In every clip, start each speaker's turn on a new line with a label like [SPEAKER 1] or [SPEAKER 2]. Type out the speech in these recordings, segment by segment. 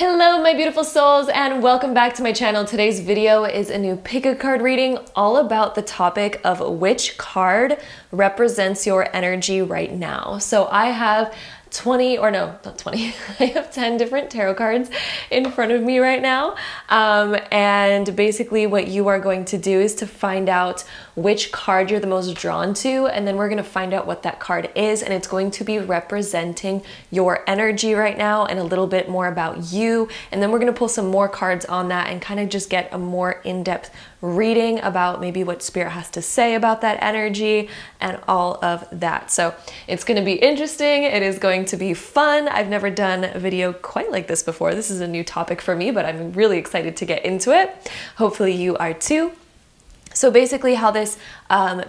[SPEAKER 1] Hello my beautiful souls and welcome back to my channel. Today's video is a new pick a card reading all about the topic of which card represents your energy right now. So I have 20, or no, not 20, I have 10 different tarot cards in front of me right now. And basically what you are going to do is to find out which card you're the most drawn to, and then we're going to find out what that card is, and it's going to be representing your energy right now and a little bit more about you. And then we're going to pull some more cards on that and kind of just get a more in-depth reading about maybe what spirit has to say about that energy and all of that. So it's going to be interesting. It is going to be fun. I've never done a video quite like this before. This is a new topic for me, but I'm really excited to get into it. Hopefully you are too. So basically how this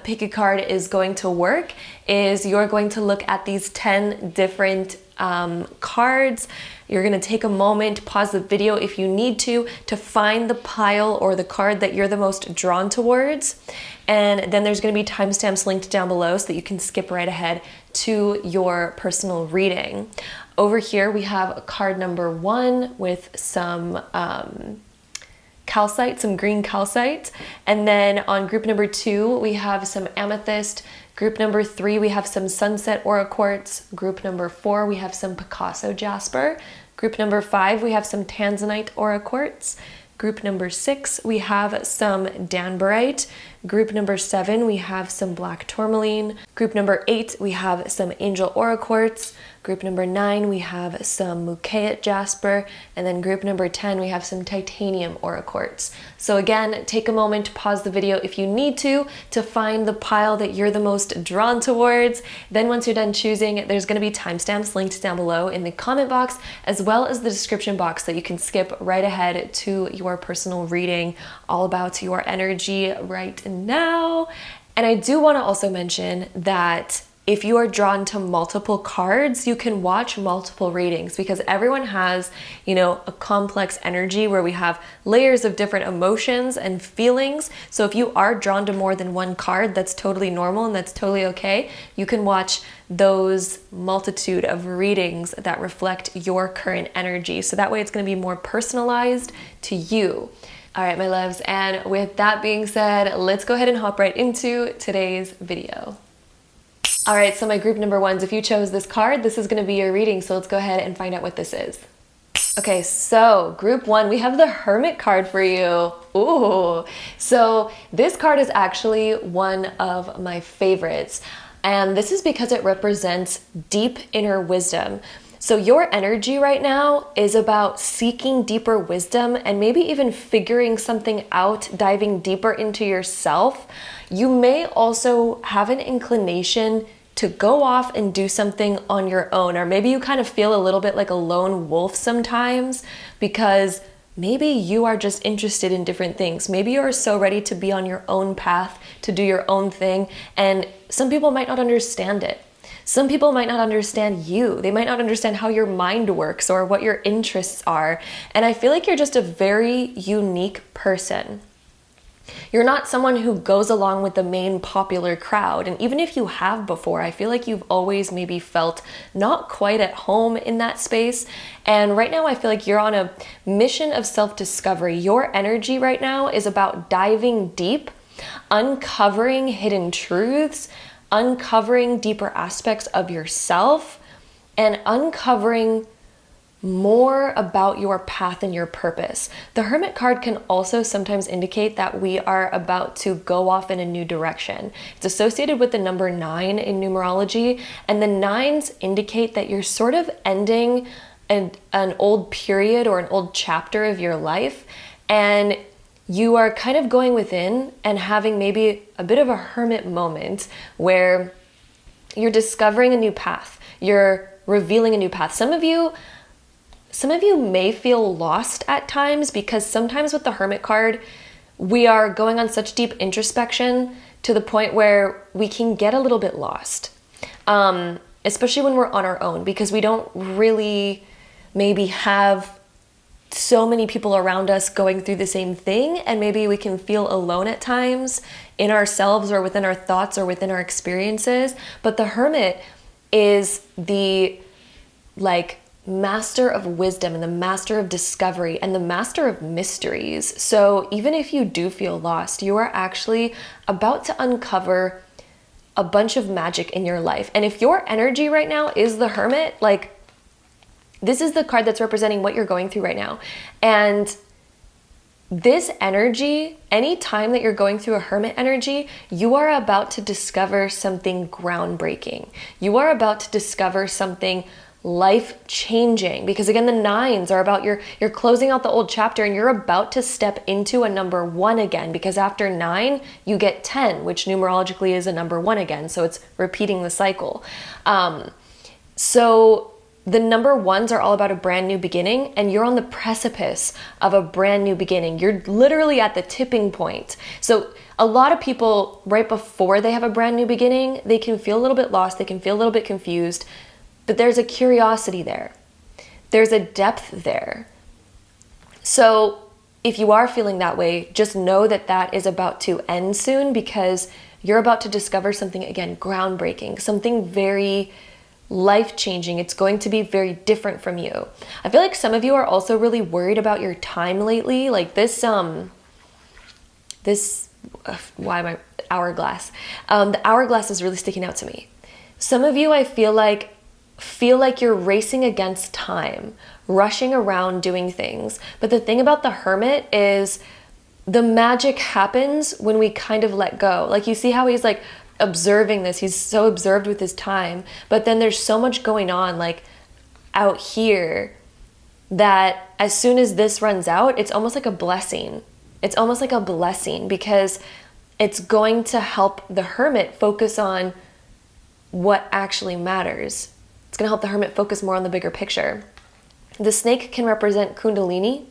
[SPEAKER 1] pick a card is going to work is you're going to look at these 10 different cards. You're going to take a moment, pause the video if you need to find the pile or the card that you're the most drawn towards. And then there's going to be timestamps linked down below so that you can skip right ahead to your personal reading. Over here we have card number 1 with some calcite, some green calcite. And then on group number 2, we have some amethyst. Group number 3, we have some sunset aura quartz. Group number 4, we have some Picasso jasper. Group number 5, we have some tanzanite aura quartz. Group number 6, we have some danbarite. Group number 7, we have some black tourmaline. Group number 8, we have some angel aura quartz. Group number 9, we have some mukayet jasper. And then group number 10, we have some titanium aura quartz. So again, take a moment, pause the video if you need to find the pile that you're the most drawn towards. Then once you're done choosing, there's going to be timestamps linked down below in the comment box, as well as the description box, that you can skip right ahead to your personal reading all about your energy right now. And I do want to also mention that if you are drawn to multiple cards, you can watch multiple readings, because everyone has, a complex energy where we have layers of different emotions and feelings. So if you are drawn to more than one card, that's totally normal and that's totally okay. You can watch those multitude of readings that reflect your current energy. So that way it's going to be more personalized to you. All right, my loves. And with that being said, let's go ahead and hop right into today's video. All right, so my group number 1s, if you chose this card, this is going to be your reading. So let's go ahead and find out what this is. Okay, so group 1, we have the Hermit card for you. Ooh, so this card is actually one of my favorites. And this is because it represents deep inner wisdom. So your energy right now is about seeking deeper wisdom and maybe even figuring something out, diving deeper into yourself. You may also have an inclination to go off and do something on your own, or maybe you kind of feel a little bit like a lone wolf sometimes, because maybe you are just interested in different things. Maybe you're so ready to be on your own path, to do your own thing, and some people might not understand it. Some people might not understand you. They might not understand how your mind works or what your interests are. And I feel like you're just a very unique person. You're not someone who goes along with the main popular crowd. And even if you have before, I feel like you've always maybe felt not quite at home in that space. And right now I feel like you're on a mission of self-discovery. Your energy right now is about diving deep, uncovering hidden truths, uncovering deeper aspects of yourself, and uncovering more about your path and your purpose. The Hermit card can also sometimes indicate that we are about to go off in a new direction. It's associated with the number 9 in numerology, and the 9s indicate that you're sort of ending an old period or an old chapter of your life, and you are kind of going within and having maybe a bit of a hermit moment where you're discovering a new path. You're revealing a new path. Some of you may feel lost at times, because sometimes with the Hermit card, we are going on such deep introspection to the point where we can get a little bit lost, especially when we're on our own, because we don't really maybe have so many people around us going through the same thing, and maybe we can feel alone at times in ourselves or within our thoughts or within our experiences. But the Hermit is the master of wisdom and the master of discovery and the master of mysteries. So even if you do feel lost, you are actually about to uncover a bunch of magic in your life. And if your energy right now is the Hermit, like, this is the card that's representing what you're going through right now. And this energy, any time that you're going through a Hermit energy, you are about to discover something groundbreaking. You are about to discover something life-changing, because again, the nines are about you're closing out the old chapter and you're about to step into a number 1 again, because after 9 you get 10, which numerologically is a number 1 again, so it's repeating the cycle. So the number 1s are all about a brand new beginning, and you're on the precipice of a brand new beginning. You're literally at the tipping point. So a lot of people, right before they have a brand new beginning, they can feel a little bit lost, they can feel a little bit confused, but there's a curiosity there. There's a depth there. So if you are feeling that way, just know that that is about to end soon, because you're about to discover something, again, groundbreaking, something very life-changing. It's going to be very different from you. I feel like some of you are also really worried about your time lately. Like this why am I hourglass? The hourglass is really sticking out to me. Some of you, I feel like you're racing against time, rushing around doing things. But the thing about the Hermit is the magic happens when we kind of let go. Like, you see how he's like observing this. He's so absorbed with his time, but then there's so much going on like out here that as soon as this runs out, it's almost like a blessing. It's almost like a blessing, because it's going to help the Hermit focus on what actually matters. It's going to help the Hermit focus more on the bigger picture. The snake can represent Kundalini,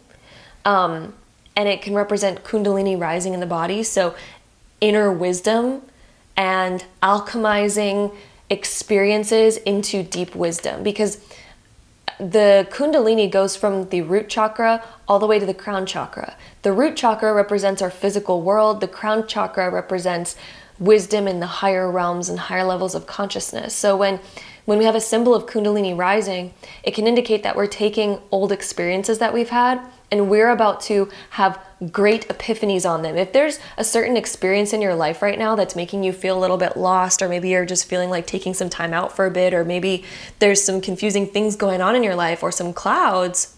[SPEAKER 1] and it can represent Kundalini rising in the body. So inner wisdom and alchemizing experiences into deep wisdom, because the Kundalini goes from the root chakra all the way to the crown chakra. The root chakra represents our physical world. The crown chakra represents wisdom in the higher realms and higher levels of consciousness. So when we have a symbol of Kundalini rising, it can indicate that we're taking old experiences that we've had and we're about to have great epiphanies on them. If there's a certain experience in your life right now that's making you feel a little bit lost, or maybe you're just feeling like taking some time out for a bit, or maybe there's some confusing things going on in your life or some clouds,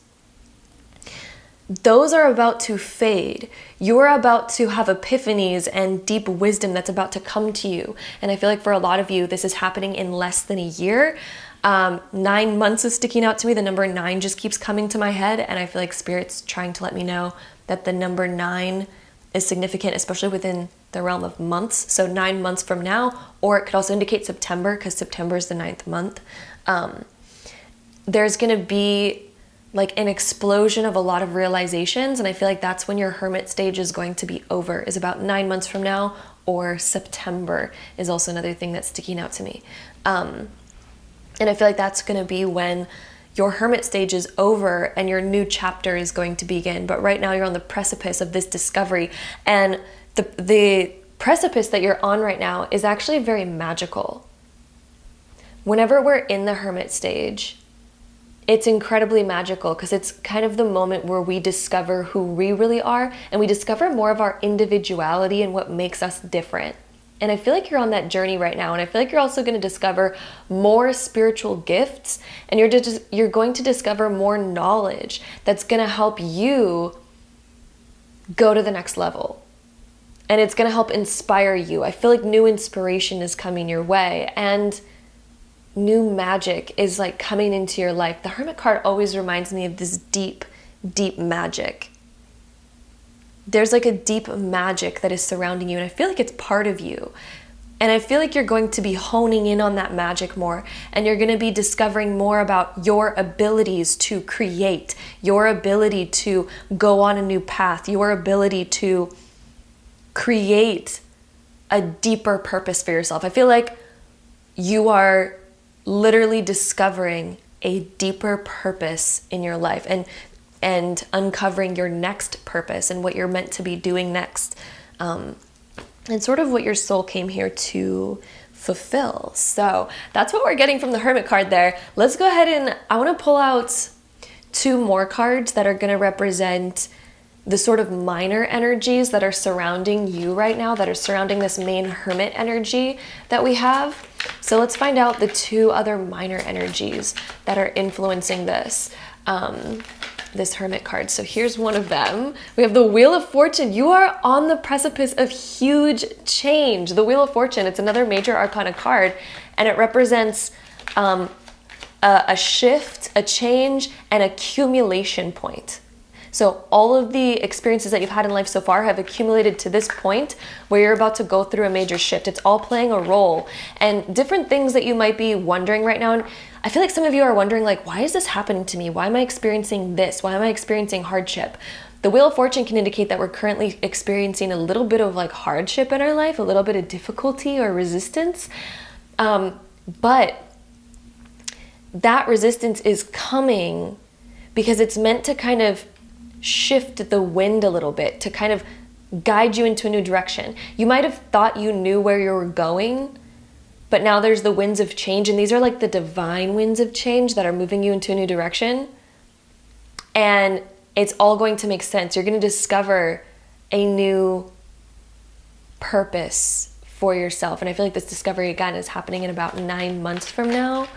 [SPEAKER 1] those are about to fade. You're about to have epiphanies and deep wisdom that's about to come to you. And I feel like for a lot of you, this is happening in less than a year. 9 months is sticking out to me. The number 9 just keeps coming to my head. And I feel like Spirit's trying to let me know that the number 9 is significant, especially within the realm of months. So 9 months from now, or it could also indicate September, because September is the 9th month. There's going to be like an explosion of a lot of realizations. And I feel like that's when your Hermit stage is going to be over, is about 9 months from now, or September is also another thing that's sticking out to me. And I feel like that's going to be when your Hermit stage is over and your new chapter is going to begin. But right now you're on the precipice of this discovery. And the precipice that you're on right now is actually very magical. Whenever we're in the Hermit stage, it's incredibly magical, because it's kind of the moment where we discover who we really are, and we discover more of our individuality and what makes us different. And I feel like you're on that journey right now. And I feel like you're also going to discover more spiritual gifts, and you're going to discover more knowledge that's going to help you go to the next level. And it's going to help inspire you. I feel like new inspiration is coming your way, and new magic is like coming into your life. The Hermit card always reminds me of this deep, deep magic. There's like a deep magic that is surrounding you, and I feel like it's part of you. And I feel like you're going to be honing in on that magic more, and you're going to be discovering more about your abilities to create, your ability to go on a new path, your ability to create a deeper purpose for yourself. I feel like you are literally discovering a deeper purpose in your life, and uncovering your next purpose and what you're meant to be doing next. And sort of what your soul came here to fulfill. So that's what we're getting from the Hermit card there. Let's go ahead and I want to pull out 2 more cards that are going to represent the sort of minor energies that are surrounding you right now, that are surrounding this main Hermit energy that we have. So let's find out the 2 other minor energies that are influencing this. This Hermit card. So here's one of them. We have the Wheel of Fortune. You are on the precipice of huge change. The Wheel of Fortune, it's another major arcana card, and it represents a shift, a change, an accumulation point. So all of the experiences that you've had in life so far have accumulated to this point where you're about to go through a major shift. It's all playing a role, and different things that you might be wondering right now. And I feel like some of you are wondering, like, why is this happening to me? Why am I experiencing this? Why am I experiencing hardship? The Wheel of Fortune can indicate that we're currently experiencing a little bit of like hardship in our life, a little bit of difficulty or resistance. But that resistance is coming because it's meant to kind of shift the wind a little bit, to kind of guide you into a new direction. You might have thought you knew where you were going, but now there's the winds of change, and these are like the divine winds of change that are moving you into a new direction. And it's all going to make sense. You're going to discover a new purpose for yourself. And I feel like this discovery, again, is happening in about 9 months from now.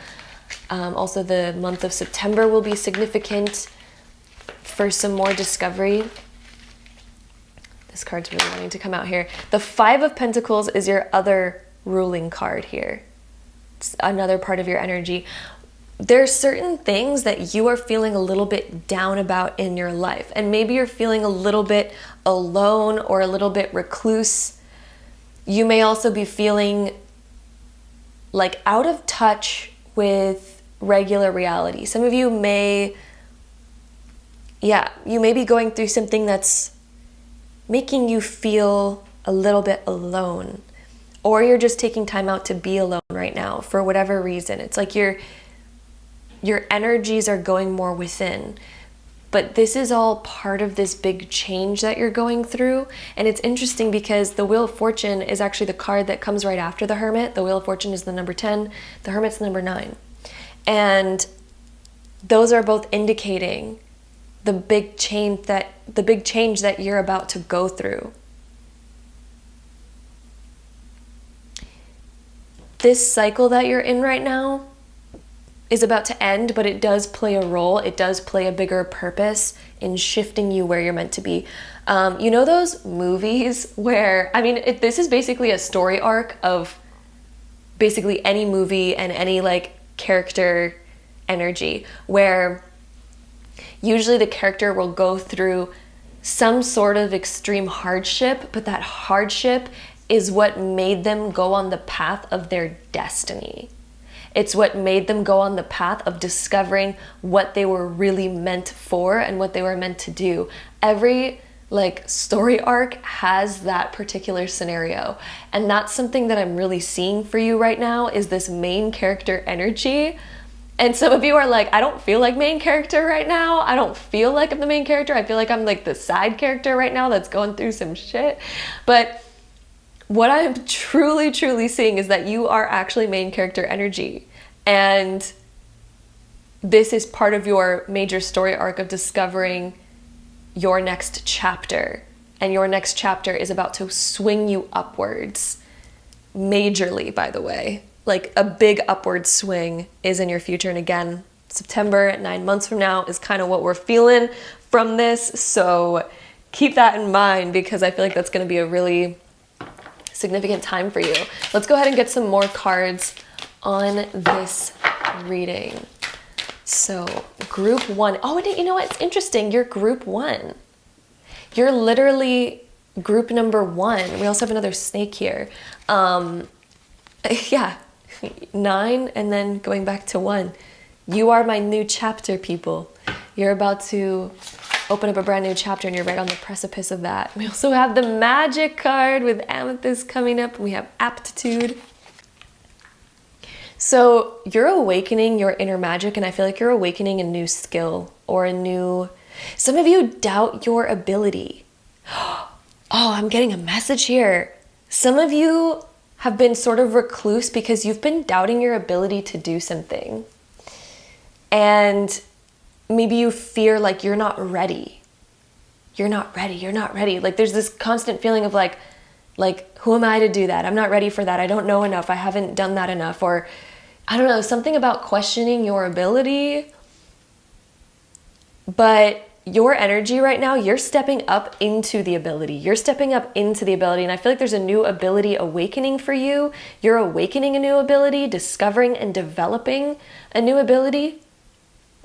[SPEAKER 1] Also, the month of September will be significant for some more discovery. This card's really wanting to come out here. The 5 of Pentacles is your other ruling card here. It's another part of your energy. There's certain things that you are feeling a little bit down about in your life, and maybe you're feeling a little bit alone or a little bit recluse. You may also be feeling like out of touch with regular reality. Some of you may be going through something that's making you feel a little bit alone, or you're just taking time out to be alone right now for whatever reason. It's like your energies are going more within. But this is all part of this big change that you're going through. And it's interesting because the Wheel of Fortune is actually the card that comes right after the Hermit. The Wheel of Fortune is the number 10. The Hermit's the number 9. And those are both indicating the big change that you're about to go through. This cycle that you're in right now is about to end, but it does play a role. It does play a bigger purpose in shifting you where you're meant to be. You know those movies where, this is basically a story arc of basically any movie and any like character energy, where usually the character will go through some sort of extreme hardship, but that hardship is what made them go on the path of their destiny. It's what made them go on the path of discovering what they were really meant for and what they were meant to do. Every story arc has that particular scenario. And that's something that I'm really seeing for you right now, is this main character energy. And some of you are like, I don't feel like main character right now. I don't feel like I'm the main character. I feel like I'm like the side character right now that's going through some shit. But what I'm truly, truly seeing is that you are actually main character energy. And this is part of your major story arc of discovering your next chapter. And your next chapter is about to swing you upwards. Majorly, by the way. Like a big upward swing is in your future. And again, September, 9 months from now, is kind of what we're feeling from this. So keep that in mind, because I feel like that's going to be a really significant time for you. Let's go ahead and get some more cards on this reading. So group 1. Oh, and you know what? It's interesting. You're group 1. You're literally group number 1. We also have another snake here. Yeah. 9 and then going back to 1. You are my new chapter, people. You're about to open up a brand new chapter, and you're right on the precipice of that. We also have the Magic card with Amethyst coming up, and we have Aptitude. So you're awakening your inner magic, and I feel like you're awakening a new skill or a new... Some of you doubt your ability. Oh, I'm getting a message here. Some of you have been sort of recluse because you've been doubting your ability to do something. And maybe you fear like you're not ready. You're not ready. You're not ready. Like there's this constant feeling of like, who am I to do that? I'm not ready for that. I don't know enough. I haven't done that enough. Or I don't know, something about questioning your ability. But your energy right now, you're stepping up into the ability. You're stepping up into the ability. And I feel like there's a new ability awakening for you. You're awakening a new ability, discovering and developing a new ability.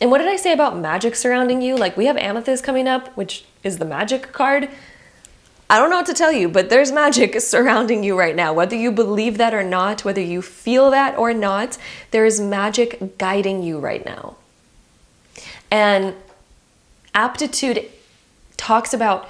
[SPEAKER 1] And what did I say about magic surrounding you? Like we have Amethyst coming up, which is the magic card. I don't know what to tell you, but there's magic surrounding you right now. Whether you believe that or not, whether you feel that or not, there is magic guiding you right now. And aptitude talks about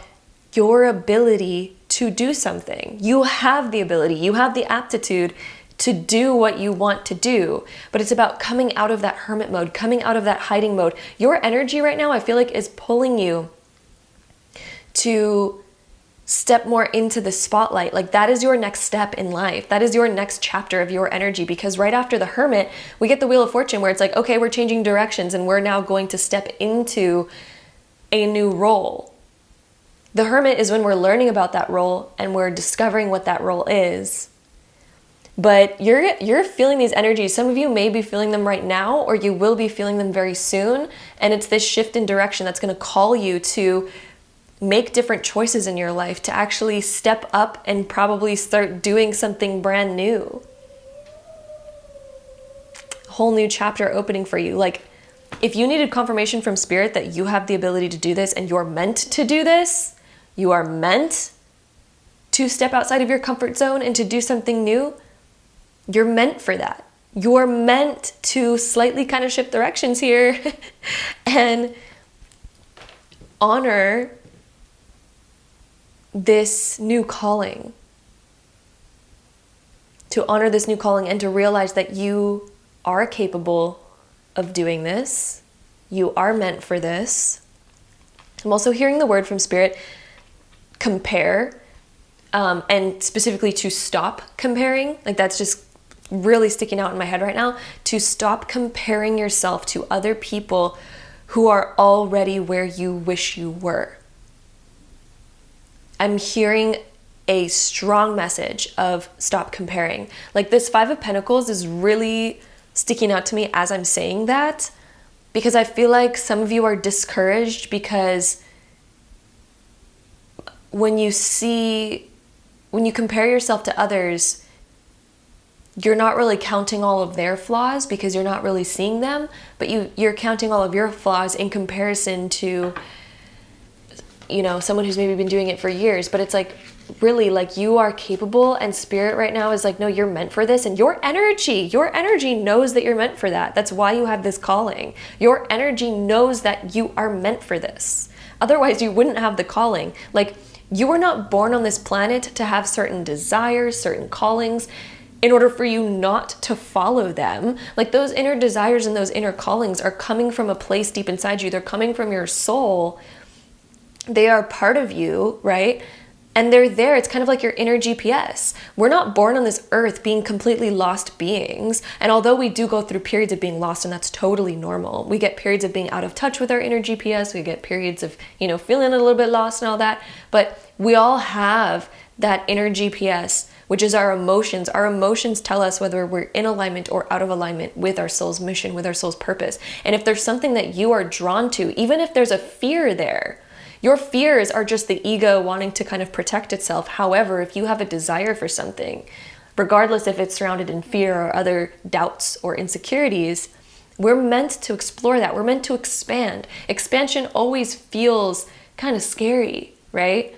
[SPEAKER 1] your ability to do something. You have the ability, you have the aptitude to do what you want to do, but it's about coming out of that hermit mode, coming out of that hiding mode. Your energy right now, I feel like, is pulling you to step more into the spotlight. Like that is your next step in life. That is your next chapter of your energy, because right after the hermit, we get the Wheel of Fortune where it's like, okay, we're changing directions and we're now going to step into a new role. The hermit is when we're learning about that role and we're discovering what that role is. But you're feeling these energies. Some of you may be feeling them right now, or you will be feeling them very soon. And it's this shift in direction that's going to call you to make different choices in your life, to actually step up and probably start doing something brand new. A whole new chapter opening for you. Like, if you needed confirmation from Spirit that you have the ability to do this and you're meant to do this, you are meant to step outside of your comfort zone and to do something new, you're meant for that. You're meant to slightly kind of shift directions here and honor this new calling. To honor this new calling and to realize that you are capable of doing this. You are meant for this. I'm also hearing the word from Spirit, compare, and specifically to stop comparing. Like that's just really sticking out in my head right now. To stop comparing yourself to other people who are already where you wish you were. I'm hearing a strong message of stop comparing. Like this Five of Pentacles is really sticking out to me as I'm saying that, because I feel like some of you are discouraged because when you compare yourself to others, you're not really counting all of their flaws because you're not really seeing them, but you're counting all of your flaws in comparison to, you know, someone who's maybe been doing it for years. But it's like, really, like you are capable, and Spirit right now is like, no, you're meant for this. And your energy knows that you're meant for that. That's why you have this calling. Your energy knows that you are meant for this. Otherwise you wouldn't have the calling. Like you were not born on this planet to have certain desires, certain callings, in order for you not to follow them. Like those inner desires and those inner callings are coming from a place deep inside you. They're coming from your soul. They are part of you, right? And they're there. It's kind of like your inner GPS. We're not born on this earth being completely lost beings. And although we do go through periods of being lost, and that's totally normal. We get periods of being out of touch with our inner GPS. We get periods of, feeling a little bit lost and all that. But we all have that inner GPS, which is our emotions. Our emotions tell us whether we're in alignment or out of alignment with our soul's mission, with our soul's purpose. And if there's something that you are drawn to, even if there's a fear there, your fears are just the ego wanting to kind of protect itself. However, if you have a desire for something, regardless if it's surrounded in fear or other doubts or insecurities, we're meant to explore that. We're meant to expand. Expansion always feels kind of scary, right?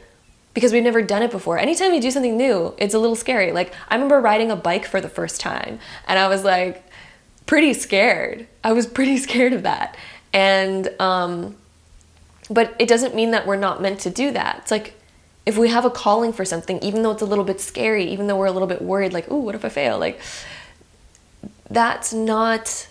[SPEAKER 1] Because we've never done it before. Anytime you do something new, it's a little scary. Like I remember riding a bike for the first time and I was like pretty scared. I was pretty scared of that. And, but it doesn't mean that we're not meant to do that. It's like if we have a calling for something, even though it's a little bit scary, even though we're a little bit worried, like, ooh, what if I fail? Like that's not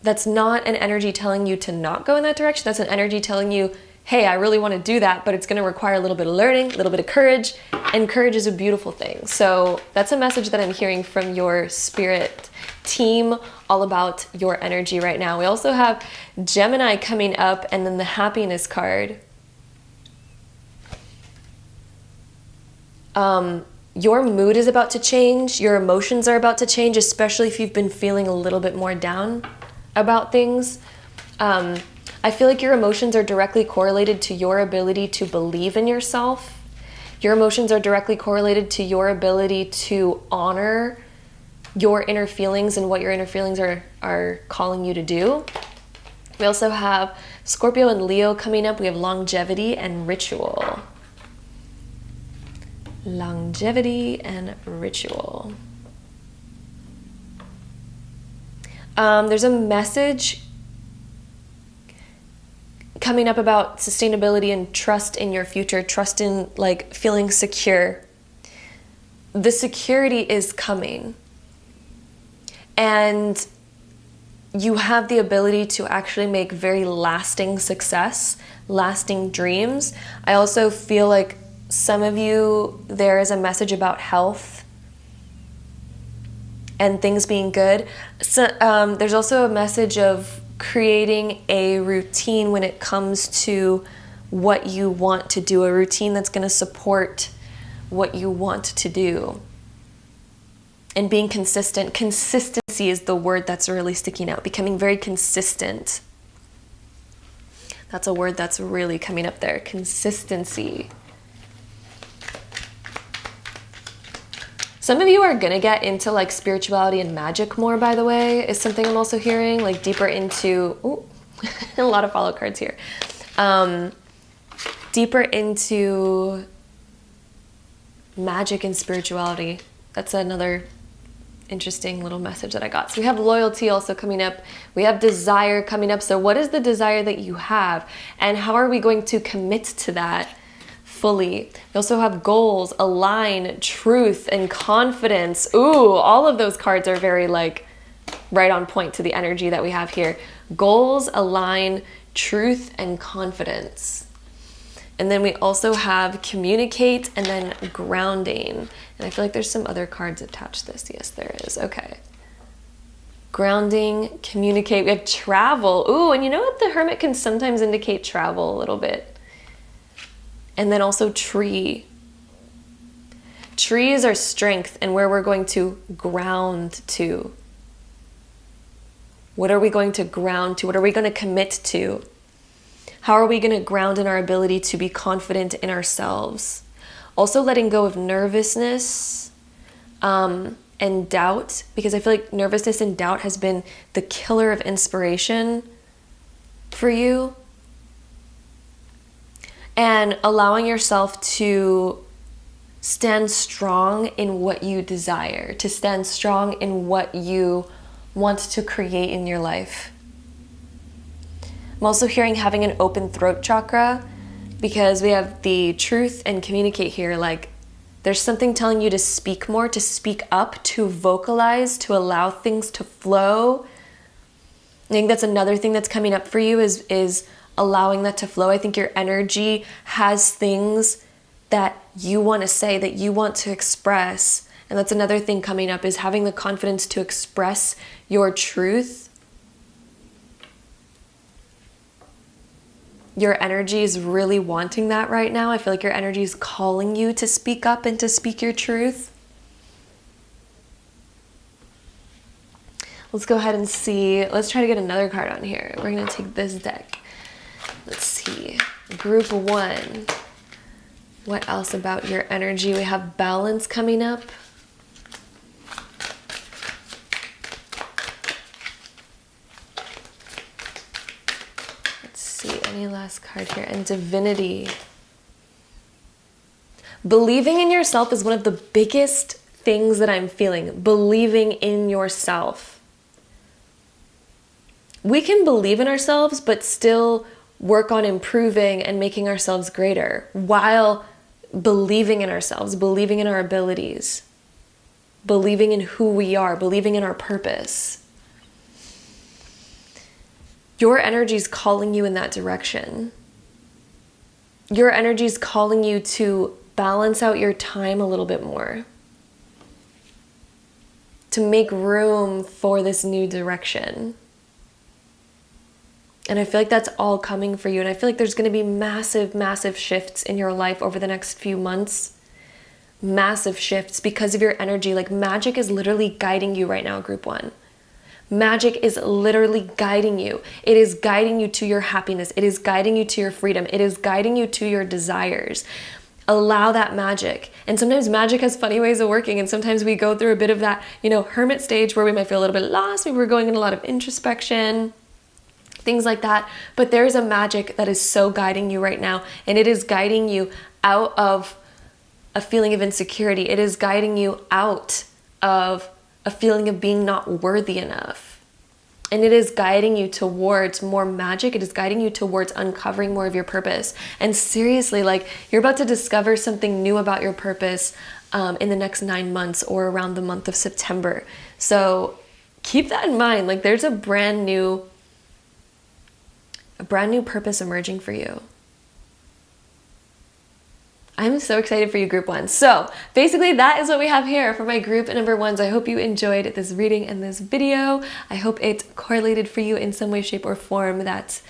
[SPEAKER 1] an energy telling you to not go in that direction. That's an energy telling you, hey, I really want to do that, but it's going to require a little bit of learning, a little bit of courage, and courage is a beautiful thing. So that's a message that I'm hearing from your spirit team all about your energy right now. We also have Gemini coming up, and then the happiness card. Your mood is about to change. Your emotions are about to change, especially if you've been feeling a little bit more down about things. I feel like your emotions are directly correlated to your ability to believe in yourself. Your emotions are directly correlated to your ability to honor your inner feelings and what your inner feelings are calling you to do. We also have Scorpio and Leo coming up. We have longevity and ritual. Longevity and ritual. There's a message coming up about sustainability and trust in your future, trust in like feeling secure. The security is coming, and you have the ability to actually make very lasting success, lasting dreams. I also feel like some of you, there is a message about health and things being good. So, there's also a message of creating a routine when it comes to what you want to do, a routine that's going to support what you want to do. And being consistent. Consistency is the word that's really sticking out. Becoming very consistent. That's a word that's really coming up there. Consistency. Some of you are going to get into like spirituality and magic more, by the way, is something I'm also hearing, like deeper into, a lot of follow cards here. Deeper into magic and spirituality. That's another interesting little message that I got. So we have loyalty also coming up. We have desire coming up. So what is the desire that you have? And how are we going to commit to that fully? We also have goals, align, truth, and confidence. Ooh, all of those cards are very like right on point to the energy that we have here. Goals, align, truth, and confidence. And then we also have communicate and then grounding. And I feel like there's some other cards attached to this. Yes, there is. Okay. Grounding, communicate. We have travel. Ooh, and you know what? The Hermit can sometimes indicate travel a little bit. And then also tree. Tree is our strength and where we're going to ground to. What are we going to ground to? What are we going to commit to? How are we going to ground in our ability to be confident in ourselves? Also letting go of nervousness and doubt, because I feel like nervousness and doubt has been the killer of inspiration for you. And allowing yourself to stand strong in what you desire, to stand strong in what you want to create in your life. I'm also hearing having an open throat chakra, because we have the truth and communicate here. Like there's something telling you to speak more, to speak up, to vocalize, to allow things to flow. I think that's another thing that's coming up for you is allowing that to flow. I think your energy has things that you want to say, that you want to express. And that's another thing coming up, is having the confidence to express your truth. Your energy is really wanting that right now. I feel like your energy is calling you to speak up and to speak your truth. Let's go ahead and see. Let's try to get another card on here. We're going to take this deck. Let's see. Group 1. What else about your energy? We have balance coming up. Let's see. Any last card here? And divinity. Believing in yourself is one of the biggest things that I'm feeling. Believing in yourself. We can believe in ourselves, but still work on improving and making ourselves greater while believing in ourselves, believing in our abilities, believing in who we are, believing in our purpose. Your energy is calling you in that direction. your energy is calling you to balance out your time a little bit more, to make room for this new direction. And I feel like that's all coming for you. And I feel like there's going to be massive, massive shifts in your life over the next few months. Massive shifts because of your energy. Like magic is literally guiding you right now, group 1. Magic is literally guiding you. It is guiding you to your happiness. It is guiding you to your freedom. It is guiding you to your desires. Allow that magic. And sometimes magic has funny ways of working. And sometimes we go through a bit of that, hermit stage where we might feel a little bit lost. Maybe we're going in a lot of introspection, things like that. But there's a magic that is so guiding you right now. And it is guiding you out of a feeling of insecurity. It is guiding you out of a feeling of being not worthy enough. And it is guiding you towards more magic. It is guiding you towards uncovering more of your purpose. And seriously, you're about to discover something new about your purpose in the next 9 months or around the month of September. So keep that in mind. There's a brand new purpose emerging for you. I'm so excited for you, group 1. So basically that is what we have here for my group number 1s. I hope you enjoyed this reading and this video. I hope it correlated for you in some way, shape, or form that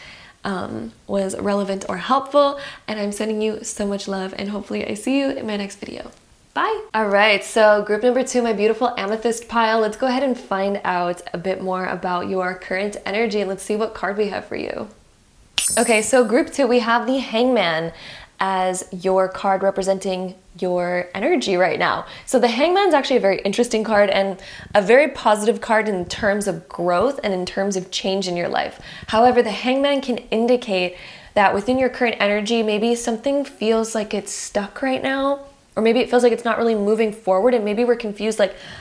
[SPEAKER 1] was relevant or helpful. And I'm sending you so much love, and hopefully I see you in my next video. Bye. All right, so group number 2, my beautiful amethyst pile. Let's go ahead and find out a bit more about your current energy, and let's see what card we have for you. Okay, so group 2, we have the Hangman as your card representing your energy right now. So the Hangman is actually a very interesting card and a very positive card in terms of growth and in terms of change in your life. However, the Hangman can indicate that within your current energy, maybe something feels like it's stuck right now, or maybe it feels like it's not really moving forward, and maybe we're confused,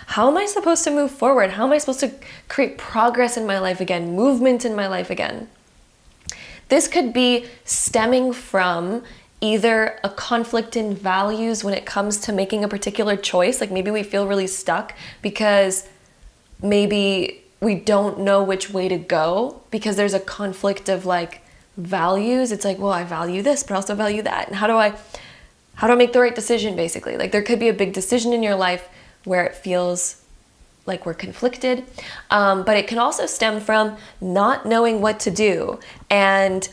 [SPEAKER 1] how am I supposed to move forward? How am I supposed to create progress in my life again, movement in my life again? This could be stemming from either a conflict in values when it comes to making a particular choice. Maybe we feel really stuck because maybe we don't know which way to go because there's a conflict of values. It's well, I value this, but I also value that. And how do I make the right decision, basically? There could be a big decision in your life where it feels like we're conflicted, but it can also stem from not knowing what to do. And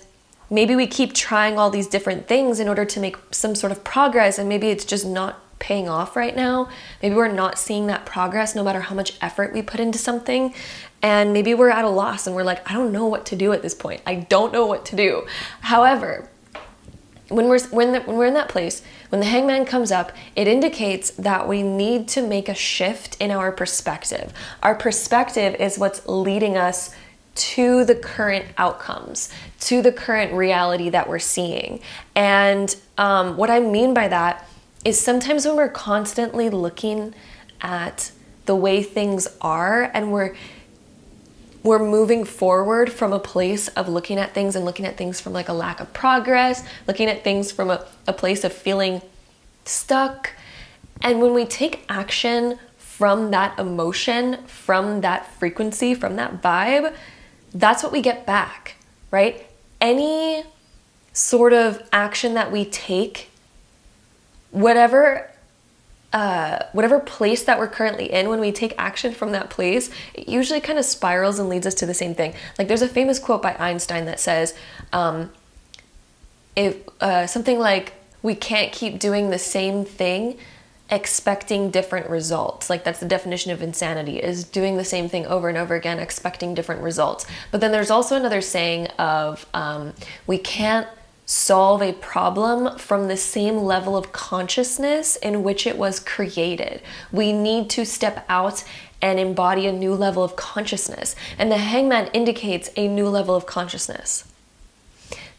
[SPEAKER 1] maybe we keep trying all these different things in order to make some sort of progress, and maybe it's just not paying off right now. Maybe we're not seeing that progress no matter how much effort we put into something, and maybe we're at a loss and we're I don't know what to do at this point. I don't know what to do. However, when we're in that place, when the Hangman comes up, it indicates that we need to make a shift in our perspective. Our perspective is what's leading us to the current outcomes, to the current reality that we're seeing. And what I mean by that is sometimes when we're constantly looking at the way things are and we're moving forward from a place of looking at things and looking at things from a lack of progress, looking at things from a place of feeling stuck. And when we take action from that emotion, from that frequency, from that vibe, that's what we get back, right? Any sort of action that we take, whatever place that we're currently in, when we take action from that place, it usually kind of spirals and leads us to the same thing. There's a famous quote by Einstein that says, something like, we can't keep doing the same thing expecting different results. That's the definition of insanity, is doing the same thing over and over again, expecting different results. But then there's also another saying of, we can't solve a problem from the same level of consciousness in which it was created. We need to step out and embody a new level of consciousness. And the Hangman indicates a new level of consciousness.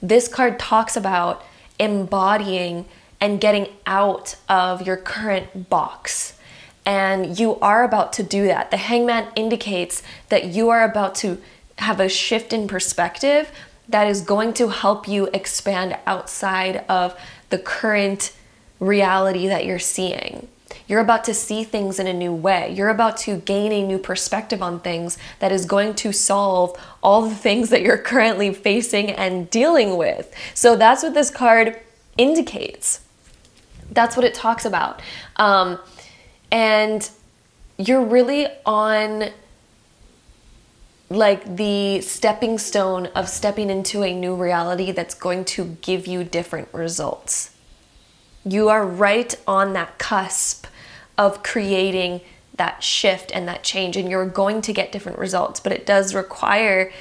[SPEAKER 1] This card talks about embodying and getting out of your current box. And you are about to do that. The Hangman indicates that you are about to have a shift in perspective that is going to help you expand outside of the current reality that you're seeing. You're about to see things in a new way. You're about to gain a new perspective on things that is going to solve all the things that you're currently facing and dealing with. So that's what this card indicates. That's what it talks about. And you're really on like the stepping stone of stepping into a new reality that's going to give you different results. You are right on that cusp of creating that shift and that change, and you're going to get different results, but it does require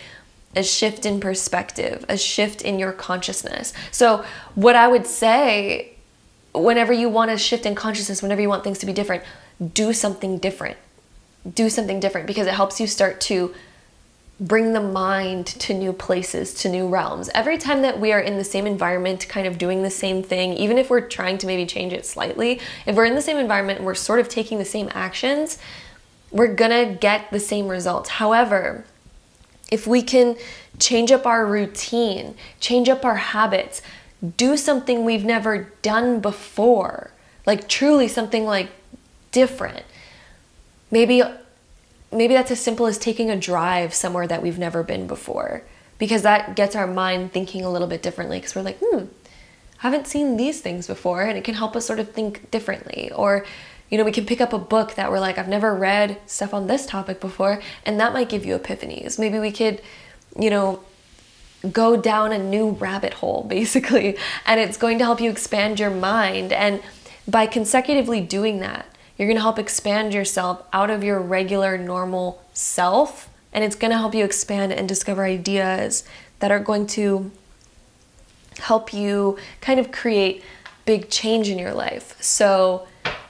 [SPEAKER 1] a shift in perspective, a shift in your consciousness. So what I would say, whenever you want to shift in consciousness, whenever you want things to be different, do something different. Do something different, because it helps you start to bring the mind to new places, to new realms. Every time that we are in the same environment, kind of doing the same thing, even if we're trying to maybe change it slightly, if we're in the same environment and we're sort of taking the same actions, we're gonna get the same results. However, if we can change up our routine, change up our habits, do something we've never done before, like truly something like different. Maybe that's as simple as taking a drive somewhere that we've never been before, because that gets our mind thinking a little bit differently, because we're like, I haven't seen these things before, and it can help us sort of think differently. Or, we can pick up a book that we're like, I've never read stuff on this topic before, and that might give you epiphanies. Maybe we could, go down a new rabbit hole, basically, and it's going to help you expand your mind. And by consecutively doing that, you're going to help expand yourself out of your regular, normal self, and it's going to help you expand and discover ideas that are going to help you kind of create big change in your life. So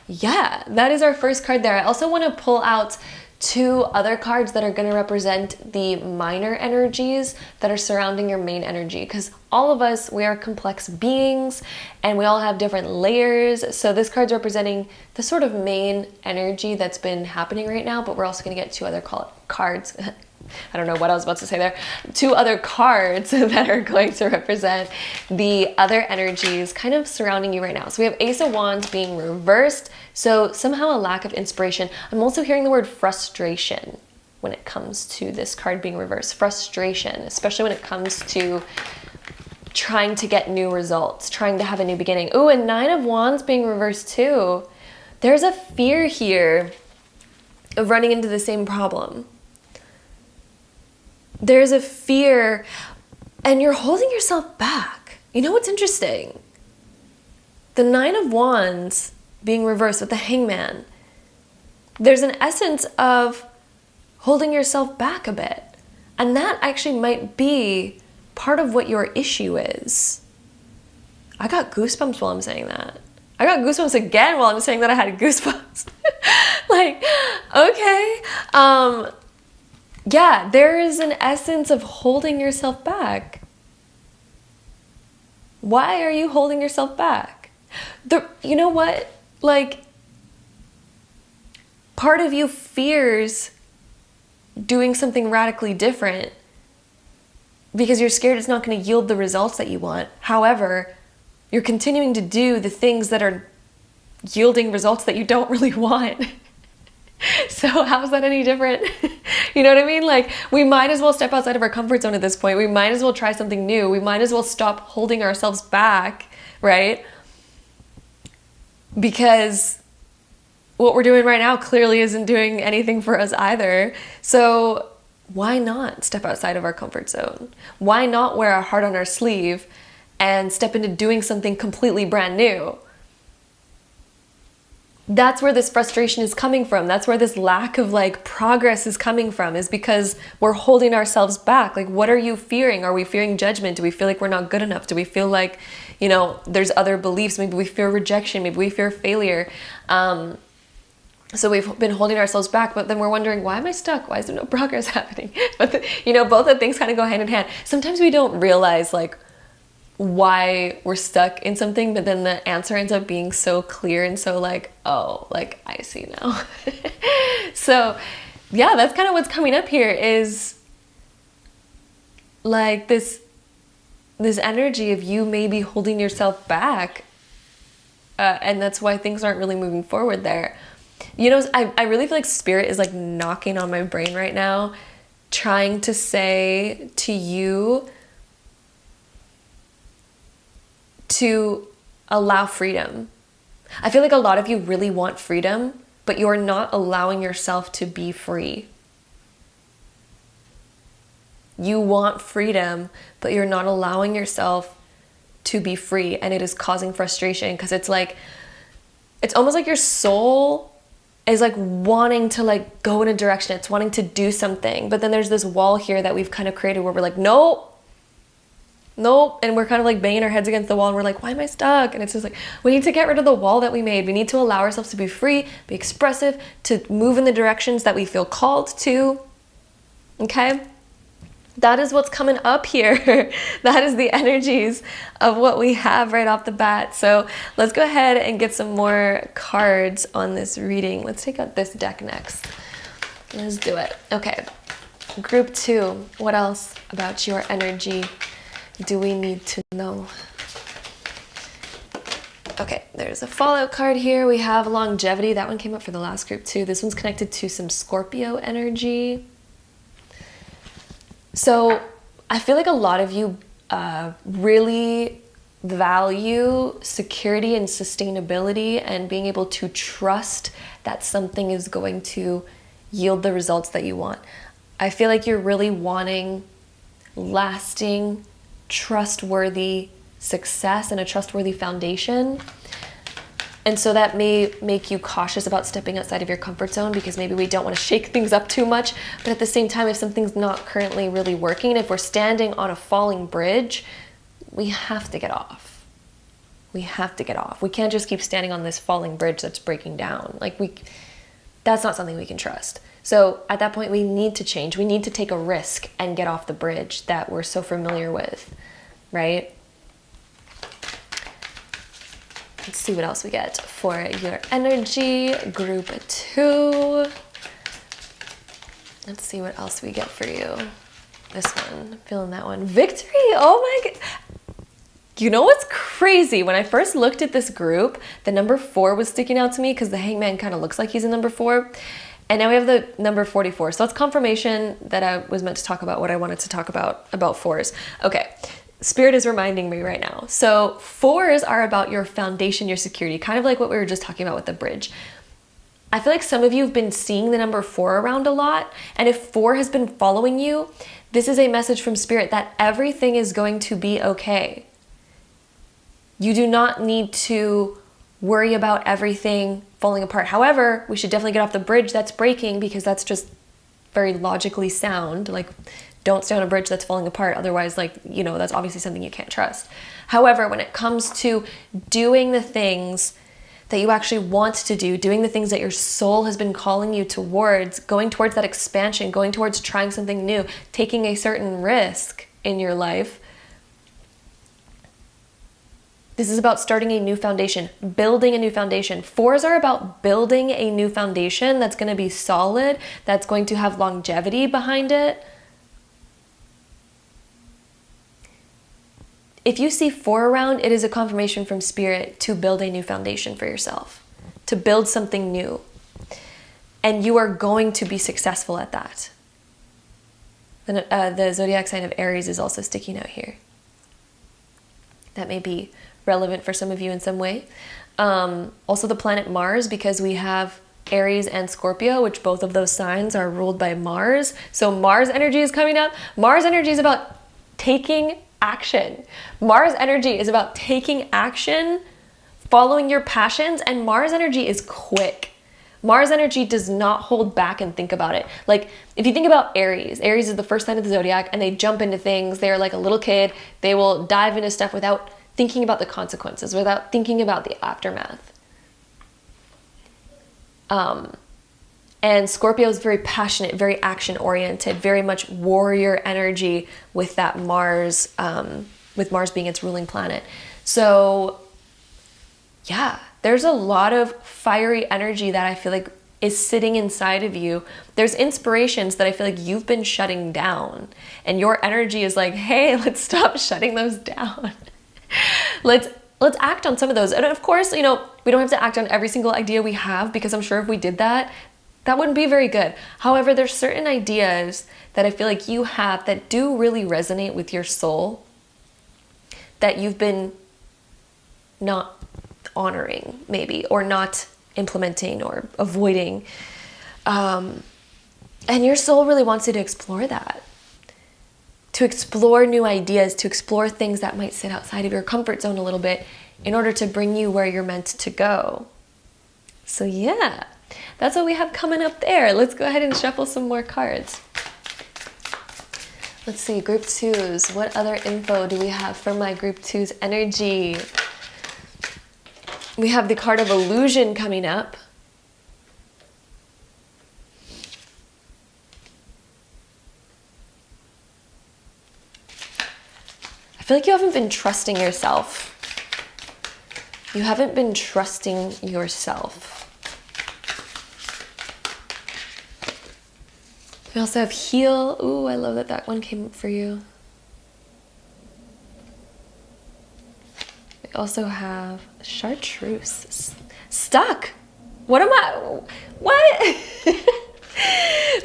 [SPEAKER 1] yeah, that is our first card there. I also want to pull out 2 other cards that are going to represent the minor energies that are surrounding your main energy, because all of us, we are complex beings and we all have different layers. So this card's representing the sort of main energy that's been happening right now, but we're also going to get 2 other cards. I don't know what I was about to say there. 2 other cards that are going to represent the other energies kind of surrounding you right now. So we have Ace of Wands being reversed. So somehow a lack of inspiration. I'm also hearing the word frustration when it comes to this card being reversed. Frustration, especially when it comes to trying to get new results, trying to have a new beginning. Ooh, and 9 of Wands being reversed too. There's a fear here of running into the same problem. There's a fear, and you're holding yourself back. You know what's interesting? The 9 of Wands being reversed with the Hangman, there's an essence of holding yourself back a bit. And that actually might be part of what your issue is. I got goosebumps while I'm saying that. I got goosebumps again while I'm saying that I had goosebumps. Like, okay. Yeah, there is an essence of holding yourself back. Why are you holding yourself back? You know what? Like, part of you fears doing something radically different because you're scared it's not going to yield the results that you want. However, you're continuing to do the things that are yielding results that you don't really want. So how's that any different? You know what I mean? Like, we might as well step outside of our comfort zone at this point. We might as well try something new. We might as well stop holding ourselves back, right? Because what we're doing right now clearly isn't doing anything for us either. So why not step outside of our comfort zone? Why not wear our heart on our sleeve and step into doing something completely brand new? That's where this frustration is coming from. That's where this lack of progress is coming from, is because we're holding ourselves back. Like, what are you fearing? Are we fearing judgment? Do we feel like we're not good enough? Do we feel like, there's other beliefs? Maybe we fear rejection. Maybe we fear failure. So we've been holding ourselves back, but then we're wondering, why am I stuck? Why is there no progress happening? But both of things kind of go hand in hand. Sometimes we don't realize why we're stuck in something, but then the answer ends up being so clear and so I see now. So yeah, that's kind of what's coming up here, is this energy of you maybe holding yourself back, and that's why things aren't really moving forward there. I really feel like spirit is knocking on my brain right now, trying to say to you to allow freedom. I feel like a lot of you really want freedom, but you're not allowing yourself to be free. You want freedom, but you're not allowing yourself to be free, and it is causing frustration because it's almost like your soul is like wanting to like go in a direction. It's wanting to do something, but then there's this wall here that we've kind of created where we're like, nope, and we're kind of like banging our heads against the wall, and we're like, why am I stuck? And it's just like, we need to get rid of the wall that we made. We need to allow ourselves to be free, be expressive, to move in the directions that we feel called to. Okay? That is what's coming up here. That is the energies of what we have right off the bat. So let's go ahead and get some more cards on this reading. Let's take out this deck next. Let's do it. Okay. Group 2. What else about your energy do we need to know? Okay, there's a fallout card here. We have longevity. That one came up for the last group too. This one's connected to some Scorpio energy. So I feel like a lot of you really value security and sustainability and being able to trust that something is going to yield the results that you want. I feel like you're really wanting lasting, trustworthy success and a trustworthy foundation. And so that may make you cautious about stepping outside of your comfort zone because maybe we don't want to shake things up too much. But at the same time, if something's not currently really working, if we're standing on a falling bridge, we have to get off. We have to get off. We can't just keep standing on this falling bridge that's breaking down. That's not something we can trust. So at that point, we need to change. We need to take a risk and get off the bridge that we're so familiar with, right? Let's see what else we get for your energy. Group 2. Let's see what else we get for you. This one, feeling that one. Victory, oh my God. You know what's crazy? When I first looked at this group, the number 4 was sticking out to me because the hangman kind of looks like he's a number 4. And now we have the number 44. So it's confirmation that I was meant to talk about what I wanted to talk about 4s. Okay. Spirit is reminding me right now. So 4s are about your foundation, your security, kind of like what we were just talking about with the bridge. I feel like some of you have been seeing the number 4 around a lot. And if 4 has been following you, this is a message from Spirit that everything is going to be okay. You do not need to worry about everything falling apart. However, we should definitely get off the bridge that's breaking because that's just very logically sound. Like, don't stay on a bridge that's falling apart. Otherwise, that's obviously something you can't trust. However, when it comes to doing the things that you actually want to do, doing the things that your soul has been calling you towards, going towards that expansion, going towards trying something new, taking a certain risk in your life, this is about starting a new foundation, building a new foundation. 4s are about building a new foundation that's going to be solid, that's going to have longevity behind it. If you see 4 around, it is a confirmation from Spirit to build a new foundation for yourself, to build something new. And you are going to be successful at that. The zodiac sign of Aries is also sticking out here. That may be relevant for some of you in some way. Also the planet Mars, because we have Aries and Scorpio, which both of those signs are ruled by Mars. So Mars energy is coming up. Mars energy is about taking action. Mars energy is about taking action, following your passions, and Mars energy is quick. Mars energy does not hold back and think about it. Like, if you think about Aries is the first sign of the zodiac, and they jump into things. They're like a little kid. They will dive into stuff without thinking about the consequences, without thinking about the aftermath. And Scorpio is very passionate, very action-oriented, very much warrior energy with that Mars, with Mars being its ruling planet. So, yeah, there's a lot of fiery energy that I feel like is sitting inside of you. There's inspirations that I feel like you've been shutting down, and your energy is like, hey, let's stop shutting those down. Let's act on some of those. And of course, we don't have to act on every single idea we have, because I'm sure if we did that, that wouldn't be very good. However, there's certain ideas that I feel like you have that do really resonate with your soul, that you've been not honoring maybe, or not implementing or avoiding. And your soul really wants you to explore that. To explore new ideas, to explore things that might sit outside of your comfort zone a little bit in order to bring you where you're meant to go. So yeah, that's what we have coming up there. Let's go ahead and shuffle some more cards. Let's see, group twos. What other info do we have for my group twos energy? We have the card of illusion coming up. I feel like you haven't been trusting yourself. You haven't been trusting yourself. We also have heal. Ooh, I love that that one came up for you. We also have chartreuse. Stuck. What am I? What?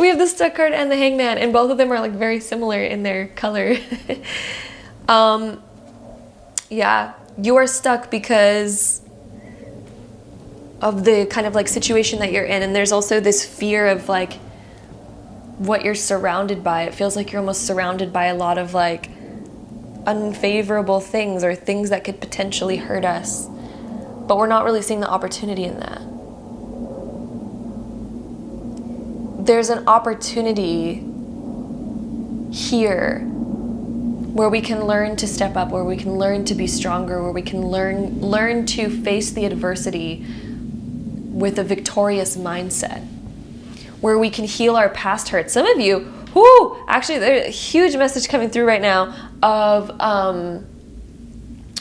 [SPEAKER 1] We have the stuck card and the hangman, and both of them are like very similar in their color. Yeah, you are stuck because of the kind of like situation that you're in, and there's also this fear of like what you're surrounded by. It feels like you're almost surrounded by a lot of like unfavorable things or things that could potentially hurt us, but we're not really seeing the opportunity in that. There's an opportunity here where we can learn to step up, where we can learn to be stronger, where we can learn to face the adversity with a victorious mindset, where we can heal our past hurts. Some of you, actually there's a huge message coming through right now of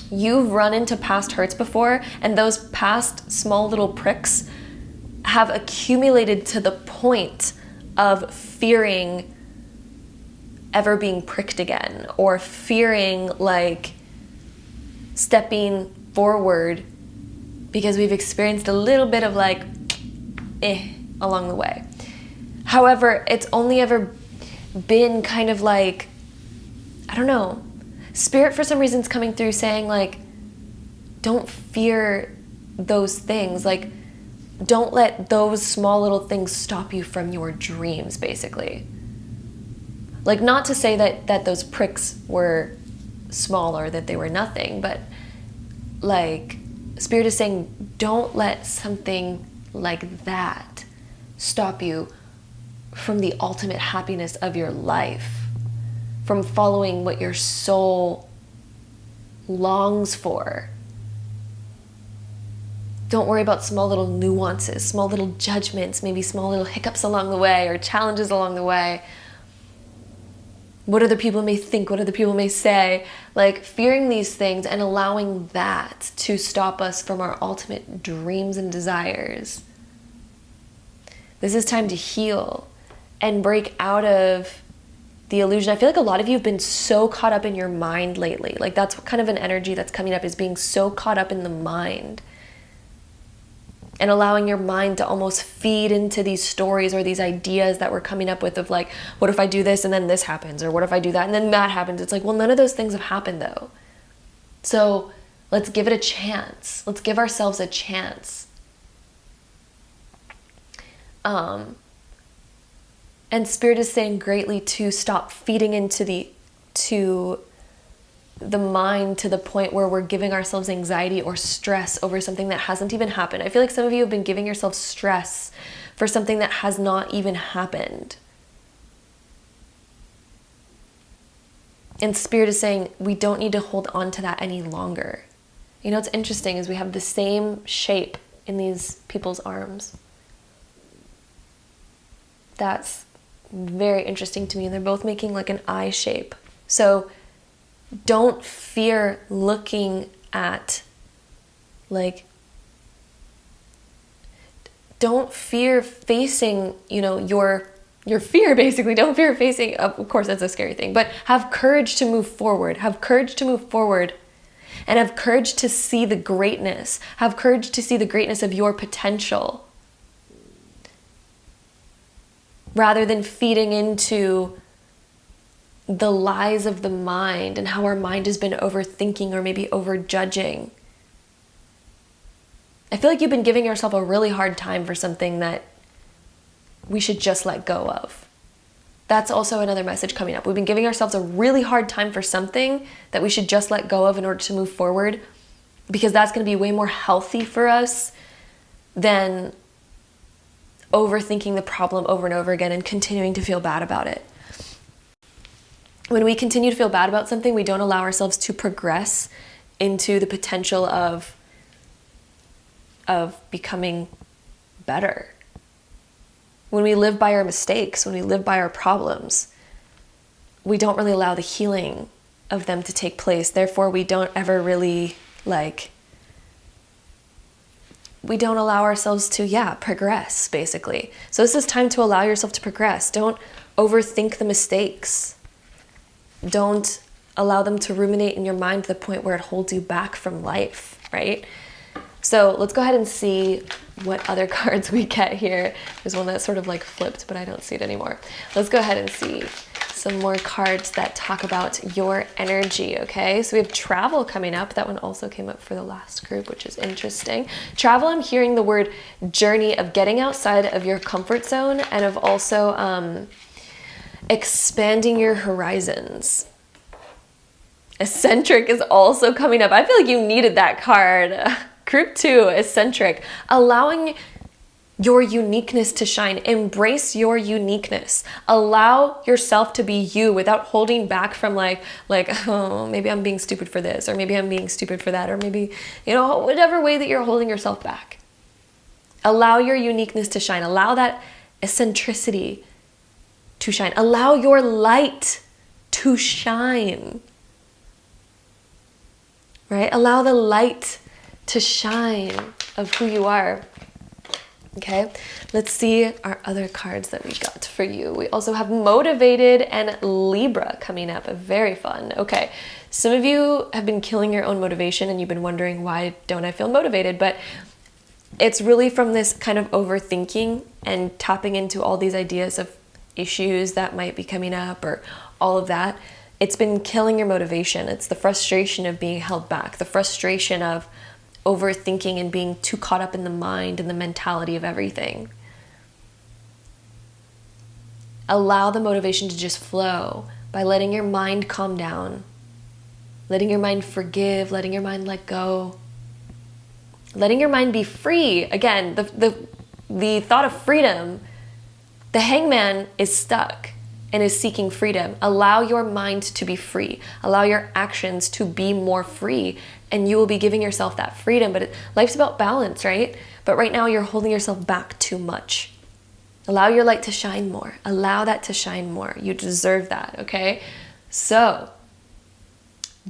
[SPEAKER 1] you've run into past hurts before, and those past small little pricks have accumulated to the point of fearing ever being pricked again, or fearing like stepping forward because we've experienced a little bit of like along the way. However, it's only ever been kind of like, I don't know, Spirit for some reason is coming through saying like, don't fear those things. Like, don't let those small little things stop you from your dreams, basically. Like, not to say that those pricks were small or that they were nothing, but like Spirit is saying, don't let something like that stop you from the ultimate happiness of your life, from following what your soul longs for. Don't worry about small little nuances, small little judgments, maybe small little hiccups along the way or challenges along the way. What other people may think, what other people may say, like fearing these things and allowing that to stop us from our ultimate dreams and desires. This is time to heal and break out of the illusion. I feel like a lot of you have been so caught up in your mind lately. Like that's kind of an energy that's coming up, is being so caught up in the mind. And allowing your mind to almost feed into these stories or these ideas that we're coming up with of like, what if I do this and then this happens? Or what if I do that and then that happens? It's like, well, none of those things have happened though. So let's give it a chance. Let's give ourselves a chance. And Spirit is saying greatly to stop feeding into the mind to the point where we're giving ourselves anxiety or stress over something that hasn't even happened. I feel like some of you have been giving yourself stress for something that has not even happened. And Spirit is saying we don't need to hold on to that any longer. You know what's interesting is we have the same shape in these people's arms. That's very interesting to me. And they're both making like an eye shape. So don't fear looking at, like, don't fear facing, your fear, basically. Don't fear facing, of course that's a scary thing, but have courage to move forward. Have courage to move forward and have courage to see the greatness. Have courage to see the greatness of your potential rather than feeding into the lies of the mind and how our mind has been overthinking or maybe overjudging. I feel like you've been giving yourself a really hard time for something that we should just let go of. That's also another message coming up. We've been giving ourselves a really hard time for something that we should just let go of in order to move forward, because that's going to be way more healthy for us than overthinking the problem over and over again and continuing to feel bad about it. When we continue to feel bad about something, we don't allow ourselves to progress into the potential of becoming better. When we live by our mistakes, when we live by our problems, we don't really allow the healing of them to take place. Therefore, we don't ever really we don't allow ourselves to, progress, basically. So this is time to allow yourself to progress. Don't overthink the mistakes. Don't allow them to ruminate in your mind to the point where it holds you back from life, right? So let's go ahead and see what other cards we get here. There's one that sort of flipped, but I don't see it anymore. Let's go ahead and see some more cards that talk about your energy, okay? So we have travel coming up. That one also came up for the last group, which is interesting. Travel, I'm hearing the word journey, of getting outside of your comfort zone and of also expanding your horizons. Eccentric is also coming up. I feel like you needed that card. Group 2, eccentric. Allowing your uniqueness to shine. Embrace your uniqueness. Allow yourself to be you without holding back from oh, maybe I'm being stupid for this, or maybe I'm being stupid for that, or maybe, whatever way that you're holding yourself back. Allow your uniqueness to shine. Allow that eccentricity to shine. Allow your light to shine. Right? Allow the light to shine of who you are. Okay, let's see our other cards that we got for you. We also have motivated and Libra coming up. Very fun. Okay, some of you have been killing your own motivation and you've been wondering, why don't I feel motivated? But it's really from this kind of overthinking and tapping into all these ideas of issues that might be coming up or all of that. It's been killing your motivation. It's the frustration of being held back, the frustration of overthinking and being too caught up in the mind and the mentality of everything. Allow the motivation to just flow by letting your mind calm down, letting your mind forgive, letting your mind let go, letting your mind be free. Again, the thought of freedom, the hangman is stuck and is seeking freedom. Allow your mind to be free. Allow your actions to be more free, and you will be giving yourself that freedom. But life's about balance, right? But right now you're holding yourself back too much. Allow your light to shine more. Allow that to shine more. You deserve that, okay? So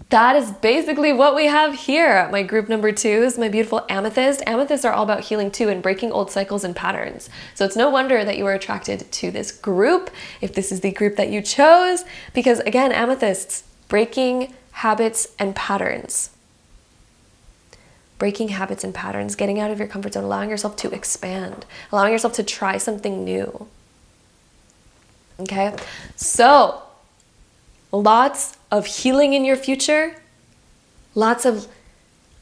[SPEAKER 1] that is basically what we have here. My group number 2 is my beautiful amethyst. Amethysts are all about healing too and breaking old cycles and patterns. So it's no wonder that you were attracted to this group, if this is the group that you chose, because again, amethysts, breaking habits and patterns. Breaking habits and patterns, getting out of your comfort zone, allowing yourself to expand, allowing yourself to try something new. Okay? So, lots of healing in your future, lots of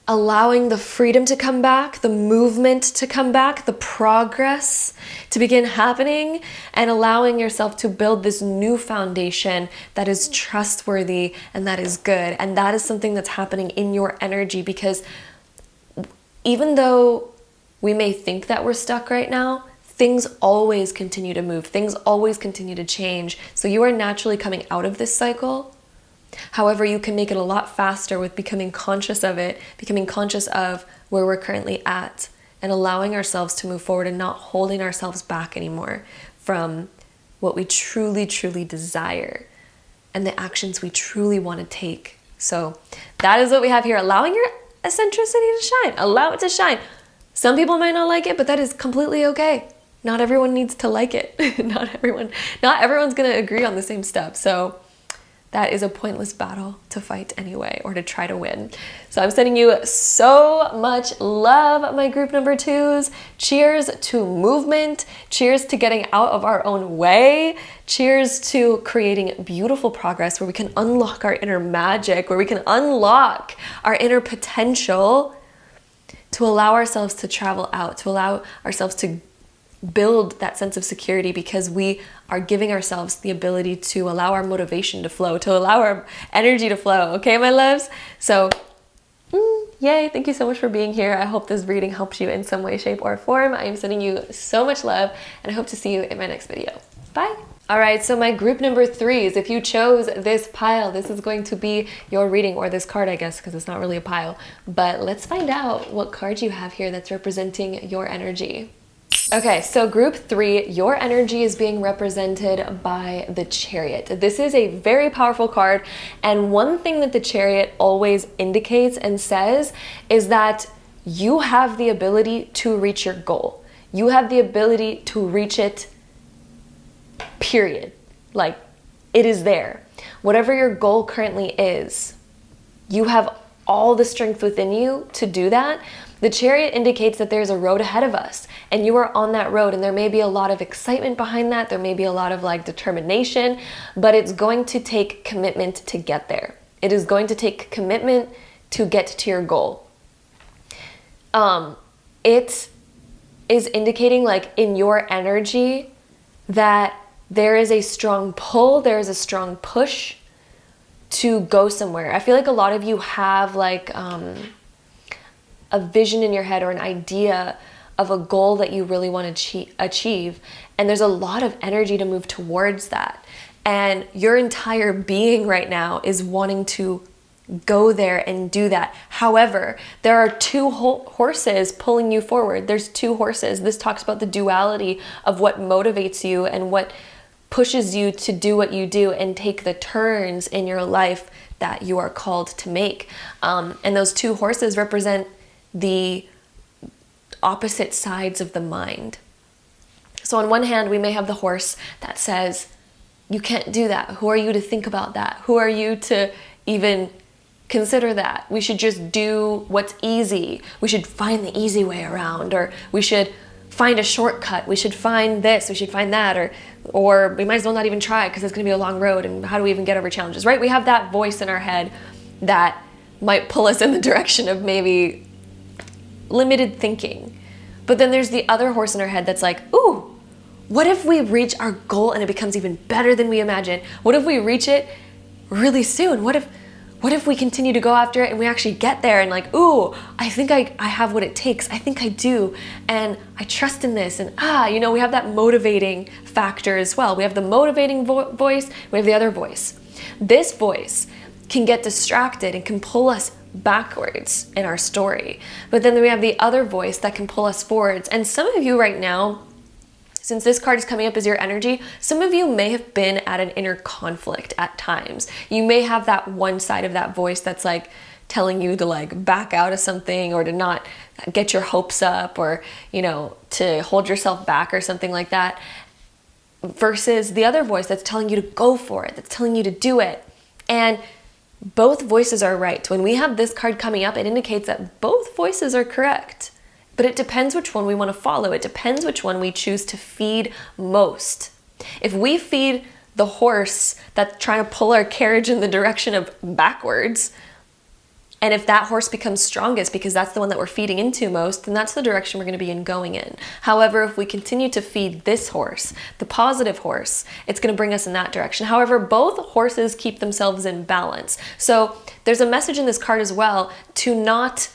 [SPEAKER 1] allowing the freedom to come back, the movement to come back, the progress to begin happening, and allowing yourself to build this new foundation that is trustworthy and that is good. And that is something that's happening in your energy, because even though we may think that we're stuck right now, things always continue to move. Things always continue to change. So you are naturally coming out of this cycle. However, you can make it a lot faster with becoming conscious of it, becoming conscious of where we're currently at, and allowing ourselves to move forward and not holding ourselves back anymore from what we truly, truly desire and the actions we truly want to take. So that is what we have here. Allowing your eccentricity to shine. Allow it to shine. Some people might not like it, but that is completely okay. Not everyone needs to like it. Not everyone's going to agree on the same stuff. So that is a pointless battle to fight anyway, or to try to win. So I'm sending you so much love, my group number 2s. Cheers to movement. Cheers to getting out of our own way. Cheers to creating beautiful progress where we can unlock our inner magic, where we can unlock our inner potential, to allow ourselves to travel out, to allow ourselves to build that sense of security, because we are giving ourselves the ability to allow our motivation to flow, to allow our energy to flow. Okay, my loves? So, yay, thank you so much for being here. I hope this reading helps you in some way, shape, or form. I am sending you so much love, and I hope to see you in my next video. Bye. All right, so my group number 3s, if you chose this pile, this is going to be your reading, or this card, I guess, because it's not really a pile. But let's find out what card you have here that's representing your energy. Okay, so group 3, your energy is being represented by the Chariot. This is a very powerful card, and one thing that the Chariot always indicates and says is that you have the ability to reach your goal. You have the ability to reach it, period. Like, it is there. Whatever your goal currently is, you have all the strength within you to do that. The Chariot indicates that there's a road ahead of us, and you are on that road, and there may be a lot of excitement behind that. There may be a lot of determination, but it's going to take commitment to get there. It is going to take commitment to get to your goal. It is indicating in your energy that there is a strong pull, there is a strong push to go somewhere. I feel like a lot of you have a vision in your head or an idea of a goal that you really want to achieve, and there's a lot of energy to move towards that, and your entire being right now is wanting to go there and do that. However, there are two horses pulling you forward. There's two horses. This talks about the duality of what motivates you and what pushes you to do what you do and take the turns in your life that you are called to make. And those two horses represent the opposite sides of the mind. So on one hand, we may have the horse that says, you can't do that. Who are you to think about that? Who are you to even consider that? We should just do what's easy. We should find the easy way around, or we should find a shortcut. We should find this, we should find that, or we might as well not even try because it's going to be a long road, and how do we even get over challenges, right? We have that voice in our head that might pull us in the direction of maybe limited thinking. But then there's the other horse in our head that's like, ooh, what if we reach our goal and it becomes even better than we imagined? What if we reach it really soon? What if we continue to go after it and we actually get there and ooh, I think I have what it takes. I think I do. And I trust in this. And we have that motivating factor as well. We have the motivating voice. We have the other voice. This voice can get distracted and can pull us backwards in our story. But then we have the other voice that can pull us forwards. And some of you right now, since this card is coming up as your energy, some of you may have been at an inner conflict at times. You may have that one side of that voice that's telling you to back out of something, or to not get your hopes up, or to hold yourself back or something like that, versus the other voice that's telling you to go for it, that's telling you to do it. And both voices are right. When we have this card coming up, it indicates that both voices are correct. But it depends which one we want to follow. It depends which one we choose to feed most. If we feed the horse that's trying to pull our carriage in the direction of backwards, and if that horse becomes strongest because that's the one that we're feeding into most, then that's the direction we're going to be going in. However, if we continue to feed this horse, the positive horse, it's going to bring us in that direction. However, both horses keep themselves in balance. So there's a message in this card as well to not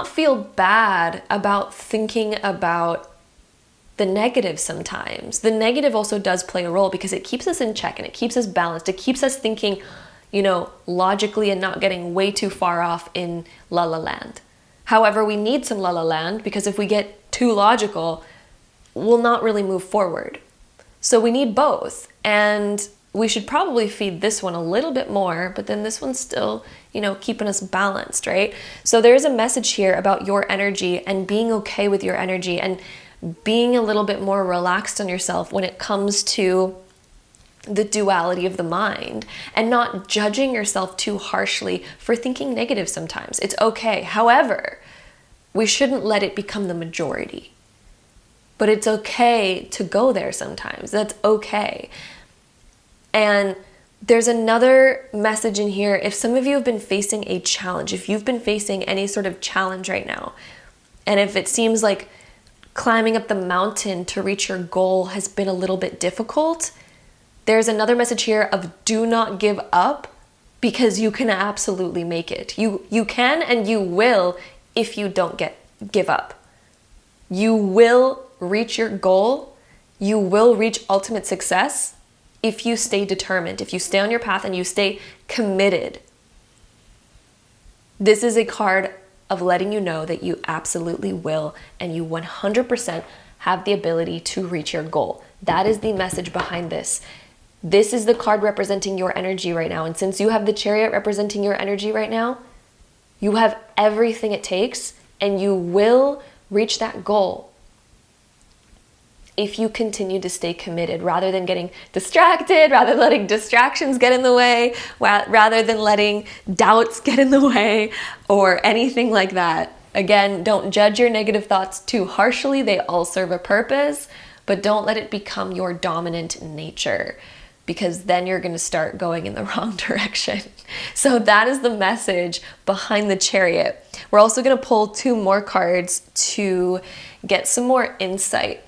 [SPEAKER 1] feel bad about thinking about the negative sometimes. The negative also does play a role because it keeps us in check and it keeps us balanced. It keeps us thinking, logically and not getting way too far off in la la land. However, we need some la la land because if we get too logical, we'll not really move forward. So we need both. And we should probably feed this one a little bit more, but then this one's still, keeping us balanced, right? So there's a message here about your energy and being okay with your energy and being a little bit more relaxed on yourself when it comes to the duality of the mind, and not judging yourself too harshly for thinking negative sometimes. It's okay. However, we shouldn't let it become the majority. But it's okay to go there sometimes. That's okay. And There's another message in here. If some of you have been facing a challenge, if you've been facing any sort of challenge right now, and if it seems like climbing up the mountain to reach your goal has been a little bit difficult, there's another message here of do not give up, because you can absolutely make it. You can and you will if you don't give up. You will reach your goal. You will reach ultimate success if you stay determined, if you stay on your path and you stay committed. This is a card of letting you know that you absolutely will, and you 100% have the ability to reach your goal. That is the message behind this. This is the card representing your energy right now. And since you have the Chariot representing your energy right now, you have everything it takes and you will reach that goal if you continue to stay committed, rather than getting distracted, rather than letting distractions get in the way, rather than letting doubts get in the way or anything like that. Again, don't judge your negative thoughts too harshly. They all serve a purpose, but don't let it become your dominant nature, because then you're going to start going in the wrong direction. So that is the message behind the Chariot. We're also going to pull 2 more cards to get some more insight.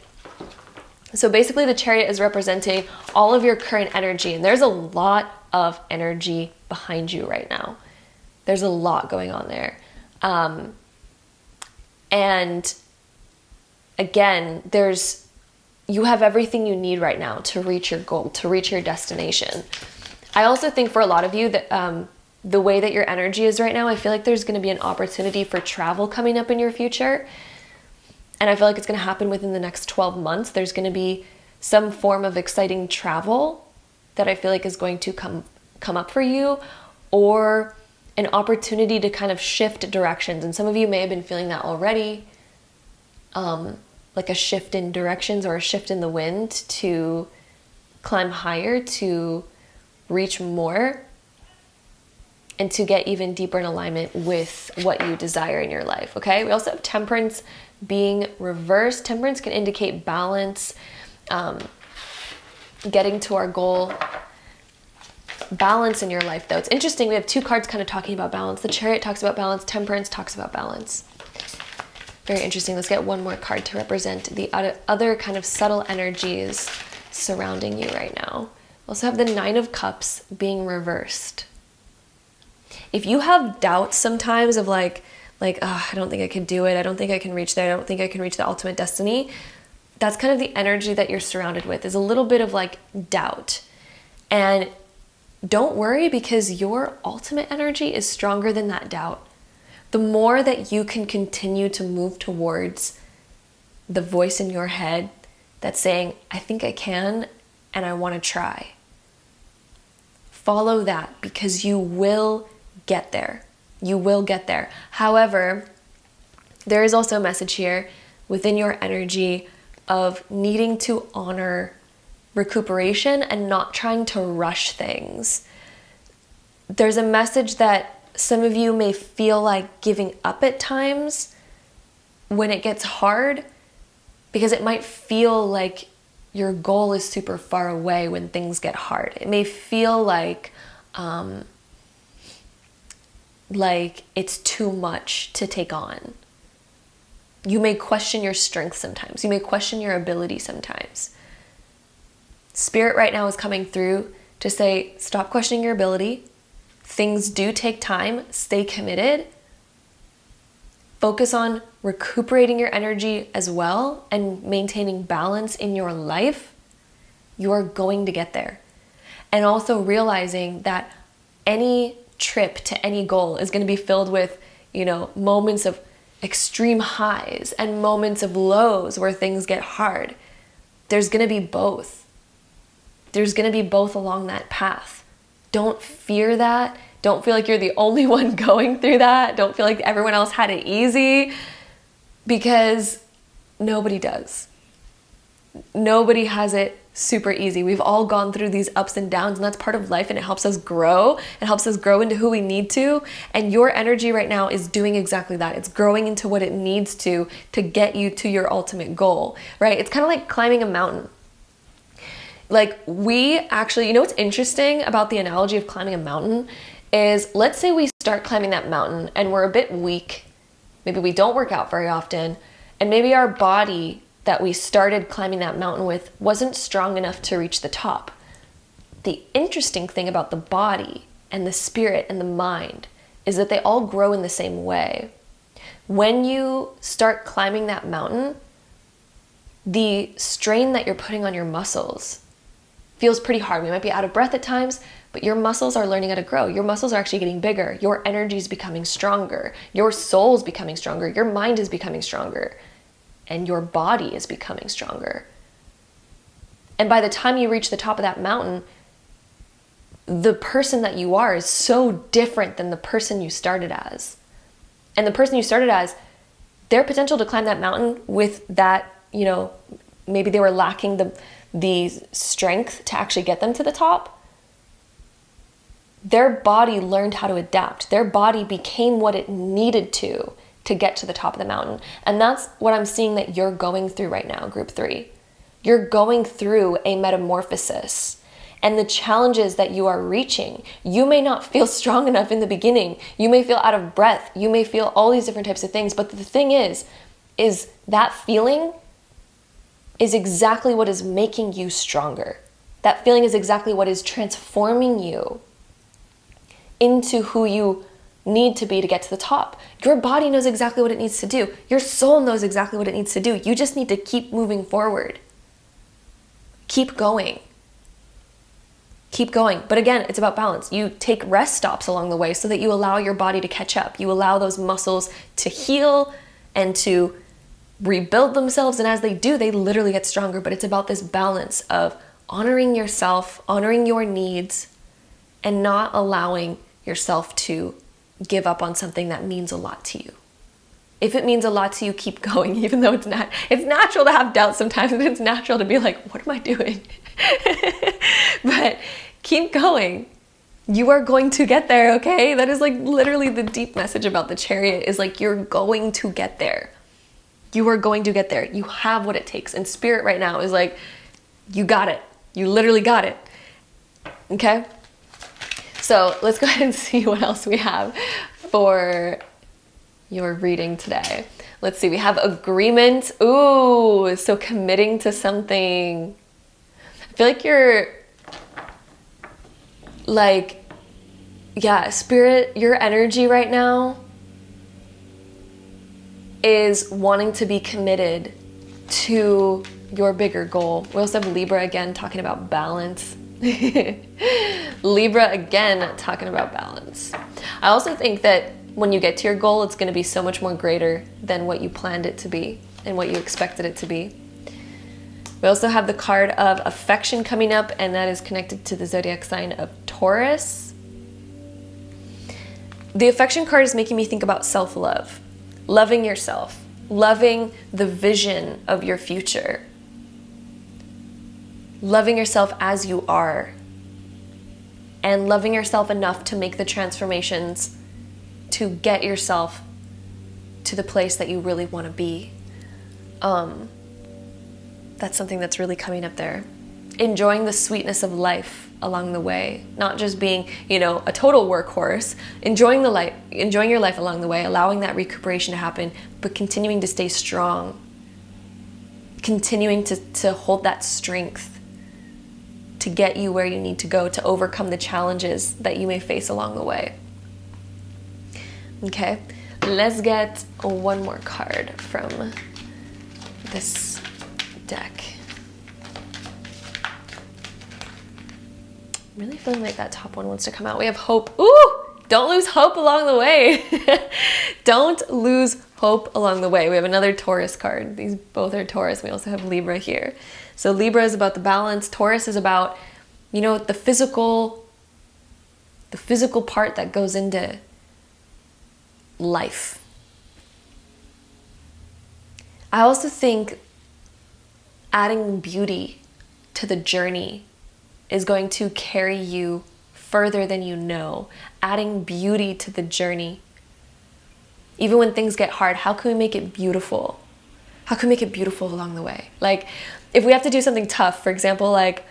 [SPEAKER 1] So basically the Chariot is representing all of your current energy, and there's a lot of energy behind you right now. There's a lot going on there. And again, you have everything you need right now to reach your goal, to reach your destination. I also think for a lot of you that the way that your energy is right now, I feel like there's going to be an opportunity for travel coming up in your future. And I feel like it's going to happen within the next 12 months. There's going to be some form of exciting travel that I feel like is going to come up for you, or an opportunity to kind of shift directions. And some of you may have been feeling that already. Like a shift in directions or a shift in the wind to climb higher, to reach more, and to get even deeper in alignment with what you desire in your life, okay? We also have Temperance being reversed. Temperance can indicate balance, getting to our goal. Balance in your life, though. It's interesting, we have 2 cards kind of talking about balance. The Chariot talks about balance, Temperance talks about balance. Very interesting. Let's get 1 more card to represent the other kind of subtle energies surrounding you right now. We also have the 9 of Cups being reversed. If you have doubts sometimes of like, oh, I don't think I can do it. I don't think I can reach there. I don't think I can reach the ultimate destiny. That's kind of the energy that you're surrounded with, is a little bit of like doubt. And don't worry, because your ultimate energy is stronger than that doubt. The more that you can continue to move towards the voice in your head that's saying, I think I can and I want to try. Follow that, because you will get there. You will get there. However, there is also a message here within your energy of needing to honor recuperation and not trying to rush things. There's a message that some of you may feel like giving up at times when it gets hard, because it might feel like your goal is super far away when things get hard. It may feel like it's too much to take on. You may question your strength sometimes. You may question your ability sometimes. Spirit right now is coming through to say, stop questioning your ability. Things do take time. Stay committed. Focus on recuperating your energy as well and maintaining balance in your life. You are going to get there. And also realizing that any trip to any goal is going to be filled with, moments of extreme highs and moments of lows where things get hard. There's going to be both. There's going to be both along that path. Don't fear that. Don't feel like you're the only one going through that. Don't feel like everyone else had it easy, because nobody does. Nobody has it super easy. We've all gone through these ups and downs, and that's part of life, and it helps us grow. It helps us grow into who we need to. And your energy right now is doing exactly that. It's growing into what it needs to get you to your ultimate goal, right? It's kind of like climbing a mountain. Like we actually, you know what's interesting about the analogy of climbing a mountain is, let's say we start climbing that mountain and we're a bit weak. Maybe we don't work out very often. And maybe our body that we started climbing that mountain with wasn't strong enough to reach the top. The interesting thing about the body and the spirit and the mind is that they all grow in the same way. When you start climbing that mountain, the strain that you're putting on your muscles feels pretty hard. We might be out of breath at times, but your muscles are learning how to grow. Your muscles are actually getting bigger. Your energy is becoming stronger. Your soul's becoming stronger. Your mind is becoming stronger. And your body is becoming stronger. And by the time you reach the top of that mountain, the person that you are is so different than the person you started as. And the person you started as, their potential to climb that mountain with that, you know, maybe they were lacking the strength to actually get them to the top. Their body learned how to adapt. Their body became what it needed to get to the top of the mountain. And that's what I'm seeing that you're going through right now, group 3. You're going through a metamorphosis. And the challenges that you are reaching, you may not feel strong enough in the beginning. You may feel out of breath. You may feel all these different types of things. But the thing is that feeling is exactly what is making you stronger. That feeling is exactly what is transforming you into who you need to be to get to the top. Your body knows exactly what it needs to do. Your soul knows exactly what it needs to do. You just need to keep moving forward. Keep going. Keep going. But again, it's about balance. You take rest stops along the way so that you allow your body to catch up. You allow those muscles to heal and to rebuild themselves. And as they do, they literally get stronger. But it's about this balance of honoring yourself, honoring your needs, and not allowing yourself to give up on something that means a lot to you. If it means a lot to you, keep going, even though it's natural to have doubts sometimes, and it's natural to be like, what am I doing? But keep going. You are going to get there, okay? That is like literally the deep message about the chariot, is like, you're going to get there. You are going to get there. You have what it takes. And spirit right now is like, you got it. You literally got it. Okay? So let's go ahead and see what else we have for your reading today. Let's see. We have agreement. Ooh, so committing to something. I feel like you're like, yeah, spirit, your energy right now is wanting to be committed to your bigger goal. We also have Libra again talking about balance. Libra again talking about balance. I also think that when you get to your goal, it's going to be so much more greater than what you planned it to be and what you expected it to be. We also have the card of affection coming up, and that is connected to the zodiac sign of Taurus. The affection card is making me think about self-love, loving yourself, loving the vision of your future, loving yourself as you are, and loving yourself enough to make the transformations to get yourself to the place that you really want to be. That's something that's really coming up there. Enjoying the sweetness of life along the way, not just being, a total workhorse. Enjoying your life along the way, allowing that recuperation to happen, but continuing to stay strong, continuing to hold that strength to get you where you need to go, to overcome the challenges that you may face along the way. Okay, let's get one more card from this deck. I'm really feeling like that top one wants to come out. We have hope. Ooh, don't lose hope along the way. Don't lose hope along the way. We have another Taurus card. These both are Taurus. We also have Libra here. So Libra is about the balance. Taurus is about, the physical part that goes into life. I also think adding beauty to the journey is going to carry you further than you know. Adding beauty to the journey. Even when things get hard, how can we make it beautiful? How can we make it beautiful along the way? Like, if we have to do something tough, for example, like,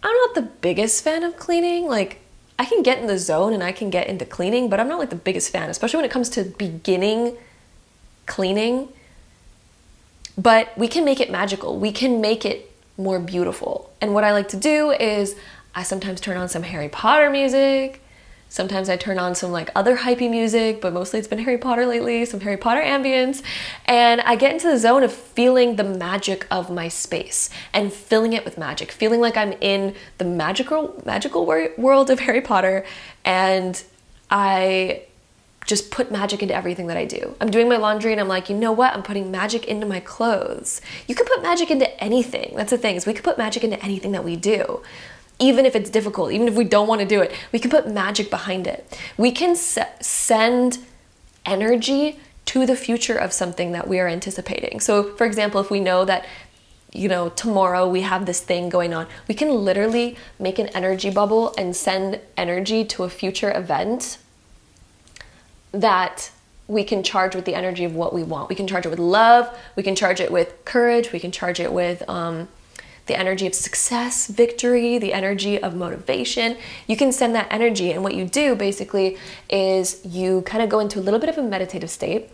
[SPEAKER 1] I'm not the biggest fan of cleaning. Like, I can get in the zone and I can get into cleaning, but I'm not like the biggest fan, especially when it comes to beginning cleaning. But we can make it magical. We can make it more beautiful. And what I like to do is I sometimes turn on some Harry Potter music. Sometimes I turn on some like other hypey music, but mostly it's been Harry Potter lately, some Harry Potter ambience. And I get into the zone of feeling the magic of my space and filling it with magic, feeling like I'm in the magical world of Harry Potter. And I just put magic into everything that I do. I'm doing my laundry and I'm like, you know what? I'm putting magic into my clothes. You can put magic into anything. That's the thing, is we can put magic into anything that we do. Even if it's difficult, even if we don't want to do it, we can put magic behind it. We can send energy to the future of something that we are anticipating. So for example, if we know that, you know, tomorrow we have this thing going on, we can literally make an energy bubble and send energy to a future event that we can charge with the energy of what we want. We can charge it with love, we can charge it with courage, we can charge it with the energy of success, victory, the energy of motivation. You can send that energy, and what you do basically is you kind of go into a little bit of a meditative state.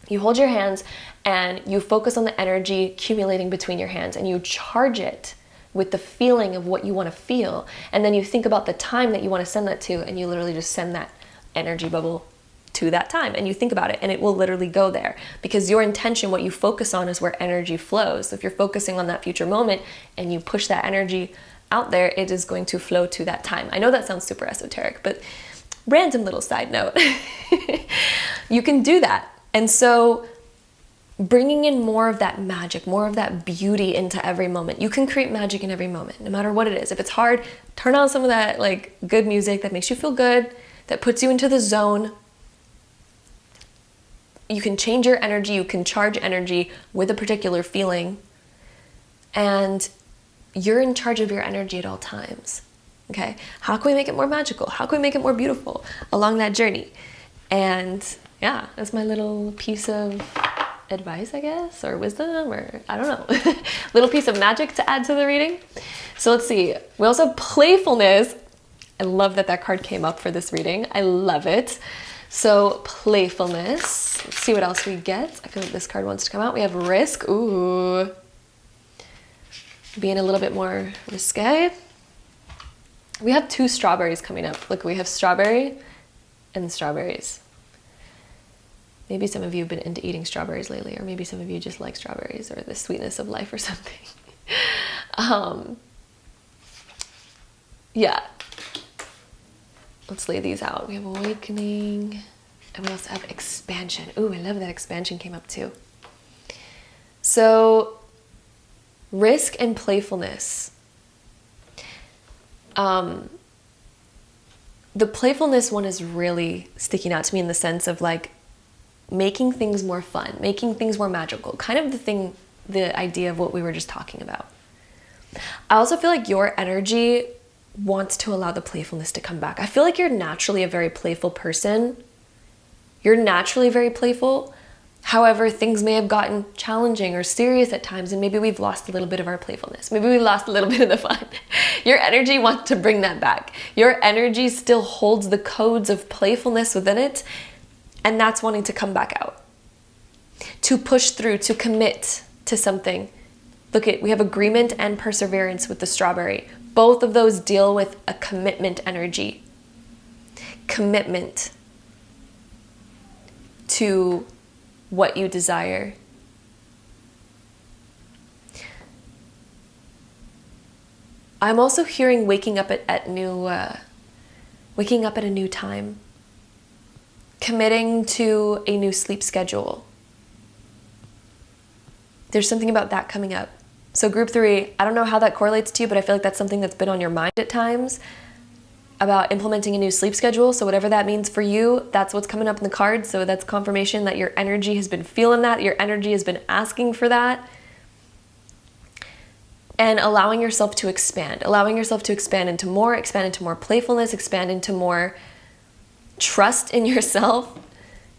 [SPEAKER 1] You hold your hands and you focus on the energy accumulating between your hands, and you charge it with the feeling of what you want to feel. And then you think about the time that you want to send that to, and you literally just send that energy bubble to that time, and you think about it and it will literally go there, because your intention, what you focus on, is where energy flows. So if you're focusing on that future moment and you push that energy out there, it is going to flow to that time. I know that sounds super esoteric, but random little side note. You can do that. And so bringing in more of that magic, more of that beauty into every moment. You can create magic in every moment, no matter what it is. If it's hard, turn on some of that like good music that makes you feel good, that puts you into the zone. You can change your energy, you can charge energy with a particular feeling, and you're in charge of your energy at all times, okay? How can we make it more magical? How can we make it more beautiful along that journey? And yeah, that's my little piece of advice, I guess, or wisdom, or I don't know, little piece of magic to add to the reading. So let's see, we also have playfulness. I love that that card came up for this reading. I love it. So playfulness, let's see what else we get. I feel like this card wants to come out. We have risk, ooh, being a little bit more risque. We have two strawberries coming up. Look, we have strawberry and strawberries. Maybe some of you have been into eating strawberries lately, or maybe some of you just like strawberries or the sweetness of life or something. Yeah. Let's lay these out. We have awakening, and we also have expansion. Ooh, I love that expansion came up too. So, risk and playfulness. The playfulness one is really sticking out to me in the sense of like making things more fun, making things more magical. Kind of the idea of what we were just talking about. I also feel like your energy wants to allow the playfulness to come back. I feel like you're naturally a very playful person. You're naturally very playful. However, things may have gotten challenging or serious at times, and maybe we've lost a little bit of our playfulness. Maybe we lost a little bit of the fun. Your energy wants to bring that back. Your energy still holds the codes of playfulness within it, and that's wanting to come back out. To push through, to commit to something. Look at, we have agreement and perseverance with the strawberry. Both of those deal with a commitment energy. Commitment to what you desire. I'm also hearing waking up at a new time. Committing to a new sleep schedule. There's something about that coming up. So group 3, I don't know how that correlates to you, but I feel like that's something that's been on your mind at times about implementing a new sleep schedule. So whatever that means for you, that's what's coming up in the cards. So that's confirmation that your energy has been feeling that, your energy has been asking for that. And allowing yourself to expand into more playfulness, expand into more trust in yourself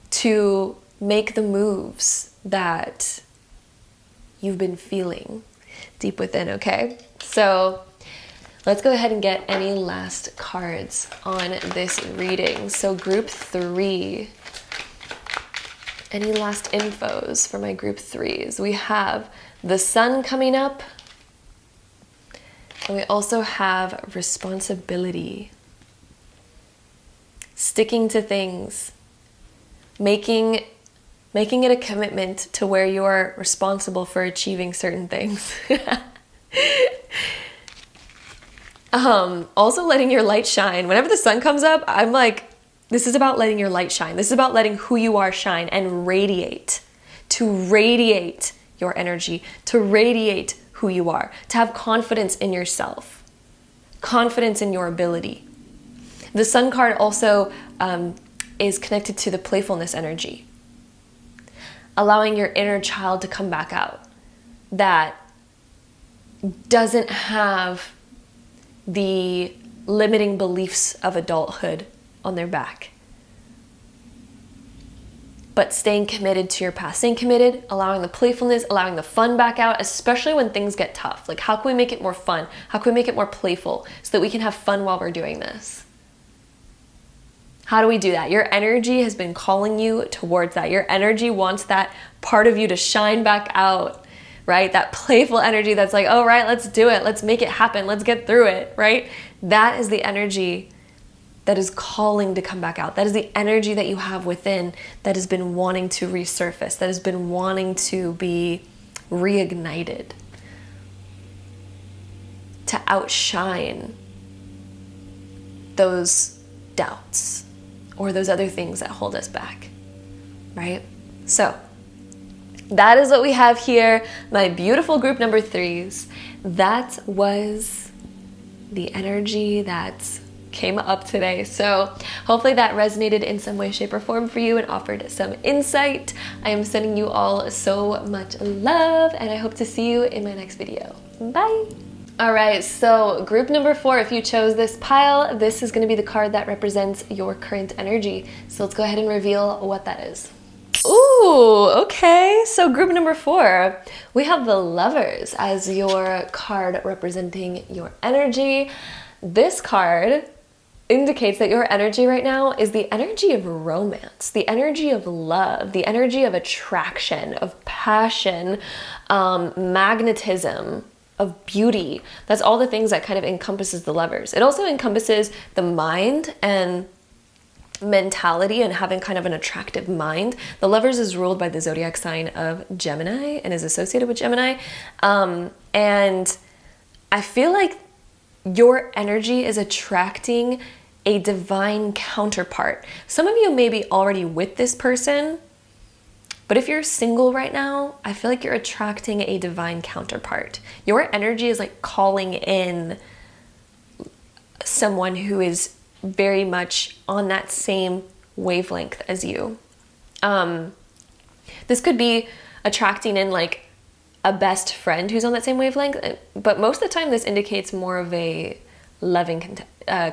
[SPEAKER 1] to make the moves that you've been feeling deep within, okay? So Let's go ahead and get any last cards on this reading. So group 3, any last infos for my group 3s? We have the sun coming up, and we also have responsibility, sticking to things, making it a commitment to where you are responsible for achieving certain things. Also letting your light shine. Whenever the sun comes up, I'm like, this is about letting your light shine. This is about letting who you are shine and radiate. To radiate your energy, to radiate who you are, to have confidence in yourself, confidence in your ability. The sun card also is connected to the playfulness energy, allowing your inner child to come back out that doesn't have the limiting beliefs of adulthood on their back, but staying committed to your past, staying committed, allowing the playfulness, allowing the fun back out, especially when things get tough. Like, how can we make it more fun? How can we make it more playful so that we can have fun while we're doing this? How do we do that? Your energy has been calling you towards that. Your energy wants that part of you to shine back out, right? That playful energy that's like, oh, right, let's do it. Let's make it happen. Let's get through it, right? That is the energy that is calling to come back out. That is the energy that you have within that has been wanting to resurface, that has been wanting to be reignited, to outshine those doubts or those other things that hold us back, right? So that is what we have here, my beautiful group number 3s. That was the energy that came up today. So hopefully that resonated in some way, shape, or form for you and offered some insight. I am sending you all so much love, and I hope to see you in my next video. Bye. All right, so group number 4, if you chose this pile, this is going to be the card that represents your current energy. So let's go ahead and reveal what that is. Ooh, okay. So group number 4, we have the Lovers as your card representing your energy. This card indicates that your energy right now is the energy of romance, the energy of love, the energy of attraction, of passion, magnetism, of beauty. That's all the things that kind of encompasses the Lovers. It also encompasses the mind and mentality and having kind of an attractive mind. The Lovers is ruled by the zodiac sign of Gemini and is associated with Gemini. And I feel like your energy is attracting a divine counterpart. Some of you may be already with this person, but if you're single right now, I feel like you're attracting a divine counterpart. Your energy is like calling in someone who is very much on that same wavelength as you. This could be attracting in like a best friend who's on that same wavelength, but most of the time this indicates more of a loving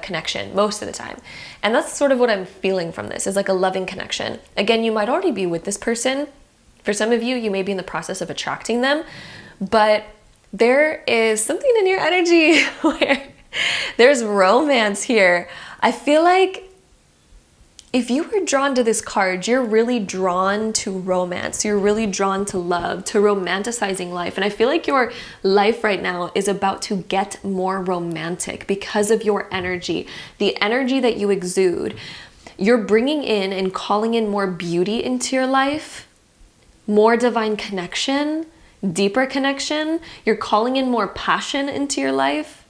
[SPEAKER 1] connection, most of the time. And that's sort of what I'm feeling from this, is like a loving connection. Again, you might already be with this person. For some of you, you may be in the process of attracting them, but there is something in your energy where there's romance here. I feel like if you were drawn to this card, you're really drawn to romance. You're really drawn to love, to romanticizing life. And I feel like your life right now is about to get more romantic because of your energy, the energy that you exude. You're bringing in and calling in more beauty into your life, more divine connection, deeper connection. You're calling in more passion into your life.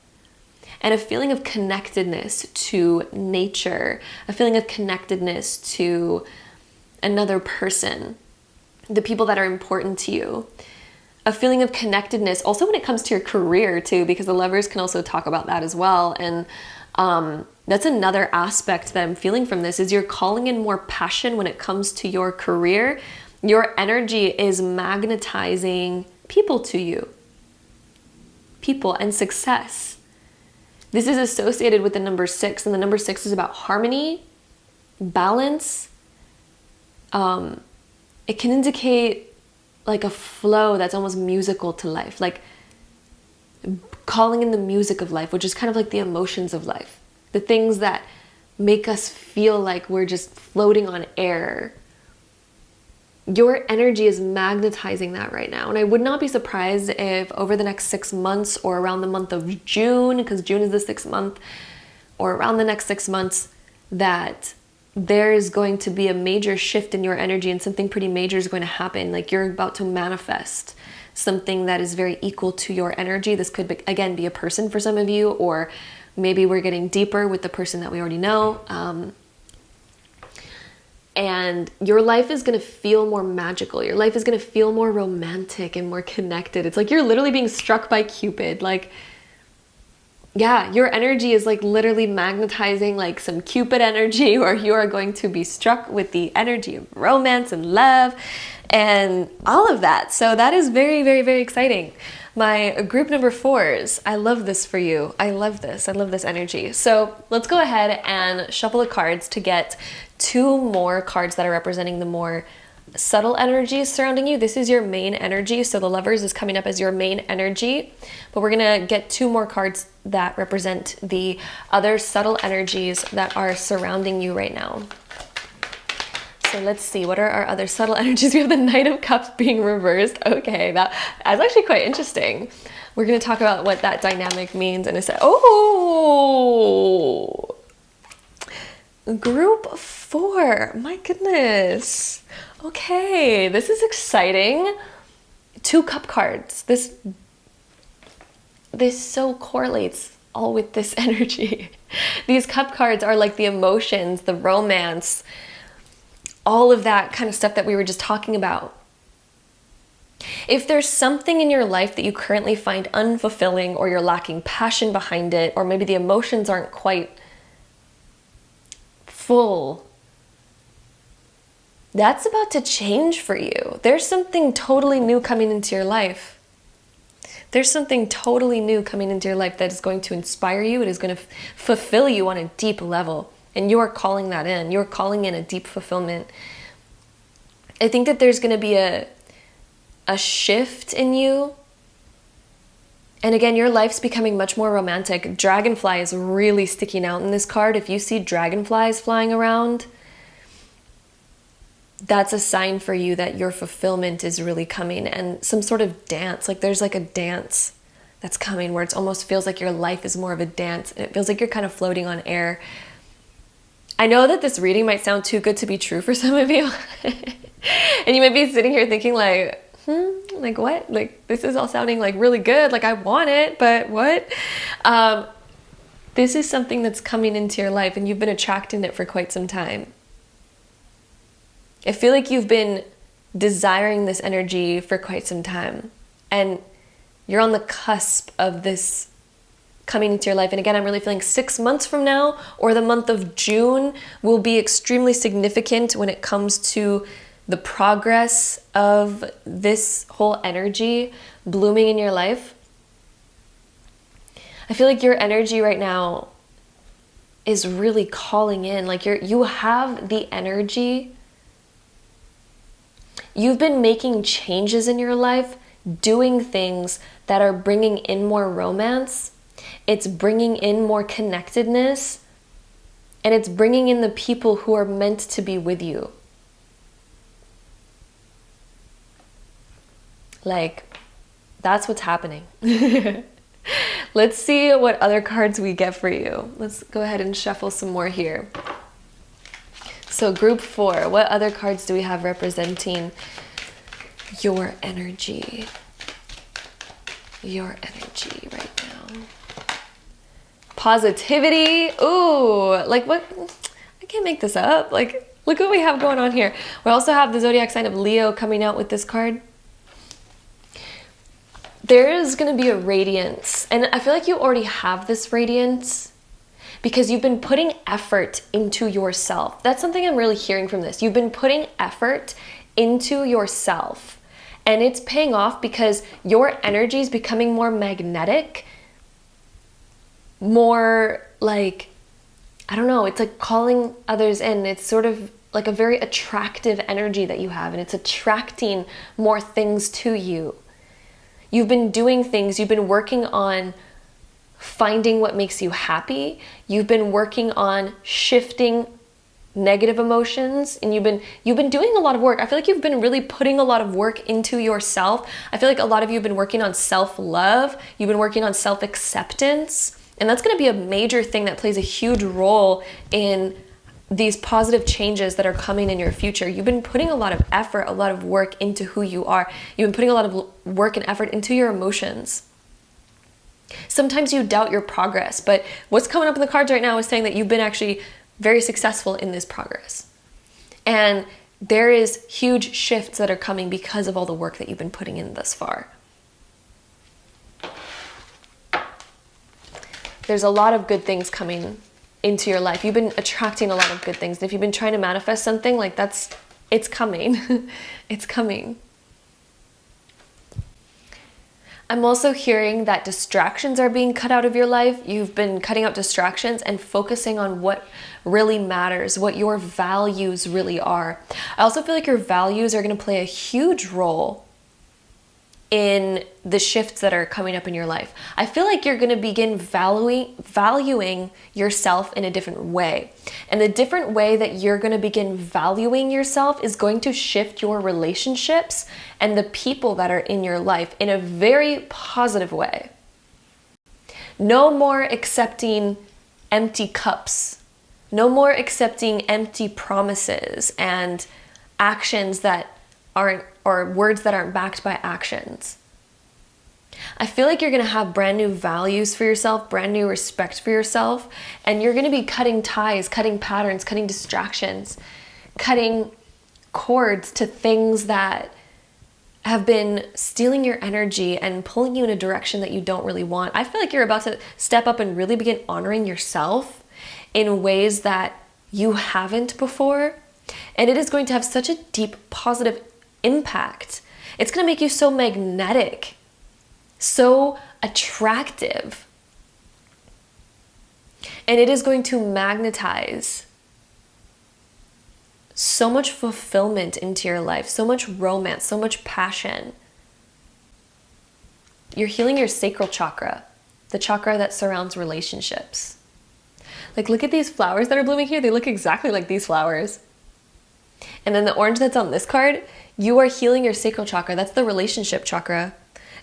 [SPEAKER 1] And a feeling of connectedness to nature, a feeling of connectedness to another person, the people that are important to you, a feeling of connectedness also when it comes to your career too, because the Lovers can also talk about that as well. And that's another aspect that I'm feeling from this, is you're calling in more passion when it comes to your career. Your energy is magnetizing people to you, people and success. This is associated with the number 6, and the number 6 is about harmony, balance. It can indicate like a flow that's almost musical to life, like calling in the music of life, which is kind of like the emotions of life, the things that make us feel like we're just floating on air. Your energy is magnetizing that right now. And I would not be surprised if over the next 6 months, or around the month of June, because June is the 6th month, or around the next 6 months, that there is going to be a major shift in your energy and something pretty major is going to happen. Like you're about to manifest something that is very equal to your energy. This could be, again, be a person for some of you, or maybe we're getting deeper with the person that we already know. And your life is going to feel more magical. Your life is going to feel more romantic and more connected. It's like you're literally being struck by Cupid. Like, yeah, your energy is like literally magnetizing like some Cupid energy, where you are going to be struck with the energy of romance and love and all of that. So that is very, very, very exciting. My group number 4s, I love this for you. I love this. I love this energy. So let's go ahead and shuffle the cards to get 2 more cards that are representing the more subtle energies surrounding you. This is your main energy. So the Lovers is coming up as your main energy, but we're going to get 2 more cards that represent the other subtle energies that are surrounding you right now. So let's see, what are our other subtle energies? We have the Knight of Cups being reversed. Okay, that's actually quite interesting. We're going to talk about what that dynamic means in a sec. Oh, group 4. My goodness. Okay, this is exciting. 2 cup cards. This so correlates all with this energy. These cup cards are like the emotions, the romance, all of that kind of stuff that we were just talking about. If there's something in your life that you currently find unfulfilling, or you're lacking passion behind it, or maybe the emotions aren't quite full, that's about to change for you. There's something totally new coming into your life. There's something totally new coming into your life that is going to inspire you. It is going to fulfill you on a deep level. And you are calling that in. You're calling in a deep fulfillment. I think that there's going to be a shift in you. And again, your life's becoming much more romantic. Dragonfly is really sticking out in this card. If you see dragonflies flying around, that's a sign for you that your fulfillment is really coming. And some sort of dance, like there's like a dance that's coming where it almost feels like your life is more of a dance. And it feels like you're kind of floating on air. I know that this reading might sound too good to be true for some of you. And you might be sitting here thinking like, like what? Like this is all sounding like really good. Like I want it, but what? This is something that's coming into your life and you've been attracting it for quite some time. I feel like you've been desiring this energy for quite some time. And you're on the cusp of this coming into your life. And again, I'm really feeling 6 months from now, or the month of June, will be extremely significant when it comes to the progress of this whole energy blooming in your life. I feel like your energy right now is really calling in. Like you have the energy. You've been making changes in your life, doing things that are bringing in more romance. It's bringing in more connectedness, and it's bringing in the people who are meant to be with you. Like, that's what's happening. Let's see what other cards we get for you. Let's go ahead and shuffle some more here. So group 4, what other cards do we have representing your energy? Your energy right now. Positivity. Ooh, like what? I can't make this up. Like, look what we have going on here. We also have the zodiac sign of Leo coming out with this card. There is going to be a radiance. And I feel like you already have this radiance because you've been putting effort into yourself. That's something I'm really hearing from this. You've been putting effort into yourself. And it's paying off because your energy is becoming more magnetic, more like, I don't know, it's like calling others in. It's sort of like a very attractive energy that you have, and it's attracting more things to you. You've been doing things, you've been working on finding what makes you happy. You've been working on shifting negative emotions, and you've been doing a lot of work. I feel like you've been really putting a lot of work into yourself. I feel like a lot of you have been working on self-love. You've been working on self-acceptance, and that's going to be a major thing that plays a huge role in these positive changes that are coming in your future. You've been putting a lot of effort, a lot of work into who you are. You've been putting a lot of work and effort into your emotions. Sometimes you doubt your progress, but what's coming up in the cards right now is saying that you've been actually very successful in this progress. And there is huge shifts that are coming because of all the work that you've been putting in thus far. There's a lot of good things coming into your life. You've been attracting a lot of good things. If you've been trying to manifest something, like it's coming. It's coming. I'm also hearing that distractions are being cut out of your life. You've been cutting out distractions and focusing on what really matters, what your values really are. I also feel like your values are going to play a huge role in the shifts that are coming up in your life. I feel like you're going to begin valuing yourself in a different way. And the different way that you're going to begin valuing yourself is going to shift your relationships and the people that are in your life in a very positive way. No more accepting empty cups. No more accepting empty promises and actions that aren't, or words that aren't backed by actions. I feel like you're going to have brand new values for yourself, brand new respect for yourself, and you're going to be cutting ties, cutting patterns, cutting distractions, cutting cords to things that have been stealing your energy and pulling you in a direction that you don't really want. I feel like you're about to step up and really begin honoring yourself in ways that you haven't before, and it is going to have such a deep positive impact. It's going to make you so magnetic, so attractive, and it is going to magnetize so much fulfillment into your life, so much romance, so much passion. You're healing your sacral chakra, the chakra that surrounds relationships. Like, look at these flowers that are blooming here. They look exactly like these flowers. And then the orange that's on this card, you are healing your sacral chakra. That's the relationship chakra.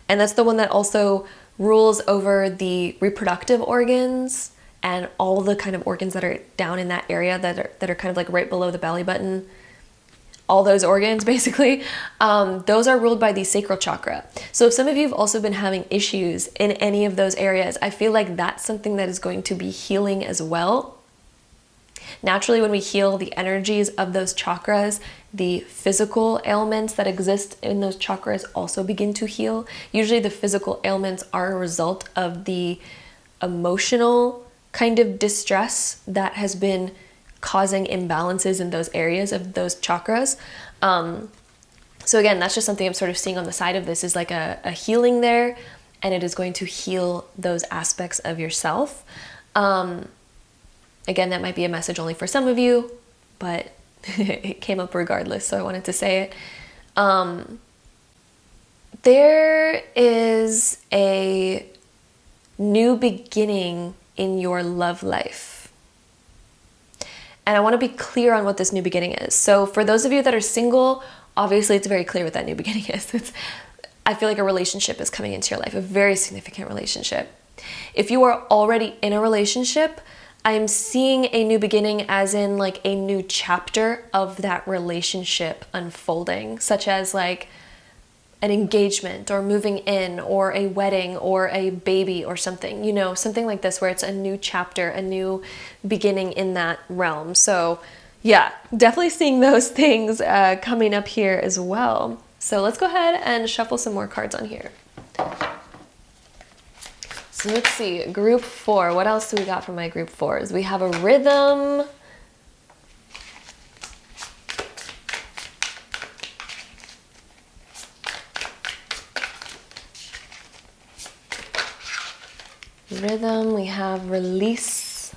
[SPEAKER 1] And that's the one that also rules over the reproductive organs and all the kind of organs that are down in that area that are kind of like right below the belly button. All those organs, basically, those are ruled by the sacral chakra. So if some of you have also been having issues in any of those areas, I feel like that's something that is going to be healing as well. Naturally, when we heal the energies of those chakras, the physical ailments that exist in those chakras also begin to heal. Usually the physical ailments are a result of the emotional kind of distress that has been causing imbalances in those areas of those chakras. So again, that's just something I'm sort of seeing on the side of this, is like a healing there, and it is going to heal those aspects of yourself. Again, that might be a message only for some of you, but it came up regardless, so I wanted to say it. There is a new beginning in your love life. And I want to be clear on what this new beginning is. So for those of you that are single, obviously it's very clear what that new beginning is. I feel like a relationship is coming into your life, a very significant relationship. If you are already in a relationship, I'm seeing a new beginning as in like a new chapter of that relationship unfolding, such as like an engagement or moving in or a wedding or a baby or something, you know, something like this where it's a new chapter, a new beginning in that realm. So yeah, definitely seeing those things coming up here as well. So let's go ahead and shuffle some more cards on here. So let's see, group 4. What else do we got for my group 4s? We have a rhythm. Rhythm, we have release.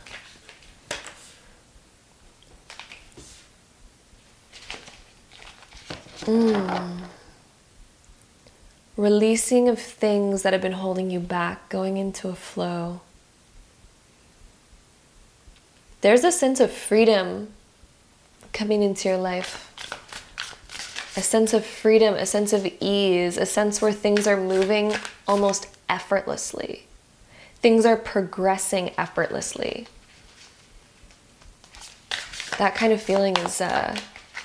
[SPEAKER 1] Releasing of things that have been holding you back, going into a flow. there's a sense of freedom coming into your life. A sense of freedom, a sense of ease, a sense where things are moving almost effortlessly. Things are progressing effortlessly. That kind of feeling is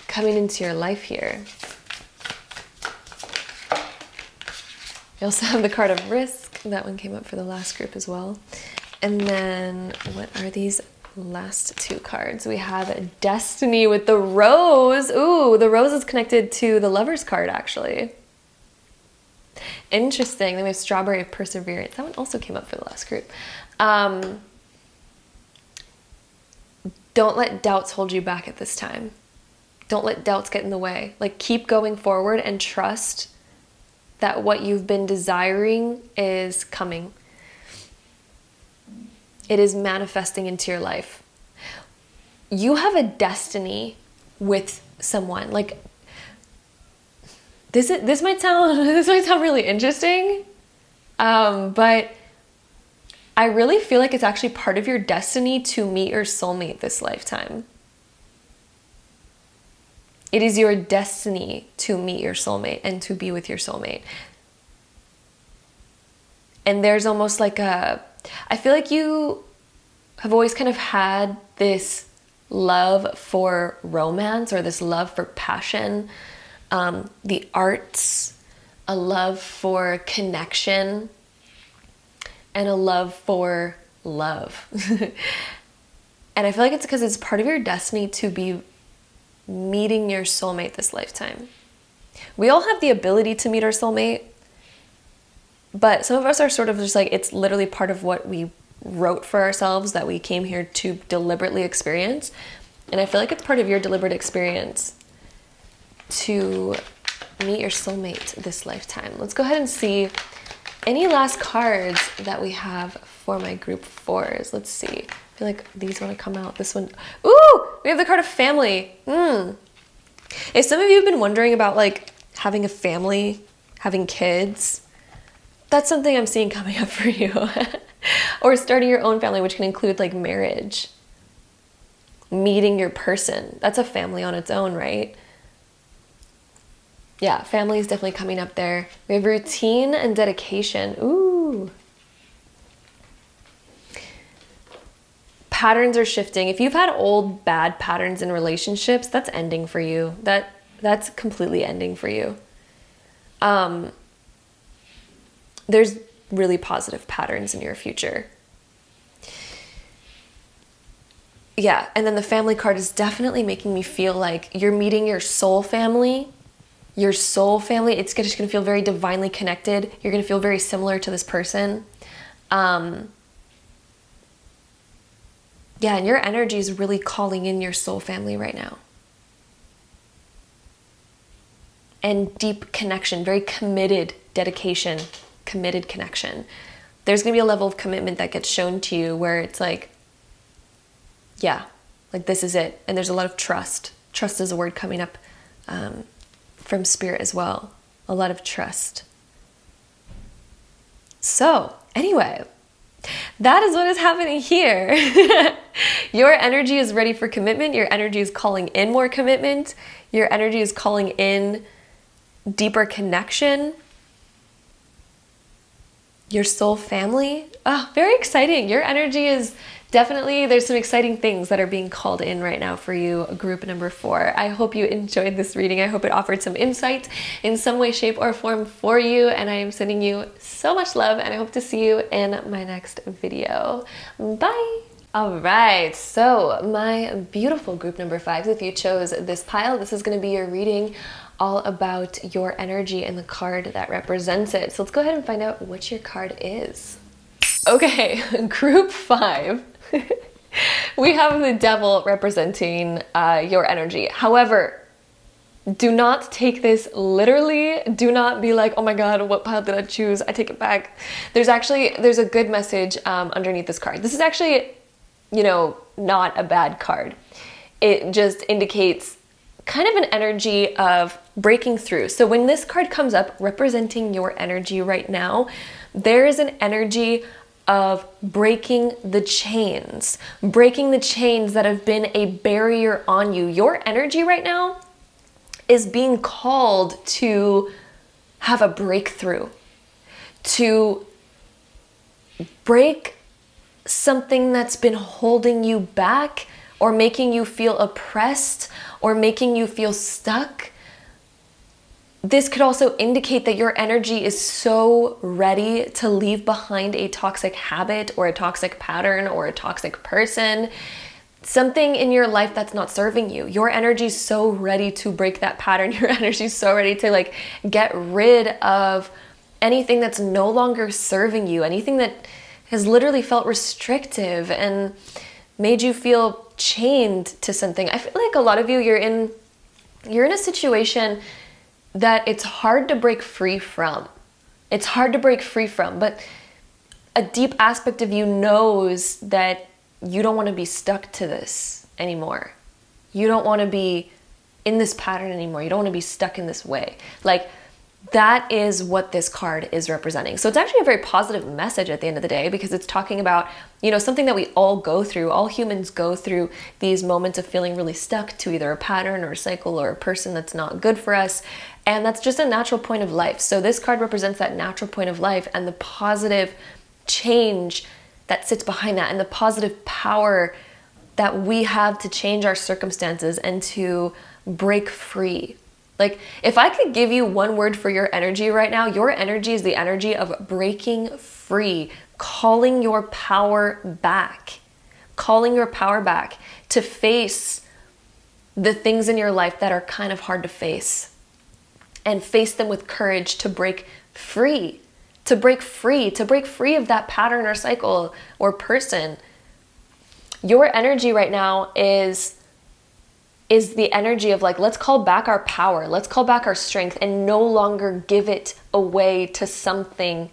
[SPEAKER 1] coming into your life here. You also have the card of risk. That one came up for the last group as well. And then what are these last two cards? We have Destiny with the rose. Ooh, the rose is connected to the Lover's card, actually. Interesting. Then we have Strawberry of Perseverance. That one also came up for the last group. Don't let doubts hold you back at this time. Don't let doubts get in the way. Like, keep going forward and trust that what you've been desiring is coming. It is manifesting into your life. You have a destiny with someone. Like, this might sound really interesting, but I really feel like it's actually part of your destiny to meet your soulmate this lifetime. It is your destiny to meet your soulmate and to be with your soulmate. And there's almost like I feel like you have always kind of had this love for romance, or this love for passion, the arts, a love for connection, and a love for love. And I feel like it's because it's part of your destiny to be meeting your soulmate this lifetime. We all have the ability to meet our soulmate, but some of us are sort of just like, it's literally part of what we wrote for ourselves that we came here to deliberately experience. And I feel like it's part of your deliberate experience to meet your soulmate this lifetime. Let's go ahead and see any last cards that we have for my group 4s. Let's see. I feel like these want to come out. This one. Ooh! We have the card of family. If some of you have been wondering about like having a family, having kids, that's something I'm seeing coming up for you. Or starting your own family, which can include like marriage. Meeting your person. That's a family on its own, right? Yeah, family is definitely coming up there. We have routine and dedication. Ooh. Patterns are shifting. If you've had old bad patterns in relationships, that's ending for you. That's completely ending for you. There's really positive patterns in your future. Yeah, and then the family card is definitely making me feel like you're meeting your soul family. Your soul family, it's just going to feel very divinely connected. You're going to feel very similar to this person. Yeah, and your energy is really calling in your soul family right now. And deep connection, very committed dedication, committed connection. There's going to be a level of commitment that gets shown to you where it's like, yeah, like this is it. And there's a lot of trust. Trust is a word coming up from spirit as well. A lot of trust. So anyway, that is what is happening here. Your energy is ready for commitment. Your energy is calling in more commitment. Your energy is calling in deeper connection. Your soul family. Oh, very exciting. Your energy is definitely, there's some exciting things that are being called in right now for you, group number 4. I hope you enjoyed this reading. I hope it offered some insight in some way, shape, or form for you. And I am sending you so much love, and I hope to see you in my next video. Bye. All right, so my beautiful group number 5s, if you chose this pile, this is going to be your reading all about your energy and the card that represents it. So let's go ahead and find out what your card is. Okay, group 5. We have the devil representing your energy. However, do not take this literally. Do not be like, oh my God, what pile did I choose? I take it back. There's a good message underneath this card. This is actually, not a bad card. It just indicates kind of an energy of breaking through. So when this card comes up representing your energy right now, there is an energy of breaking the chains that have been a barrier on you. Your energy right now is being called to have a breakthrough, to break something that's been holding you back or making you feel oppressed or making you feel stuck. This could also indicate that your energy is so ready to leave behind a toxic habit or a toxic pattern or a toxic person, something in your life that's not serving you. Your energy is so ready to break that pattern. Your energy is so ready to get rid of anything that's no longer serving you, anything that has literally felt restrictive and made you feel chained to something. I feel like a lot of you, you're in a situation that it's hard to break free from. It's hard to break free from, but a deep aspect of you knows that you don't want to be stuck to this anymore. You don't want to be in this pattern anymore. You don't want to be stuck in this way. That is what this card is representing. So it's actually a very positive message at the end of the day, because it's talking about, something that we all go through. All humans go through these moments of feeling really stuck to either a pattern or a cycle or a person that's not good for us. And that's just a natural point of life. So this card represents that natural point of life and the positive change that sits behind that and the positive power that we have to change our circumstances and to break free. If I could give you one word for your energy right now, your energy is the energy of breaking free, calling your power back to face the things in your life that are kind of hard to face, and face them with courage to break free of that pattern or cycle or person. Your energy right now is the energy of let's call back our power, let's call back our strength, and no longer give it away to something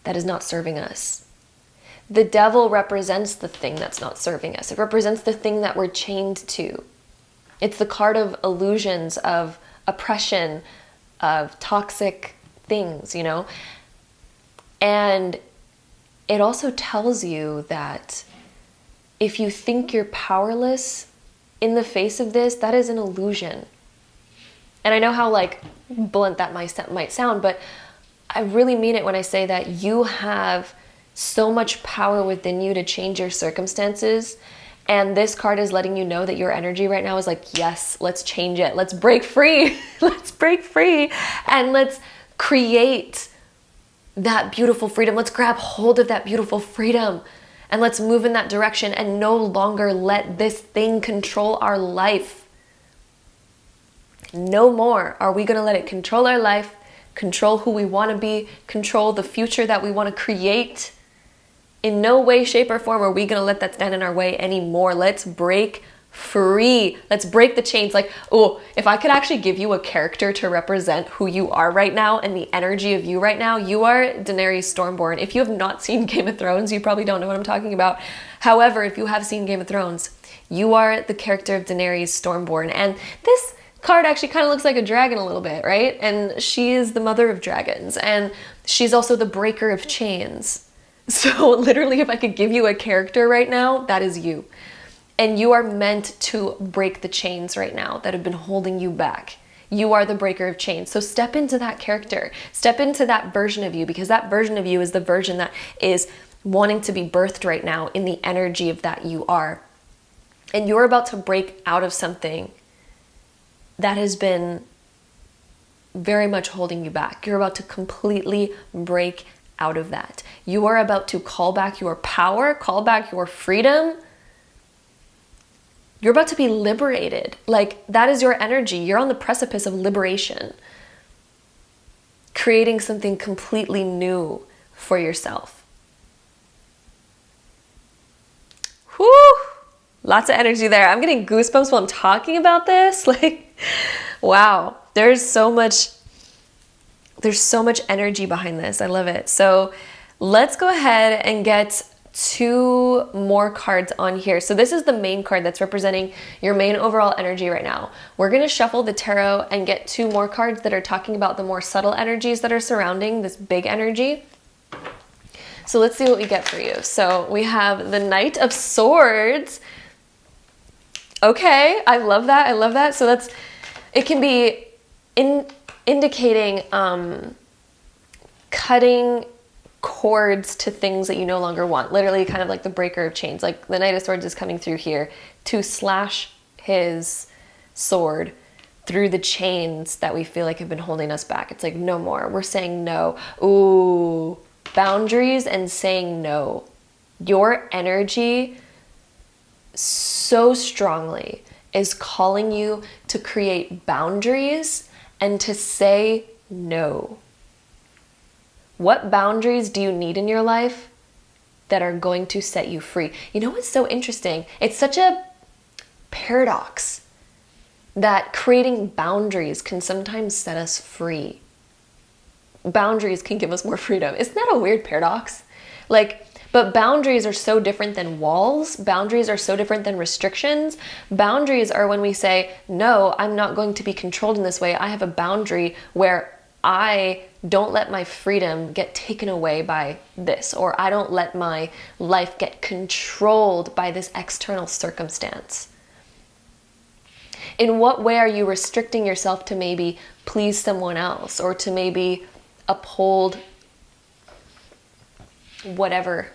[SPEAKER 1] that is not serving us. The devil represents the thing that's not serving us. It represents the thing that we're chained to. It's the card of illusions, of oppression, of toxic things, And it also tells you that if you think you're powerless in the face of this, that is an illusion. And I know how blunt that might sound, but I really mean it when I say that you have so much power within you to change your circumstances. And this card is letting you know that your energy right now is yes, let's change it. Let's break free. Let's break free. And let's create that beautiful freedom. Let's grab hold of that beautiful freedom. And let's move in that direction and no longer let this thing control our life. No more are we going to let it control our life, control who we want to be, control the future that we want to create. In no way, shape, or form are we going to let that stand in our way anymore. Let's break free. Let's break the chains. If I could actually give you a character to represent who you are right now and the energy of you right now, you are Daenerys Stormborn. If you have not seen Game of Thrones, you probably don't know what I'm talking about. However, if you have seen Game of Thrones, you are the character of Daenerys Stormborn. And this card actually kind of looks like a dragon a little bit, right? And she is the mother of dragons. And she's also the breaker of chains. So literally, if I could give you a character right now, that is you. And you are meant to break the chains right now that have been holding you back. You are the breaker of chains. So step into that character. Step into that version of you, because that version of you is the version that is wanting to be birthed right now in the energy of that you are. And you're about to break out of something that has been very much holding you back. You're about to completely break out of that. You are about to call back your power, call back your freedom. You're about to be liberated. That is your energy. You're on the precipice of liberation. Creating something completely new for yourself. Whew! Lots of energy there. I'm getting goosebumps while I'm talking about this. Wow. There's so much energy behind this. I love it. So let's go ahead and get 2 more cards on here. So this is the main card that's representing your main overall energy right now. We're going to shuffle the tarot and get 2 more cards that are talking about the more subtle energies that are surrounding this big energy. So let's see what we get for you. So we have the Knight of Swords. Okay, I love that. I love that. So it can be indicating cutting cords to things that you no longer want. Literally kind of like the breaker of chains. Like the Knight of Swords is coming through here to slash his sword through the chains that we feel like have been holding us back. It's like, no more. We're saying no. Ooh, boundaries and saying no. Your energy so strongly is calling you to create boundaries and to say no. What boundaries do you need in your life that are going to set you free? You know what's so interesting? It's such a paradox that creating boundaries can sometimes set us free. Boundaries can give us more freedom. Isn't that a weird paradox? But boundaries are so different than walls. Boundaries are so different than restrictions. Boundaries are when we say, no, I'm not going to be controlled in this way. I have a boundary where I don't let my freedom get taken away by this, or I don't let my life get controlled by this external circumstance. In what way are you restricting yourself to maybe please someone else, or to maybe uphold whatever,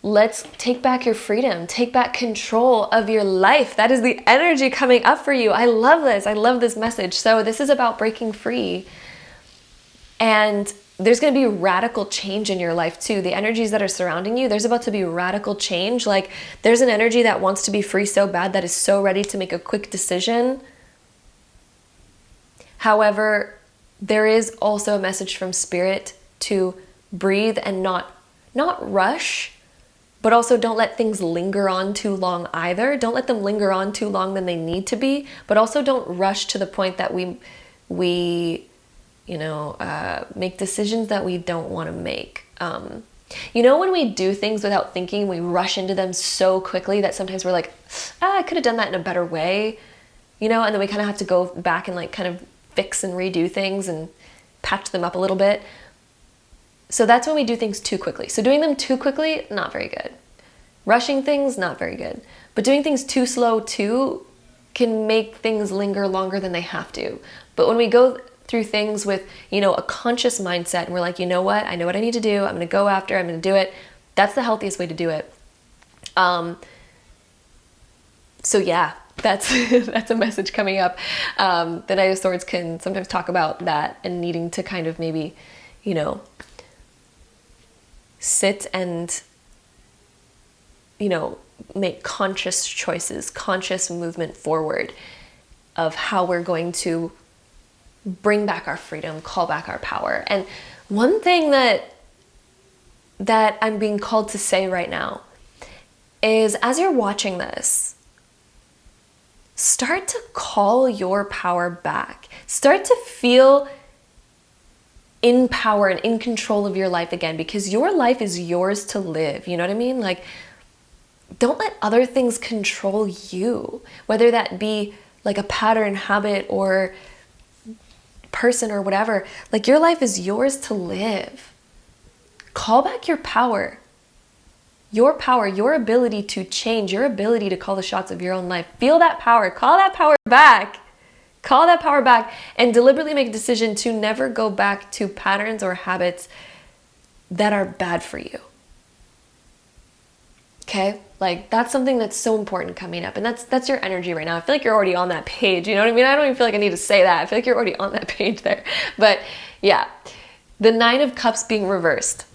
[SPEAKER 1] Let's take back your freedom. Take back control of your life. That is the energy coming up for you. I love this. I love this message. So this is about breaking free. And there's going to be radical change in your life too. The energies that are surrounding you, there's about to be radical change. Like there's an energy that wants to be free so bad that is so ready to make a quick decision. However, there is also a message from Spirit to breathe and not rush, but also don't let things linger on too long either. Don't let them linger on too long than they need to be, but also don't rush to the point that we make decisions that we don't want to make. When we do things without thinking, we rush into them so quickly that sometimes we're like, I could have done that in a better way, and then we kind of have to go back and like kind of fix and redo things and patch them up a little bit. So that's when we do things too quickly. So doing them too quickly, not very good. Rushing things, not very good. But doing things too slow too can make things linger longer than they have to. But when we go through things with, a conscious mindset and we're like, you know what? I know what I need to do. I'm going to go after, I'm going to do it. That's the healthiest way to do it. So yeah, that's a message coming up. The Knight of Swords can sometimes talk about that and needing to kind of maybe, sit and, make conscious choices, conscious movement forward of how we're going to bring back our freedom, call back our power. And one thing that I'm being called to say right now is, as you're watching this, start to call your power back. Start to feel in power and in control of your life again, because your life is yours to live. You know what I mean? Like, don't let other things control you, whether that be like a pattern, habit, or person or whatever. Like, your life is yours to live. Call back your power, your ability to change, your ability to call the shots of your own life. Feel that power, call that power back. Call that power back and deliberately make a decision to never go back to patterns or habits that are bad for you. Okay? Like, that's something that's so important coming up. And that's your energy right now. I feel like you're already on that page. You know what I mean? I don't even feel like I need to say that. I feel like you're already on that page there. But yeah, the Nine of Cups being reversed.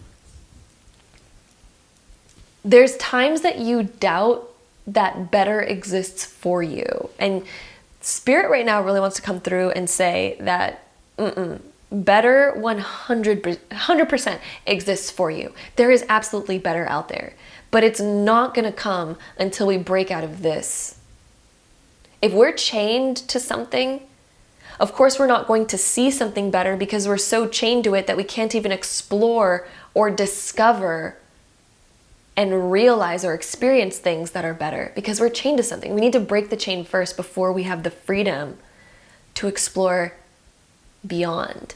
[SPEAKER 1] There's times that you doubt that better exists for you. And Spirit right now really wants to come through and say that better 100% exists for you. There is absolutely better out there, but it's not going to come until we break out of this. If we're chained to something, of course we're not going to see something better because we're so chained to it that we can't even explore or discover and realize or experience things that are better, because we're chained to something. We need to break the chain first before we have the freedom to explore beyond.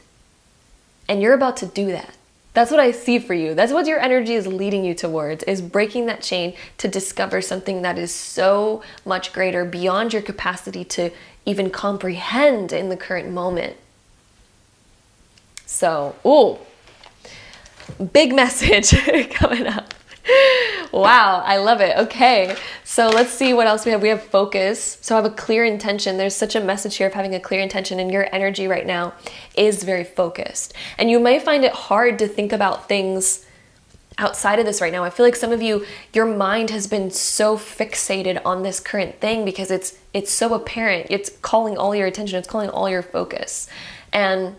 [SPEAKER 1] And you're about to do that. That's what I see for you. That's what your energy is leading you towards, is breaking that chain to discover something that is so much greater beyond your capacity to even comprehend in the current moment. So, ooh, big message coming up. Wow, I love it. Okay, so let's see what else we have. We have focus. So have a clear intention. There's such a message here of having a clear intention, and your energy right now is very focused. And you may find it hard to think about things outside of this right now. I feel like some of you, your mind has been so fixated on this current thing because it's so apparent. It's calling all your attention. It's calling all your focus. And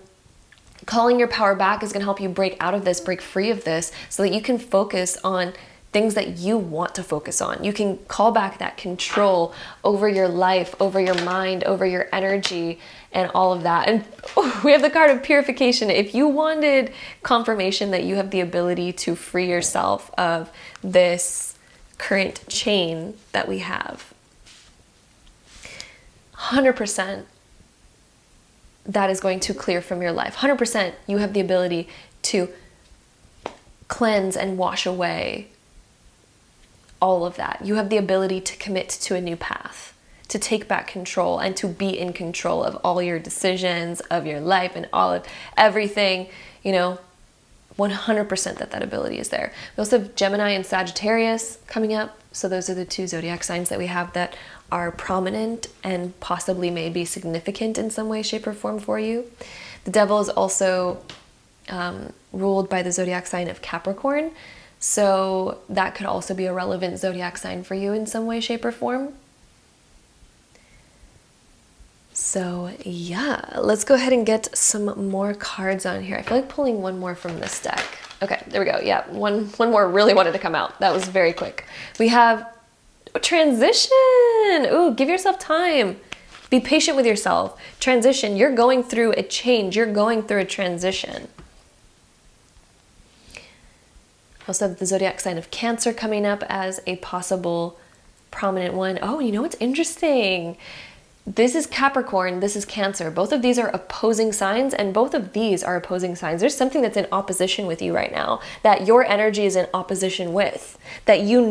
[SPEAKER 1] calling your power back is going to help you break out of this, break free of this, so that you can focus on things that you want to focus on. You can call back that control over your life, over your mind, over your energy, and all of that. And we have the card of purification. If you wanted confirmation that you have the ability to free yourself of this current chain that we have, 100%, that is going to clear from your life. 100% you have the ability to cleanse and wash away all of that. You have the ability to commit to a new path, to take back control and to be in control of all your decisions, of your life, and all of everything, 100% that ability is there. We also have Gemini and Sagittarius coming up. So those are the two zodiac signs that we have that are prominent and possibly may be significant in some way, shape, or form for you. The devil is also ruled by the zodiac sign of Capricorn. So that could also be a relevant zodiac sign for you in some way, shape, or form. So yeah, let's go ahead and get some more cards on here. I feel like pulling one more from this deck. Okay, there we go. Yeah, one more really wanted to come out. That was very quick. We have transition. Ooh, give yourself time. Be patient with yourself. Transition. You're going through a change. You're going through a transition. Also have the zodiac sign of Cancer coming up as a possible prominent one. Oh, you know what's interesting? This is Capricorn, this is Cancer. Both of these are opposing signs, and both of these are opposing signs. There's something that's in opposition with you right now, that your energy is in opposition with, that you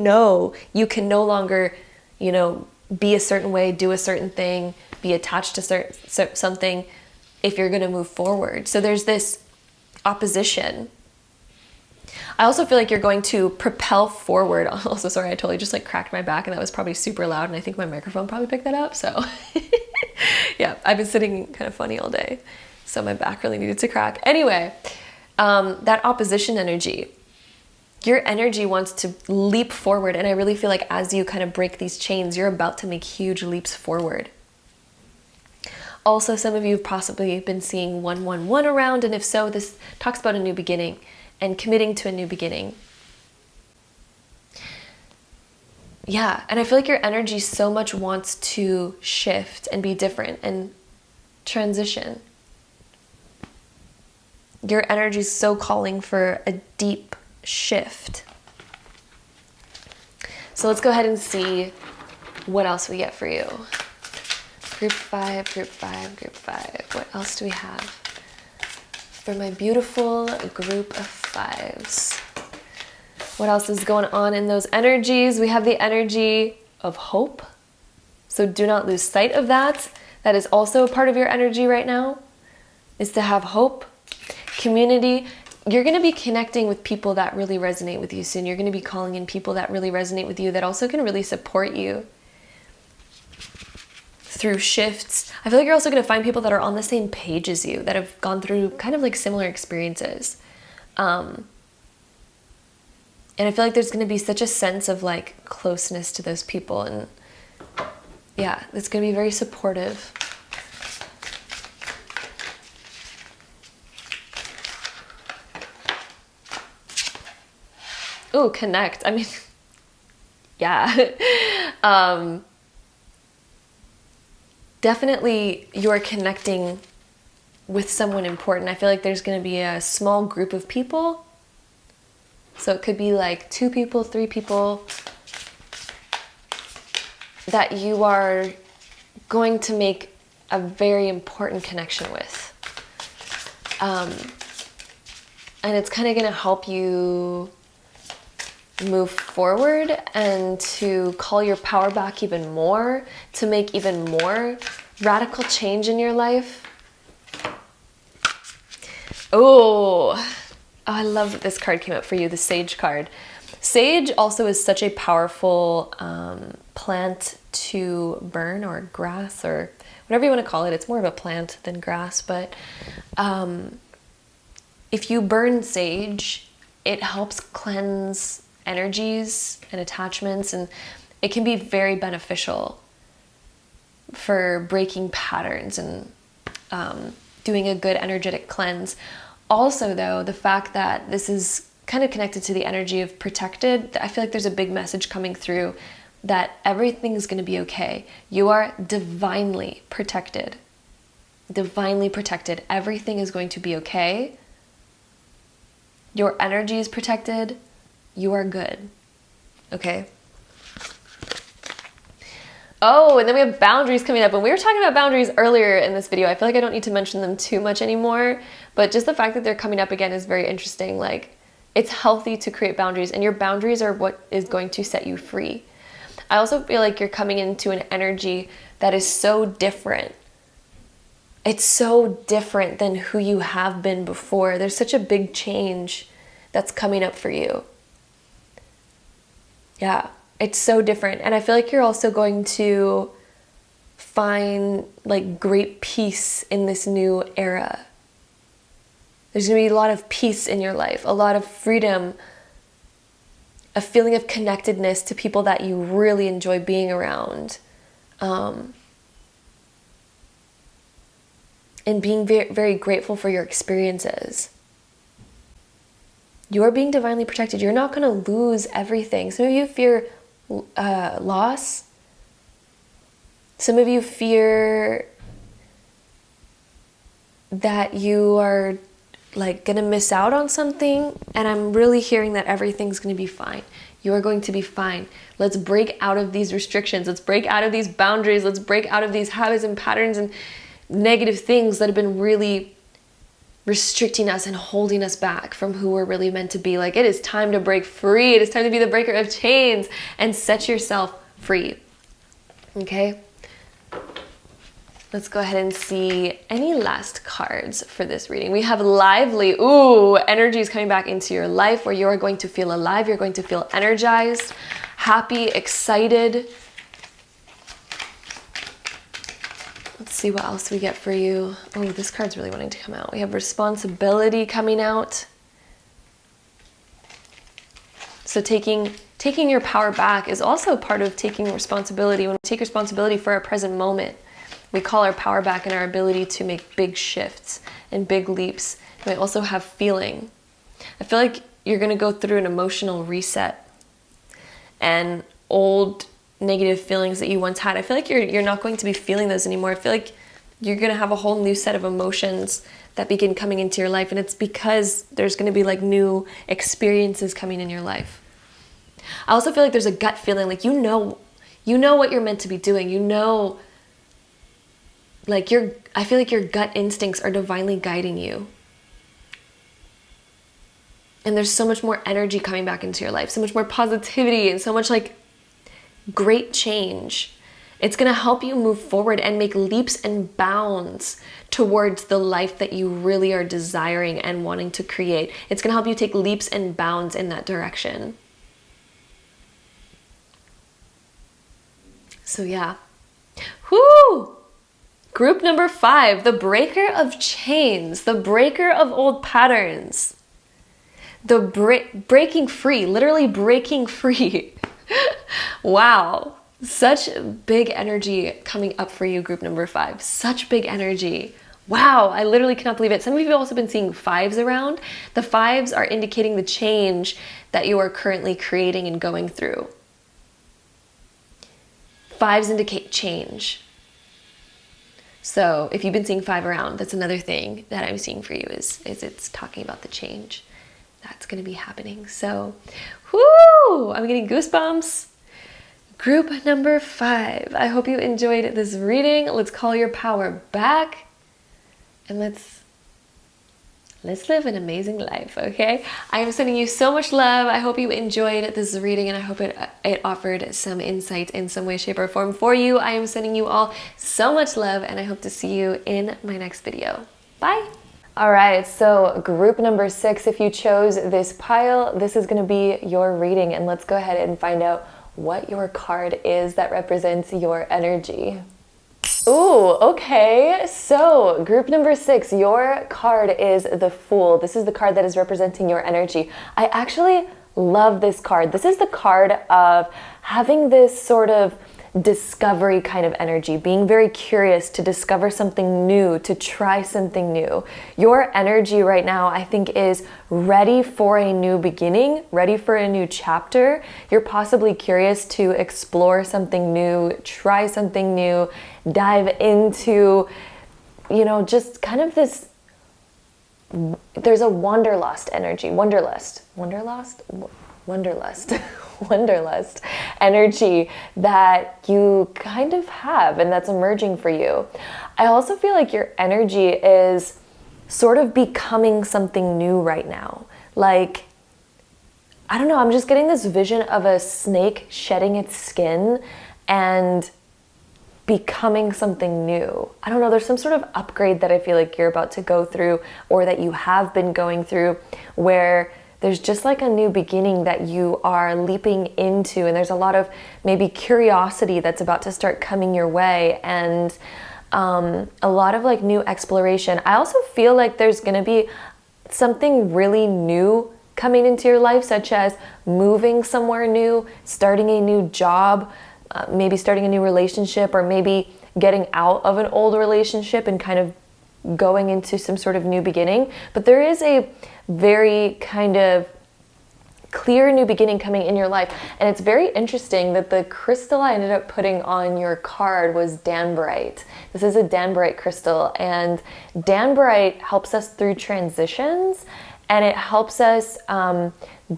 [SPEAKER 1] can no longer, be a certain way, do a certain thing, be attached to something if you're going to move forward. So there's this opposition. I also feel like you're going to propel forward. Also, sorry, I totally just cracked my back, and that was probably super loud, and I think my microphone probably picked that up. So yeah, I've been sitting kind of funny all day, so my back really needed to crack. Anyway, that opposition energy, your energy wants to leap forward, and I really feel like as you kind of break these chains, you're about to make huge leaps forward. Also, some of you have possibly been seeing 111 around, and if so, this talks about a new beginning and committing to a new beginning. Yeah, and I feel like your energy so much wants to shift and be different and transition. Your energy is so calling for a deep shift. So let's go ahead and see what else we get for you. Group 5, group 5, group 5. What else do we have for my beautiful group of 5s? What else is going on in those energies? We have the energy of hope. So do not lose sight of that. That is also a part of your energy right now, is to have hope. Community. You're going to be connecting with people that really resonate with you soon. You're going to be calling in people that really resonate with you, that also can really support you through shifts. I feel like you're also going to find people that are on the same page as you, that have gone through kind of similar experiences. And I feel like there's going to be such a sense of closeness to those people. And yeah, it's going to be very supportive. Ooh, connect. I mean, yeah. Definitely you're connecting with someone important. I feel like there's going to be a small group of people. So it could be 2 people, 3 people that you are going to make a very important connection with. And it's kind of going to help you move forward and to call your power back even more, to make even more radical change in your life. Oh, I love that this card came up for you, the Sage card. Sage also is such a powerful plant to burn, or grass, or whatever you want to call it. It's more of a plant than grass, but if you burn sage, it helps cleanse energies and attachments, and it can be very beneficial for breaking patterns and doing a good energetic cleanse. Also, though, the fact that this is kind of connected to the energy of protected, I feel like there's a big message coming through that everything's going to be okay. You are divinely protected. Divinely protected. Everything is going to be okay. Your energy is protected. You are good. Okay? Oh, and then we have boundaries coming up. And we were talking about boundaries earlier in this video. I feel like I don't need to mention them too much anymore. But just the fact that they're coming up again is very interesting. Like, it's healthy to create boundaries. And your boundaries are what is going to set you free. I also feel like you're coming into an energy that is so different. It's so different than who you have been before. There's such a big change that's coming up for you. Yeah, it's so different. And I feel like you're also going to find like great peace in this new era. There's going to be a lot of peace in your life, a lot of freedom, a feeling of connectedness to people that you really enjoy being around. And being very, very grateful for your experiences. You are being divinely protected. You're not going to lose everything. Some of you fear loss. Some of you fear that you are like going to miss out on something. And I'm really hearing that everything's going to be fine. You are going to be fine. Let's break out of these restrictions. Let's break out of these boundaries. Let's break out of these habits and patterns and negative things that have been really restricting us and holding us back from who we're really meant to be. Like, it is time to break free. It is time to be the breaker of chains and set yourself free. Okay? Let's go ahead and see any last cards for this reading. We have lively. Ooh, energy is coming back into your life where you are going to feel alive. You're going to feel energized, happy, excited. Let's see what else we get for you. Oh, this card's really wanting to come out. We have responsibility coming out. So taking your power back is also part of taking responsibility. When we take responsibility for our present moment, we call our power back and our ability to make big shifts and big leaps. And we also have feeling. I feel like you're going to go through an emotional reset, and old negative feelings that you once had, I feel like you're not going to be feeling those anymore. I feel like you're going to have a whole new set of emotions that begin coming into your life, and it's because there's going to be like new experiences coming in your life. I also feel like there's a gut feeling, like you know what you're meant to be doing. You know, like I feel like your gut instincts are divinely guiding you. And there's so much more energy coming back into your life, so much more positivity, and so much like great change. It's going to help you move forward and make leaps and bounds towards the life that you really are desiring and wanting to create. It's going to help you take leaps and bounds in that direction. So yeah. Whoo! Group number 5, the breaker of chains, the breaker of old patterns, the breaking free, literally breaking free. Wow, such big energy coming up for you, group number 5. Such big energy. Wow, I literally cannot believe it. Some of you have also been seeing 5s around. The 5s are indicating the change that you are currently creating and going through. 5s indicate change. So if you've been seeing 5 around, that's another thing that I'm seeing for you is it's talking about the change that's going to be happening. So, whoo! I'm getting goosebumps. Group number 5. I hope you enjoyed this reading. Let's call your power back. And let's let's live an amazing life, okay? I am sending you so much love. I hope you enjoyed this reading, and I hope it offered some insight in some way, shape, or form for you. I am sending you all so much love, and I hope to see you in my next video. Bye! All right, so group number 6, if you chose this pile, this is going to be your reading, and let's go ahead and find out what your card is that represents your energy. Ooh, okay, so group number 6, your card is the Fool. This is the card that is representing your energy. I actually love this card. This is the card of having this sort of discovery kind of energy, being very curious to discover something new, to try something new. Your energy right now, I think, is ready for a new beginning, ready for a new chapter. You're possibly curious to explore something new, try something new, dive into, you know, just kind of this, there's a wanderlust energy, wanderlust energy that you kind of have, and that's emerging for you. I also feel like your energy is sort of becoming something new right now. Like, I don't know, I'm just getting this vision of a snake shedding its skin and becoming something new. I don't know, there's some sort of upgrade that I feel like you're about to go through, or that you have been going through, where there's just like a new beginning that you are leaping into, and there's a lot of maybe curiosity that's about to start coming your way, and a lot of like new exploration. I also feel like there's gonna be something really new coming into your life, such as moving somewhere new, starting a new job, maybe starting a new relationship, or maybe getting out of an old relationship and kind of going into some sort of new beginning. But there is a very kind of clear new beginning coming in your life. And it's very interesting that the crystal I ended up putting on your card was danbarite. This is a danbarite crystal, and danbarite helps us through transitions, and it helps us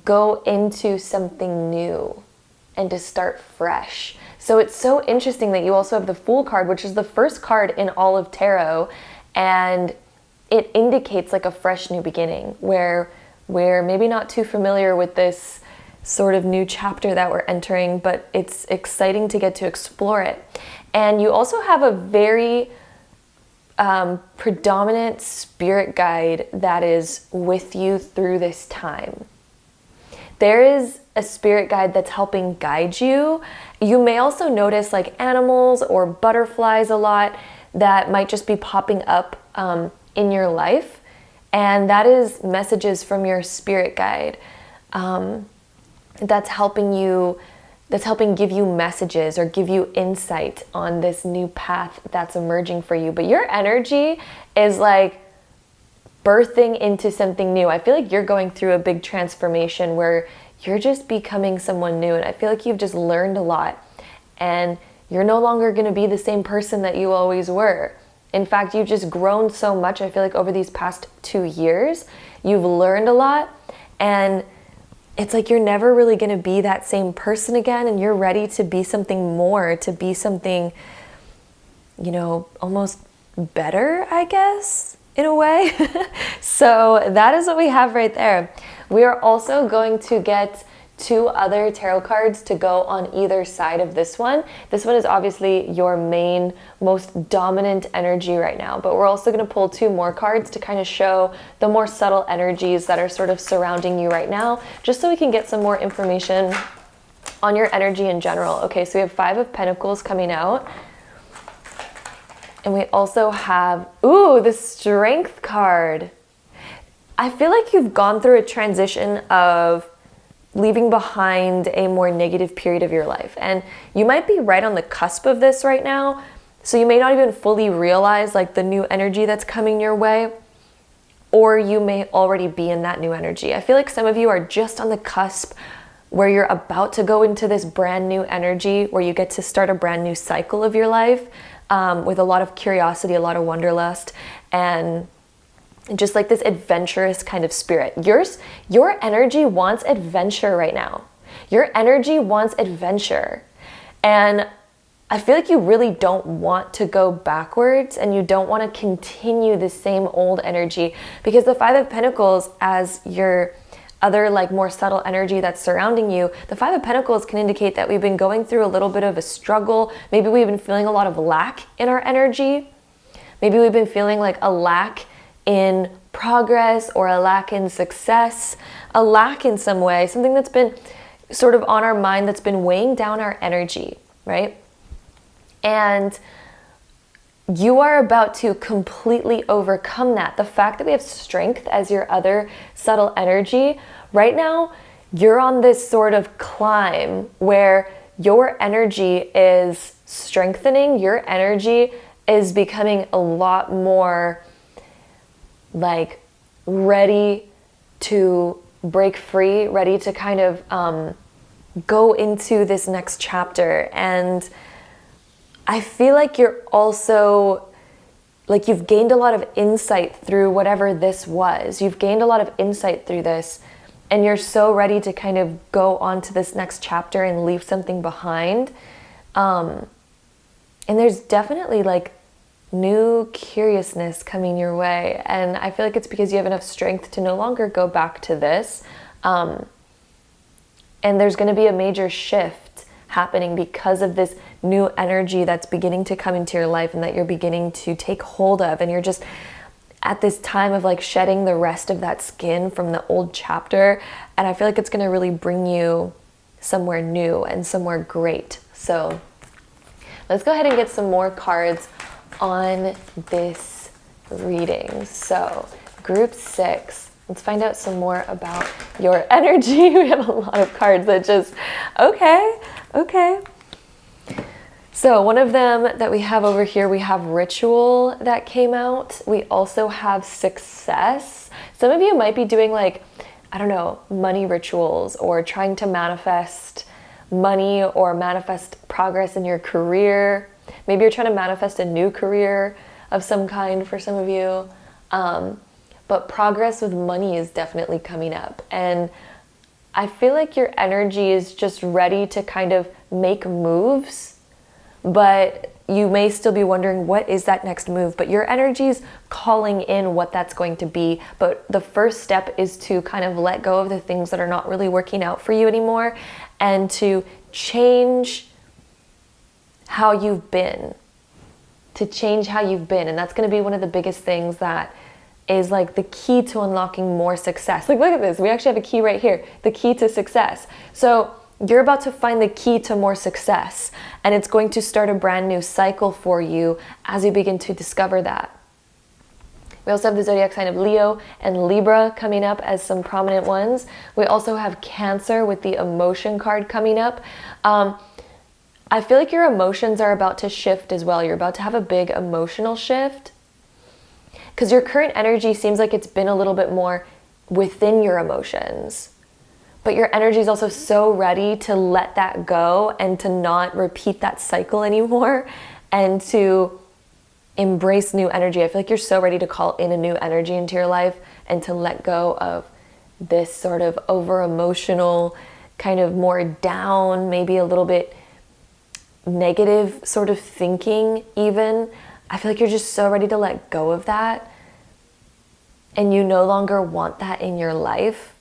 [SPEAKER 1] go into something new and to start fresh. So it's so interesting that you also have the Fool card, which is the first card in all of tarot, and it indicates like a fresh new beginning, where we're maybe not too familiar with this sort of new chapter that we're entering, but it's exciting to get to explore it. And you also have a very predominant spirit guide that is with you through this time. There is a spirit guide that's helping guide you. You may also notice like animals or butterflies a lot that might just be popping up in your life, and that is messages from your spirit guide that's helping give you messages or give you insight on this new path that's emerging for you. But your energy is like birthing into something new. I feel like you're going through a big transformation where you're just becoming someone new, and I feel like you've just learned a lot, and you're no longer going to be the same person that you always were. In fact, you've just grown so much. I feel like over these past 2 years, you've learned a lot, and it's like you're never really going to be that same person again, and you're ready to be something more, to be something, you know, almost better, I guess, in a way. So that is what we have right there. We are also going to get 2 other tarot cards to go on either side of this one. This one is obviously your main, most dominant energy right now, but we're also going to pull 2 more cards to kind of show the more subtle energies that are sort of surrounding you right now, just so we can get some more information on your energy in general. Okay, so we have 5 of Pentacles coming out, and we also have, ooh, the Strength card. I feel like you've gone through a transition of leaving behind a more negative period of your life. And you might be right on the cusp of this right now, so you may not even fully realize like the new energy that's coming your way, or you may already be in that new energy. I feel like some of you are just on the cusp where you're about to go into this brand new energy, where you get to start a brand new cycle of your life with a lot of curiosity, a lot of wanderlust, and just like this adventurous kind of spirit. Your energy wants adventure right now. Your energy wants adventure. And I feel like you really don't want to go backwards, and you don't want to continue the same old energy, because the Five of Pentacles, as your other like more subtle energy that's surrounding you, the Five of Pentacles can indicate that we've been going through a little bit of a struggle. Maybe we've been feeling a lot of lack in our energy. Maybe we've been feeling like a lack in progress, or a lack in success, a lack in some way, something that's been sort of on our mind that's been weighing down our energy, right? And you are about to completely overcome that. The fact that we have strength as your other subtle energy, right now, you're on this sort of climb where your energy is strengthening, your energy is becoming a lot more like ready to break free, ready to kind of go into this next chapter. And I feel like you're also, like, you've gained a lot of insight through whatever this was. You've gained a lot of insight through this, and you're so ready to kind of go on to this next chapter and leave something behind. And there's definitely like new curiousness coming your way. And I feel like it's because you have enough strength to no longer go back to this. And there's going to be a major shift happening because of this new energy that's beginning to come into your life, and that you're beginning to take hold of. And you're just at this time of like shedding the rest of that skin from the old chapter. And I feel like it's going to really bring you somewhere new and somewhere great. So let's go ahead and get some more cards on this reading. So group 6, let's find out some more about your energy. We have a lot of cards that just, okay. So one of them that we have over here, we have ritual that came out. We also have success. Some of you might be doing like, I don't know, money rituals, or trying to manifest money or manifest progress in your career. Maybe you're trying to manifest a new career of some kind for some of you. But progress with money is definitely coming up. And I feel like your energy is just ready to kind of make moves, but you may still be wondering, what is that next move? But your energy is calling in what that's going to be. But the first step is to kind of let go of the things that are not really working out for you anymore, and to change how you've been. And that's going to be one of the biggest things that is like the key to unlocking more success. Like, look at this. We actually have a key right here. The key to success. So you're about to find the key to more success, and it's going to start a brand new cycle for you as you begin to discover that. We also have the zodiac sign of Leo and Libra coming up as some prominent ones. We also have Cancer with the emotion card coming up. I feel like your emotions are about to shift as well. You're about to have a big emotional shift, because your current energy seems like it's been a little bit more within your emotions. But your energy is also so ready to let that go and to not repeat that cycle anymore, and to embrace new energy. I feel like you're so ready to call in a new energy into your life, and to let go of this sort of over emotional, kind of more down, maybe a little bit negative sort of thinking even. I feel like you're just so ready to let go of that, and you no longer want that in your life.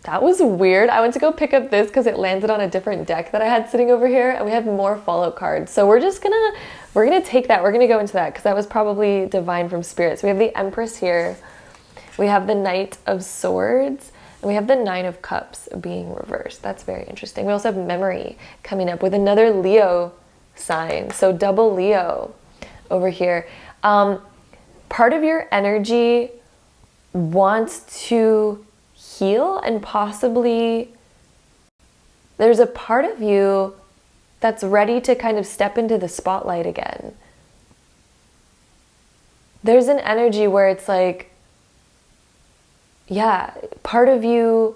[SPEAKER 1] That was weird. I went to go pick up this because it landed on a different deck that I had sitting over here, and we have more follow cards. So we're gonna take that. We're gonna go into that because that was probably divine from spirit. So we have the Empress here. We have the Knight of Swords, and we have the Nine of Cups being reversed. That's very interesting. We also have Memory coming up with another Leo sign. So double Leo over here. Part of your energy wants to heal, and possibly there's a part of you that's ready to kind of step into the spotlight again. There's an energy where it's like, yeah, part of you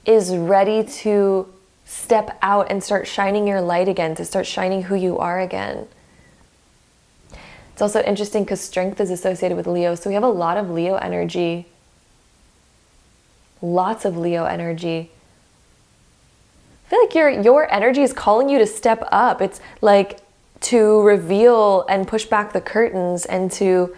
[SPEAKER 1] is ready to step out and start shining your light again, to start shining who you are again. It's also interesting because strength is associated with Leo. So we have a lot of Leo energy. Lots of Leo energy. feel like your energy is calling you to step up. It's like to reveal and push back the curtains and to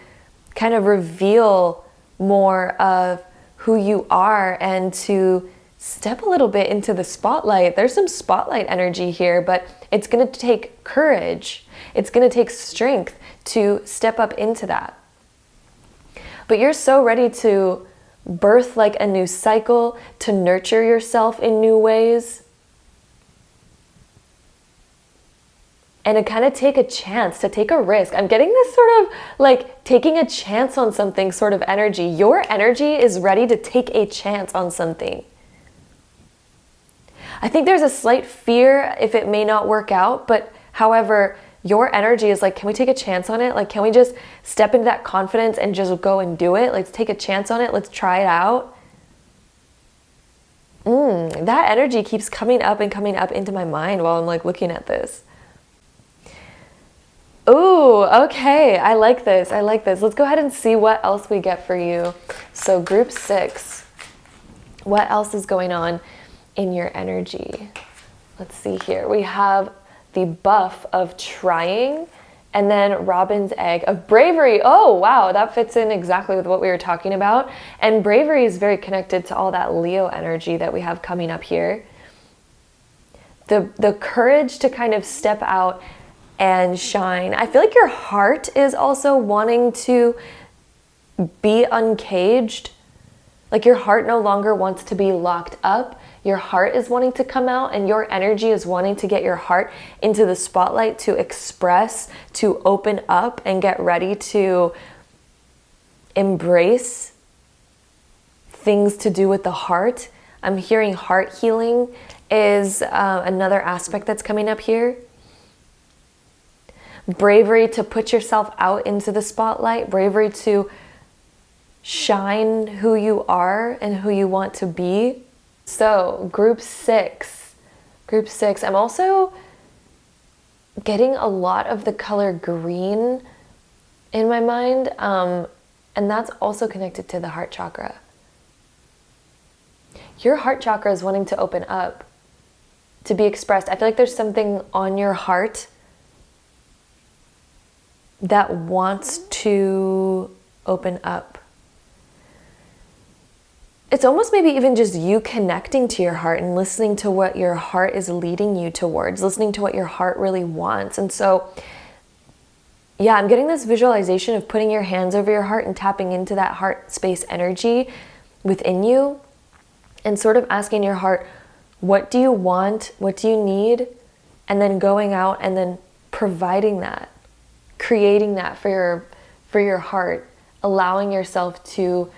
[SPEAKER 1] kind of reveal more of who you are and to step a little bit into the spotlight. There's some spotlight energy here, but it's going to take courage. It's going to take strength to step up into that. But you're so ready to birth like a new cycle, to nurture yourself in new ways, and to kind of take a chance, to take a risk. I'm getting this sort of like taking a chance on something sort of energy. Your energy is ready to take a chance on something. I think there's a slight fear if it may not work out, but however, your energy is like, can we take a chance on it? Like, can we just step into that confidence and just go and do it? Let's take a chance on it. Let's try it out. That energy keeps coming up and coming up into my mind while I'm like looking at this. Ooh, okay. I like this. I like this. Let's go ahead and see what else we get for you. So group 6, what else is going on in your energy? Let's see here. We have the buff of trying, and then robin's egg of bravery. Oh, wow. That fits in exactly with what we were talking about. And bravery is very connected to all that Leo energy that we have coming up here. The courage to kind of step out and shine. I feel like your heart is also wanting to be uncaged. Like your heart no longer wants to be locked up. Your heart is wanting to come out, and your energy is wanting to get your heart into the spotlight to express, to open up and get ready to embrace things to do with the heart. I'm hearing heart healing is another aspect that's coming up here. Bravery to put yourself out into the spotlight, bravery to shine who you are and who you want to be. So group 6, I'm also getting a lot of the color green in my mind, and that's also connected to the heart chakra. Your heart chakra is wanting to open up, to be expressed. I feel like there's something on your heart that wants to open up. It's almost maybe even just you connecting to your heart and listening to what your heart is leading you towards, listening to what your heart really wants. And so, yeah, I'm getting this visualization of putting your hands over your heart and tapping into that heart space energy within you and sort of asking your heart, what do you want? What do you need? And then going out and then providing that, creating that for your heart, allowing yourself to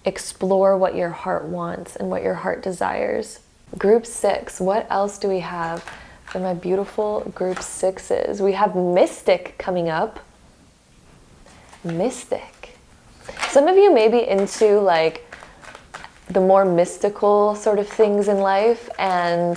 [SPEAKER 1] explore what your heart wants and what your heart desires. Group 6, what else do we have for my beautiful group 6s? We have Mystic coming up. Mystic. Some of you may be into like the more mystical sort of things in life, and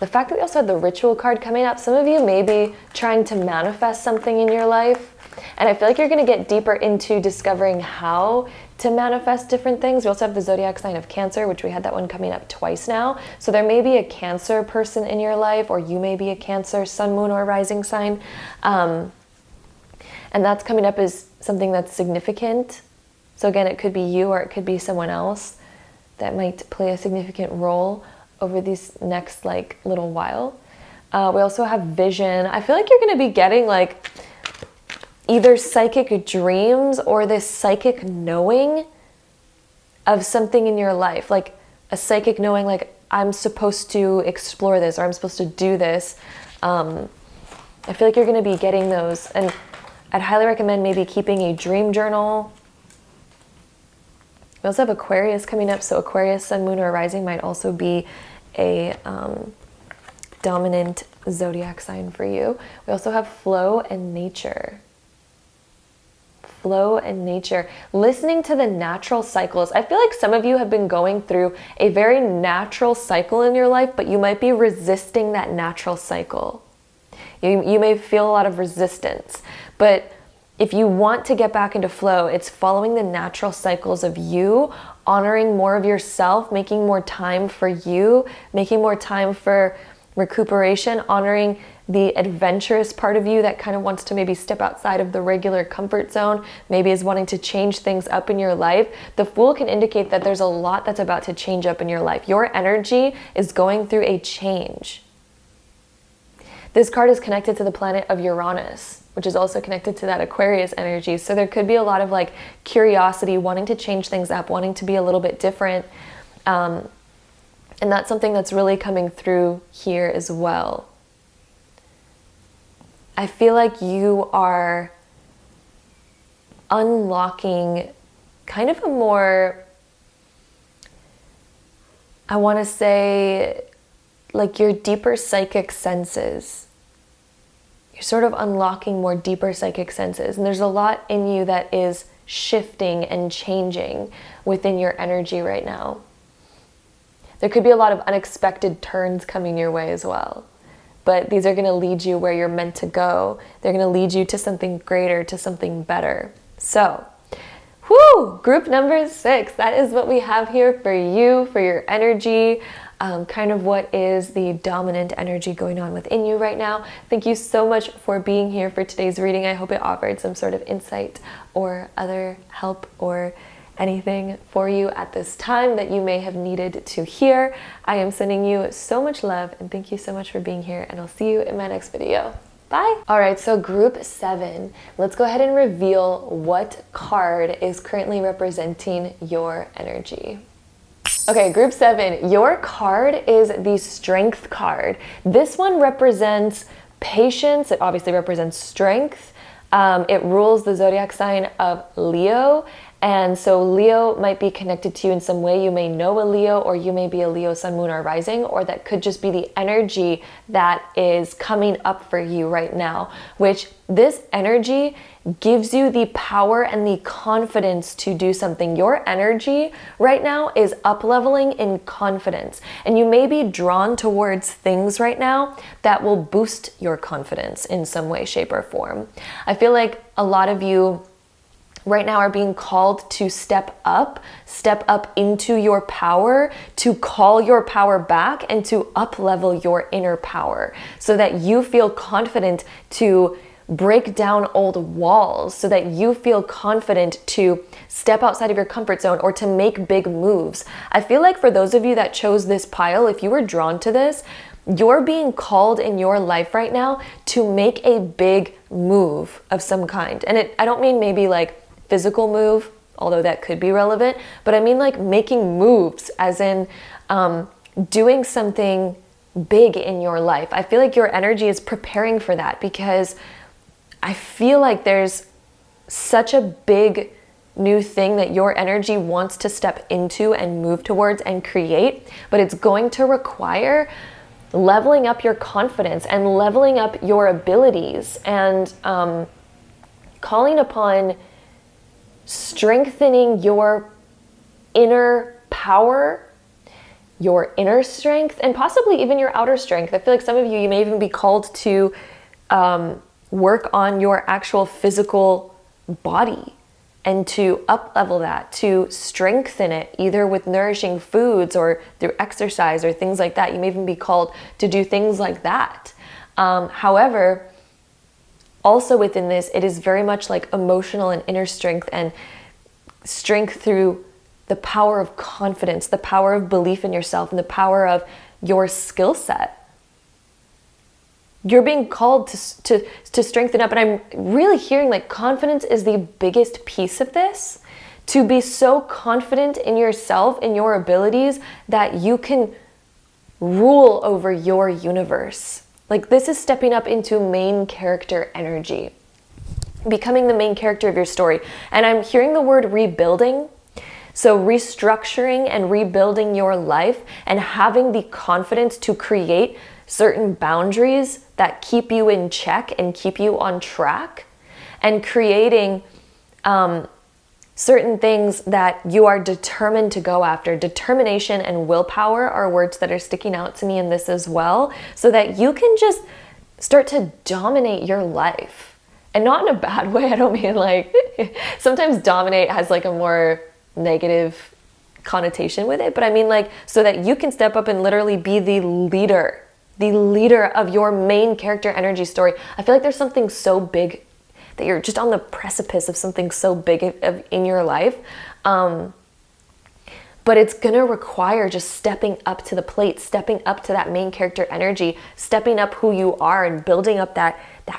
[SPEAKER 1] the fact that we also had the ritual card coming up, some of you may be trying to manifest something in your life. And I feel like you're going to get deeper into discovering how to manifest different things. We also have the zodiac sign of Cancer, which we had that one coming up twice now. So there may be a Cancer person in your life, or you may be a Cancer sun, moon, or rising sign. And that's coming up as something that's significant. So again, it could be you or it could be someone else that might play a significant role over these next like little while. We also have vision. I feel like you're going to be getting like either psychic dreams or this psychic knowing of something in your life, like a psychic knowing, like I'm supposed to explore this or I'm supposed to do this. I feel like you're going to be getting those, and I'd highly recommend maybe keeping a dream journal. We also have Aquarius coming up, so Aquarius, sun, moon, or rising might also be a dominant zodiac sign for you. We also have flow and nature. Flow and nature, listening to the natural cycles. I feel like some of you have been going through a very natural cycle in your life, but you might be resisting that natural cycle. You may feel a lot of resistance, but if you want to get back into flow, it's following the natural cycles of you, honoring more of yourself, making more time for you, making more time for recuperation, honoring the adventurous part of you that kind of wants to maybe step outside of the regular comfort zone, maybe is wanting to change things up in your life. The Fool can indicate that there's a lot that's about to change up in your life. Your energy is going through a change. This card is connected to the planet of Uranus, which is also connected to that Aquarius energy. So there could be a lot of like curiosity, wanting to change things up, wanting to be a little bit different. And that's something that's really coming through here as well. I feel like you are unlocking kind of a more, I want to say, like your deeper psychic senses. You're sort of unlocking more deeper psychic senses. And there's a lot in you that is shifting and changing within your energy right now. There could be a lot of unexpected turns coming your way as well. But these are going to lead you where you're meant to go. They're going to lead you to something greater, to something better. So, group number 6. That is what we have here for you, for your energy. Kind of what is the dominant energy going on within you right now. Thank you so much for being here for today's reading. I hope it offered some sort of insight or other help or anything for you at this time that you may have needed to hear. I am sending you so much love and thank you so much for being here, and I'll see you in my next video. Bye. All right, so group 7, let's go ahead and reveal what card is currently representing your energy. Okay, group 7, your card is the Strength card. This one represents patience. It obviously represents strength. It rules the zodiac sign of Leo. And so Leo might be connected to you in some way. You may know a Leo, or you may be a Leo sun, moon, or rising, or that could just be the energy that is coming up for you right now, which this energy gives you the power and the confidence to do something. Your energy right now is up-leveling in confidence, and you may be drawn towards things right now that will boost your confidence in some way, shape, or form. I feel like a lot of you right now are being called to step up into your power, to call your power back, and to up-level your inner power so that you feel confident to break down old walls, so that you feel confident to step outside of your comfort zone or to make big moves. I feel like for those of you that chose this pile, if you were drawn to this, you're being called in your life right now to make a big move of some kind. And I don't mean maybe like physical move, although that could be relevant, but I mean like making moves, as in doing something big in your life. I feel like your energy is preparing for that, because I feel like there's such a big new thing that your energy wants to step into and move towards and create, but it's going to require leveling up your confidence and leveling up your abilities and calling upon strengthening your inner power, your inner strength, and possibly even your outer strength. I feel like some of you may even be called to work on your actual physical body and to up-level that, to strengthen it, either with nourishing foods or through exercise or things like that. You may even be called to do things like that. However, also within this, it is very much like emotional and inner strength, and strength through the power of confidence, the power of belief in yourself, and the power of your skill set. You're being called to strengthen up, and I'm really hearing like confidence is the biggest piece of this. To be so confident in yourself, in your abilities, that you can rule over your universe. Like, this is stepping up into main character energy, becoming the main character of your story. And I'm hearing the word rebuilding. So restructuring and rebuilding your life and having the confidence to create certain boundaries that keep you in check and keep you on track, and creating certain things that you are determined to go after. Determination and willpower are words that are sticking out to me in this as well, so that you can just start to dominate your life and not in a bad way. I don't mean like, sometimes dominate has like a more negative connotation with it, but I mean like, so that you can step up and literally be the leader of your main character energy story. I feel like there's something so big that you're just on the precipice of something so big in your life. But it's going to require just stepping up to the plate, stepping up to that main character energy, stepping up who you are and building up that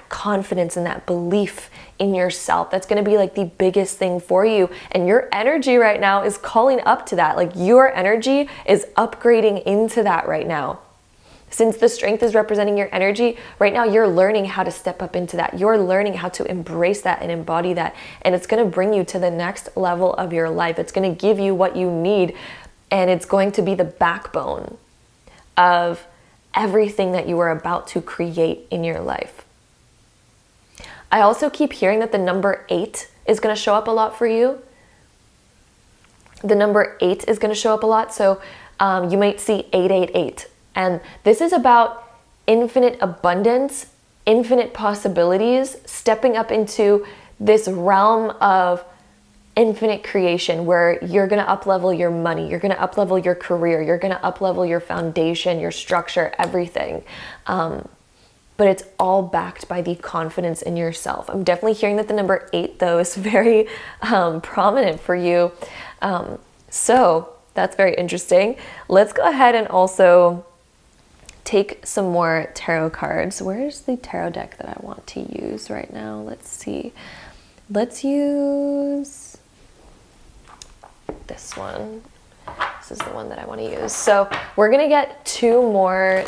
[SPEAKER 1] confidence and that belief in yourself. That's going to be like the biggest thing for you. And your energy right now is calling up to that. Like your energy is upgrading into that right now. Since the strength is representing your energy, right now you're learning how to step up into that. You're learning how to embrace that and embody that. And it's going to bring you to the next level of your life. It's going to give you what you need. And it's going to be the backbone of everything that you are about to create in your life. I also keep hearing that the number 8 is going to show up a lot for you. The number 8 is going to show up a lot. So you might see 888. And this is about infinite abundance, infinite possibilities, stepping up into this realm of infinite creation where you're going to up-level your money, you're going to up-level your career, you're going to up-level your foundation, your structure, everything. But it's all backed by the confidence in yourself. I'm definitely hearing that the number 8, though, is very prominent for you. So that's very interesting. Let's go ahead and also take some more tarot cards. Where's the tarot deck that I want to use right now? Let's see. Let's use this one. This is the one that I want to use. So we're going to get 2 more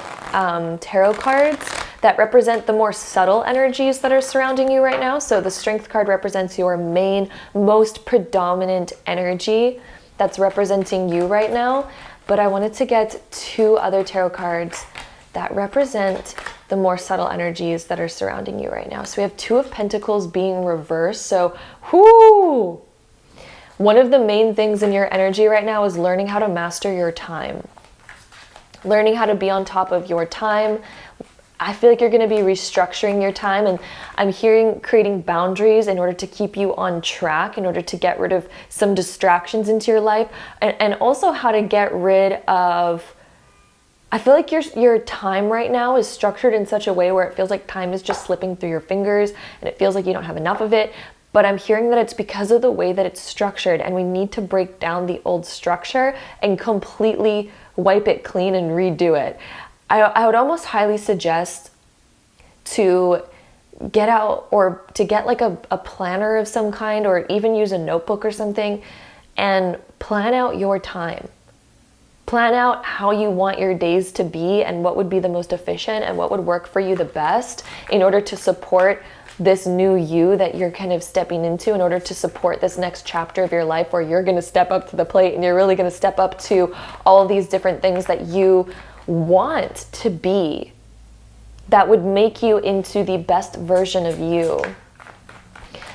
[SPEAKER 1] tarot cards that represent the more subtle energies that are surrounding you right now. So the Strength card represents your main, most predominant energy that's representing you right now. But I wanted to get 2 other tarot cards that represent the more subtle energies that are surrounding you right now. So we have 2 of Pentacles being reversed. So, one of the main things in your energy right now is learning how to master your time. Learning how to be on top of your time. I feel like you're going to be restructuring your time, and I'm hearing creating boundaries in order to keep you on track, in order to get rid of some distractions into your life, and also how to get rid of, I feel like your time right now is structured in such a way where it feels like time is just slipping through your fingers and it feels like you don't have enough of it. But I'm hearing that it's because of the way that it's structured, and we need to break down the old structure and completely wipe it clean and redo it. I would almost highly suggest to get out or to get like a planner of some kind, or even use a notebook or something and plan out your time. Plan out how you want your days to be and what would be the most efficient and what would work for you the best in order to support this new you that you're kind of stepping into, in order to support this next chapter of your life where you're going to step up to the plate and you're really going to step up to all of these different things that you want to be, that would make you into the best version of you,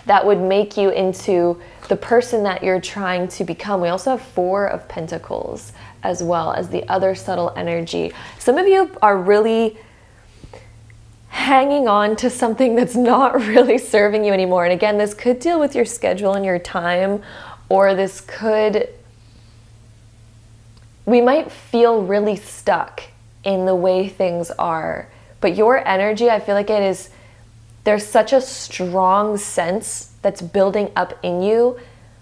[SPEAKER 1] that would make you into the person that you're trying to become. We also have 4 of Pentacles as well as the other subtle energy. Some of you are really hanging on to something that's not really serving you anymore. And again, this could deal with your schedule and your time, or this could, we might feel really stuck in the way things are. But your energy, I feel like it is, there's such a strong sense that's building up in you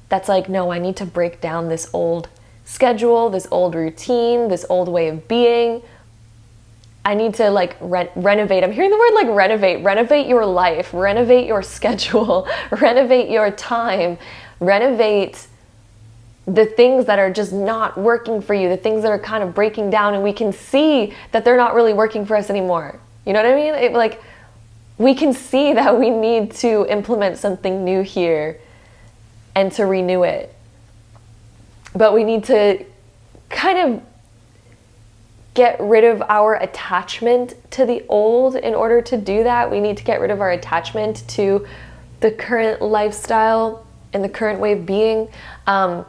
[SPEAKER 1] that's like, no, I need to break down this old schedule, this old routine, this old way of being. I need to like renovate. I'm hearing the word like renovate your life, renovate your schedule, renovate your time, renovate the things that are just not working for you, the things that are kind of breaking down, and we can see that they're not really working for us anymore. You know what I mean? Like, we can see that we need to implement something new here and to renew it. But we need to kind of get rid of our attachment to the old. In order to do that, we need to get rid of our attachment to the current lifestyle and the current way of being. I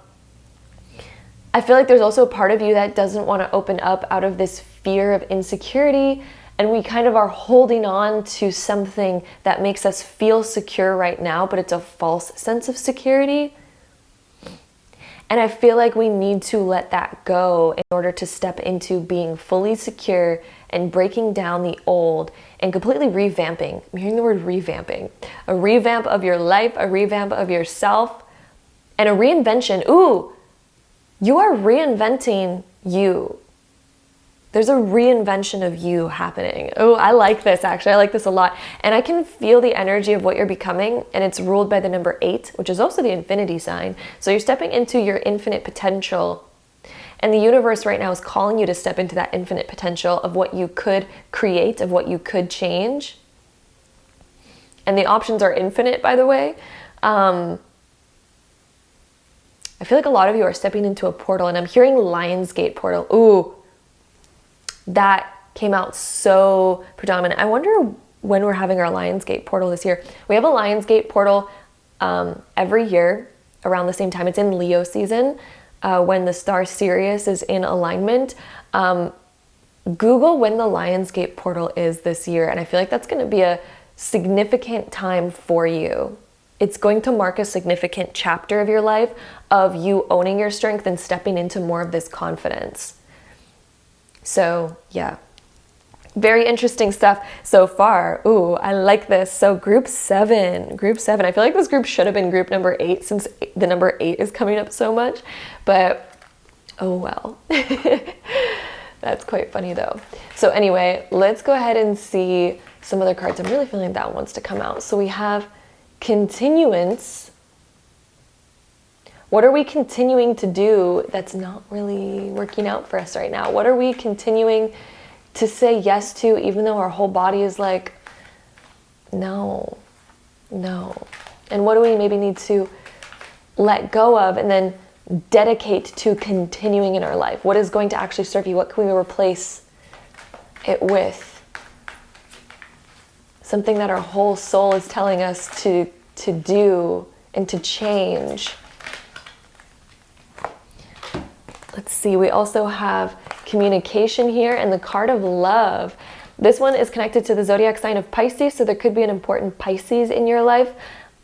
[SPEAKER 1] feel like there's also a part of you that doesn't want to open up out of this fear of insecurity and we kind of are holding on to something that makes us feel secure right now, but it's a false sense of security. And I feel like we need to let that go in order to step into being fully secure and breaking down the old and completely revamping. I'm hearing the word revamping. A revamp of your life, a revamp of yourself, and a reinvention. Ooh, you are reinventing you. There's a reinvention of you happening. Oh, I like this actually. I like this a lot. And I can feel the energy of what you're becoming, and it's ruled by the number 8, which is also the infinity sign. So you're stepping into your infinite potential. And the universe right now is calling you to step into that infinite potential of what you could create, of what you could change. And the options are infinite, by the way. I feel like a lot of you are stepping into a portal, and I'm hearing Lionsgate portal. Ooh. That came out so predominant. I wonder when we're having our Lionsgate portal this year. We have a Lionsgate portal every year around the same time. It's in Leo season when the star Sirius is in alignment. Google when the Lionsgate portal is this year, and I feel like that's going to be a significant time for you. It's going to mark a significant chapter of your life of you owning your strength and stepping into more of this confidence. So yeah, very interesting stuff so far. Ooh, I like this. So group 7. I feel like this group should have been group number 8 since the number 8 is coming up so much, but oh well. That's quite funny though. So anyway, let's go ahead and see some other cards. I'm really feeling that one wants to come out. So we have continuance. What are we continuing to do that's not really working out for us right now? What are we continuing to say yes to, even though our whole body is like, no. And what do we maybe need to let go of and then dedicate to continuing in our life? What is going to actually serve you? What can we replace it with? Something that our whole soul is telling us to do and to change. Let's see, we also have communication here and the card of love. This one is connected to the zodiac sign of Pisces, so there could be an important Pisces in your life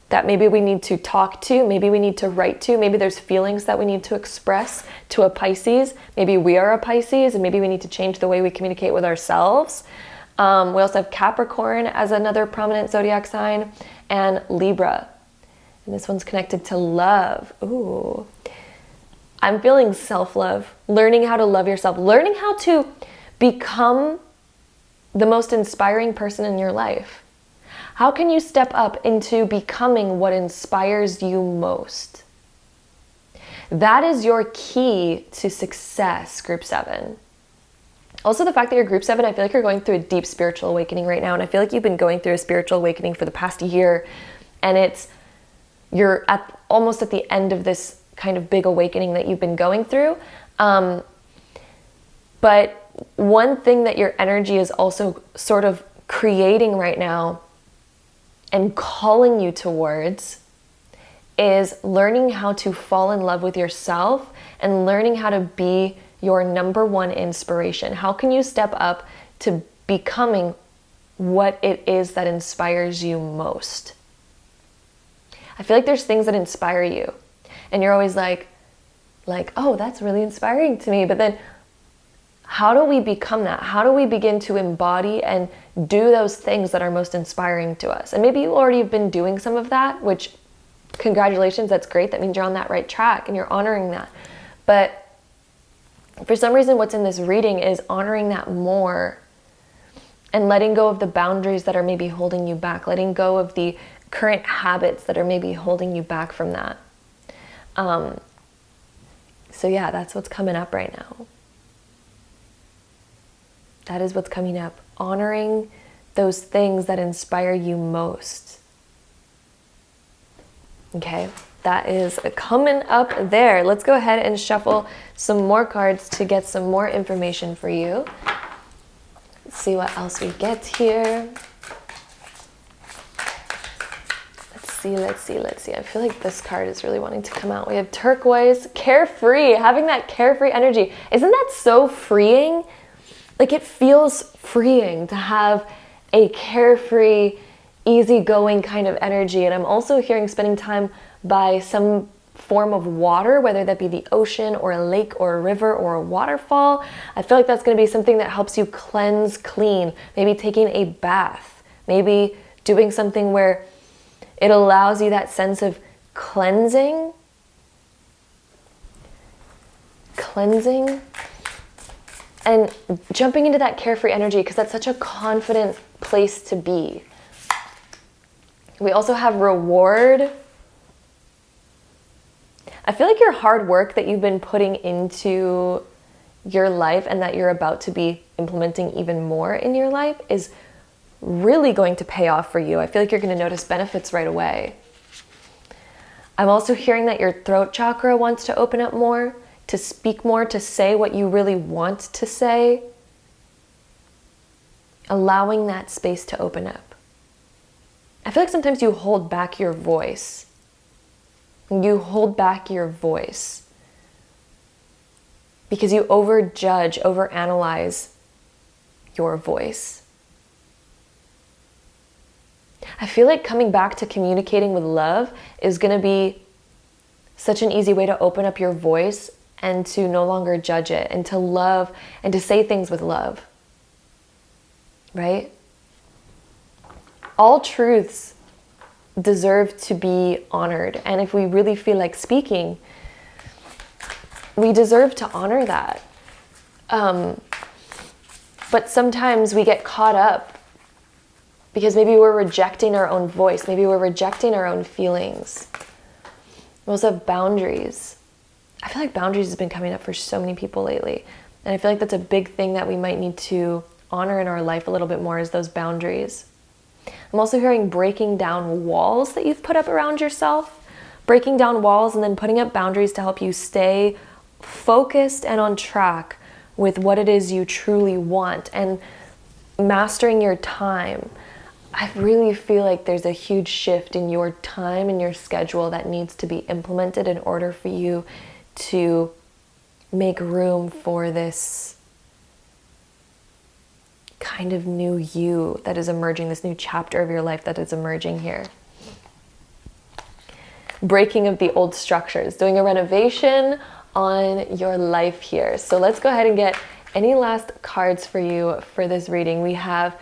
[SPEAKER 1] that maybe we need to talk to, maybe we need to write to, maybe there's feelings that we need to express to a Pisces. Maybe we are a Pisces and maybe we need to change the way we communicate with ourselves. We also have Capricorn as another prominent zodiac sign, and Libra. And this one's connected to love. Ooh. I'm feeling self-love, learning how to love yourself, learning how to become the most inspiring person in your life. How can you step up into becoming what inspires you most? That is your key to success, group 7. Also, the fact that you're group 7, I feel like you're going through a deep spiritual awakening right now. And I feel like you've been going through a spiritual awakening for the past year. And you're almost at the end of this kind of big awakening that you've been going through. But one thing that your energy is also sort of creating right now and calling you towards is learning how to fall in love with yourself and learning how to be your number one inspiration. How can you step up to becoming what it is that inspires you most? I feel like there's things that inspire you. And you're always like, oh, that's really inspiring to me. But then how do we become that? How do we begin to embody and do those things that are most inspiring to us? And maybe you already have been doing some of that, which congratulations, that's great. That means you're on that right track and you're honoring that. But for some reason, what's in this reading is honoring that more and letting go of the boundaries that are maybe holding you back, letting go of the current habits that are maybe holding you back from that. So yeah, that's what's coming up right now. That is what's coming up. Honoring those things that inspire you most. Okay, that is coming up there. Let's go ahead and shuffle some more cards to get some more information for you. Let's see what else we get here. Let's see. I feel like this card is really wanting to come out. We have turquoise, carefree, having that carefree energy. Isn't that so freeing? Like, it feels freeing to have a carefree, easygoing kind of energy. And I'm also hearing spending time by some form of water, whether that be the ocean or a lake or a river or a waterfall. I feel like that's going to be something that helps you cleanse, clean, maybe taking a bath, maybe doing something where it allows you that sense of cleansing, and jumping into that carefree energy, because that's such a confident place to be. We also have reward. I feel like your hard work that you've been putting into your life and that you're about to be implementing even more in your life is really going to pay off for you. I feel like you're going to notice benefits right away. I'm also hearing that your throat chakra wants to open up more, to speak more, to say what you really want to say. Allowing that space to open up. I feel like sometimes you hold back your voice. You hold back your voice because you overjudge, overanalyze your voice. I feel like coming back to communicating with love is going to be such an easy way to open up your voice and to no longer judge it, and to love and to say things with love. Right? All truths deserve to be honored. And if we really feel like speaking, we deserve to honor that. But sometimes we get caught up because maybe we're rejecting our own voice. Maybe we're rejecting our own feelings. We also have boundaries. I feel like boundaries has been coming up for so many people lately. And I feel like that's a big thing that we might need to honor in our life a little bit more, is those boundaries. I'm also hearing breaking down walls that you've put up around yourself. Breaking down walls and then putting up boundaries to help you stay focused and on track with what it is you truly want, and mastering your time. I really feel like there's a huge shift in your time and your schedule that needs to be implemented in order for you to make room for this kind of new you that is emerging, this new chapter of your life that is emerging here. Breaking of the old structures, doing a renovation on your life here. So let's go ahead and get any last cards for you for this reading. We have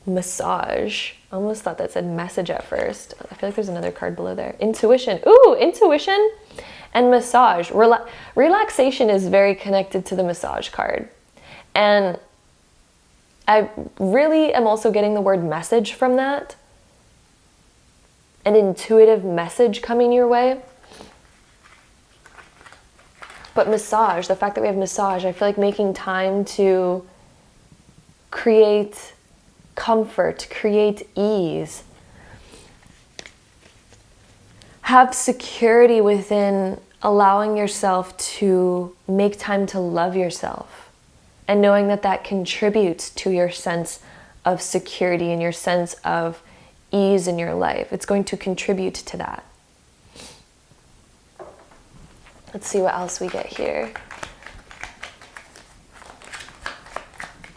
[SPEAKER 1] massage. I almost thought that said message at first. I feel like there's another card below there. Intuition. Ooh, intuition and massage. Relaxation is very connected to the massage card. And I really am also getting the word message from that. An intuitive message coming your way. But massage, the fact that we have massage, I feel like making time to create comfort, create ease. Have security within allowing yourself to make time to love yourself, and knowing that that contributes to your sense of security and your sense of ease in your life. It's going to contribute to that. Let's see what else we get here.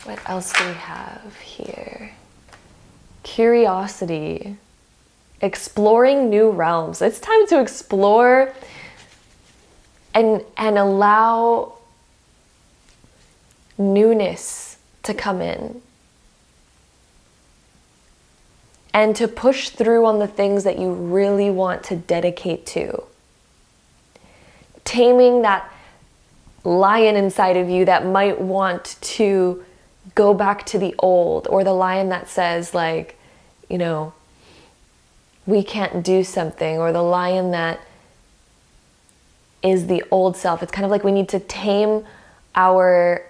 [SPEAKER 1] What else do we have here? Curiosity. Exploring new realms. It's time to explore and allow newness to come in. And to push through on the things that you really want to dedicate to. Taming that lion inside of you that might want to go back to the old, or the lion that says, like, you know, we can't do something, or the lion that is the old self. It's kind of like we need to tame our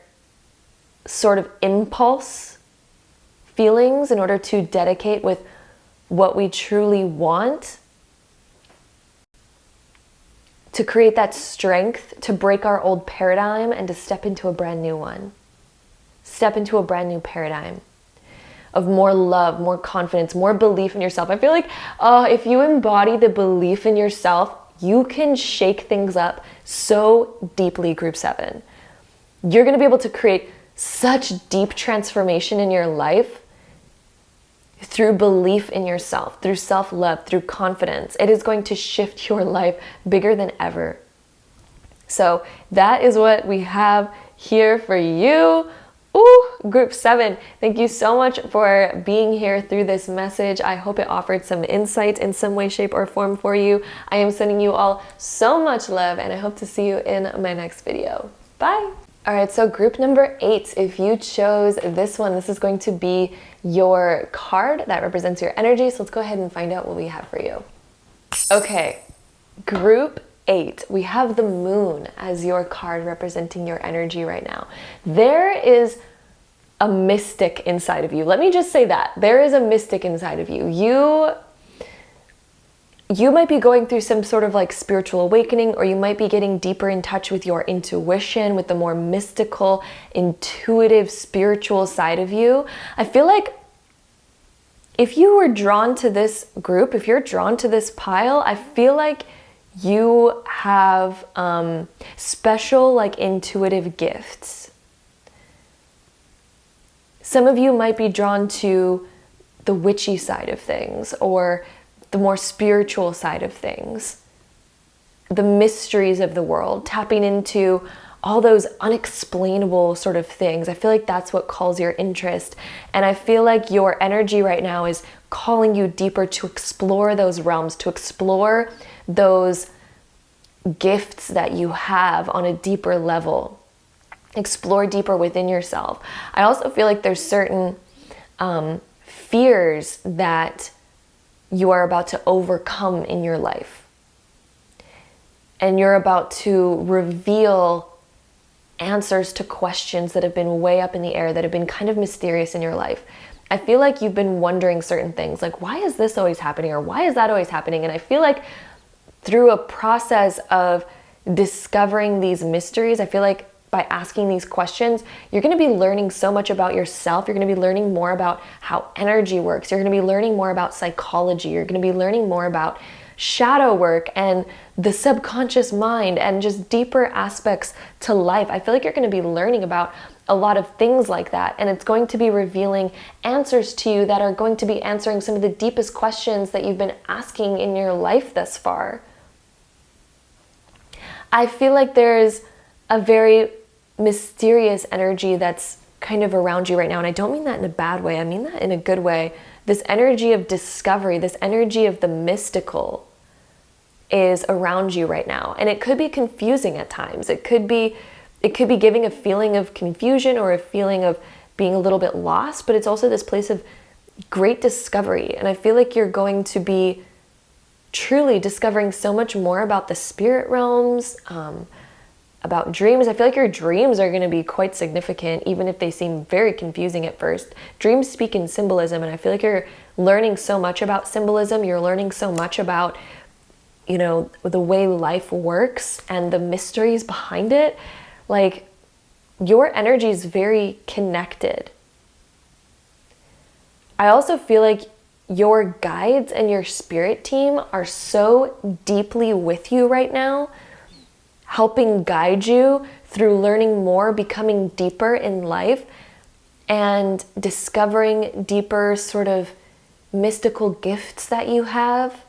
[SPEAKER 1] sort of impulse feelings in order to dedicate with what we truly want, to create that strength to break our old paradigm and to step into a brand new one. Step into a brand new paradigm of more love, more confidence, more belief in yourself. I feel like if you embody the belief in yourself, you can shake things up so deeply, Group 7. You're going to be able to create such deep transformation in your life through belief in yourself, through self-love, through confidence. It is going to shift your life bigger than ever. So that is what we have here for you. Ooh, group 7, thank you so much for being here through this message. I hope it offered some insight in some way, shape, or form for you. I am sending you all so much love, and I hope to see you in my next video. Bye. All right, so group number 8, if you chose this one, this is going to be your card that represents your energy. So let's go ahead and find out what we have for you. Okay, group 8, we have the moon as your card representing your energy right now. There is a mystic inside of you. Let me just say that. There is a mystic inside of you. You might be going through some sort of like spiritual awakening, or you might be getting deeper in touch with your intuition, with the more mystical, intuitive, spiritual side of you. I feel like if you were drawn to this group, if you're drawn to this pile, I feel like you have special like intuitive gifts. Some of you might be drawn to the witchy side of things, or the more spiritual side of things, the mysteries of the world, tapping into all those unexplainable sort of things. I feel like that's what calls your interest. And I feel like your energy right now is calling you deeper to explore those realms, to explore those gifts that you have on a deeper level. Explore deeper within yourself. I also feel like there's certain fears that you are about to overcome in your life. And you're about to reveal answers to questions that have been way up in the air, that have been kind of mysterious in your life. I feel like you've been wondering certain things, like, why is this always happening? Or why is that always happening? And I feel like through a process of discovering these mysteries, I feel like by asking these questions, you're going to be learning so much about yourself. You're going to be learning more about how energy works. You're going to be learning more about psychology. You're going to be learning more about shadow work and the subconscious mind and just deeper aspects to life. I feel like you're going to be learning about a lot of things like that, and it's going to be revealing answers to you that are going to be answering some of the deepest questions that you've been asking in your life thus far. I feel like there's a very mysterious energy that's kind of around you right now. And I don't mean that in a bad way. I mean that in a good way. This energy of discovery, this energy of the mystical is around you right now. And it could be confusing at times. It could be giving a feeling of confusion or a feeling of being a little bit lost, but it's also this place of great discovery. And I feel like you're going to be truly discovering so much more about the spirit realms, about dreams. I feel like your dreams are going to be quite significant, even if they seem very confusing at first. Dreams speak in symbolism, and I feel like you're learning so much about symbolism. You're learning so much about, the way life works and the mysteries behind it. Like, your energy is very connected. I also feel like your guides and your spirit team are so deeply with you right now, helping guide you through learning more, becoming deeper in life, and discovering deeper sort of mystical gifts that you have.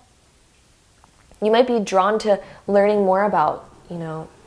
[SPEAKER 1] You might be drawn to learning more about,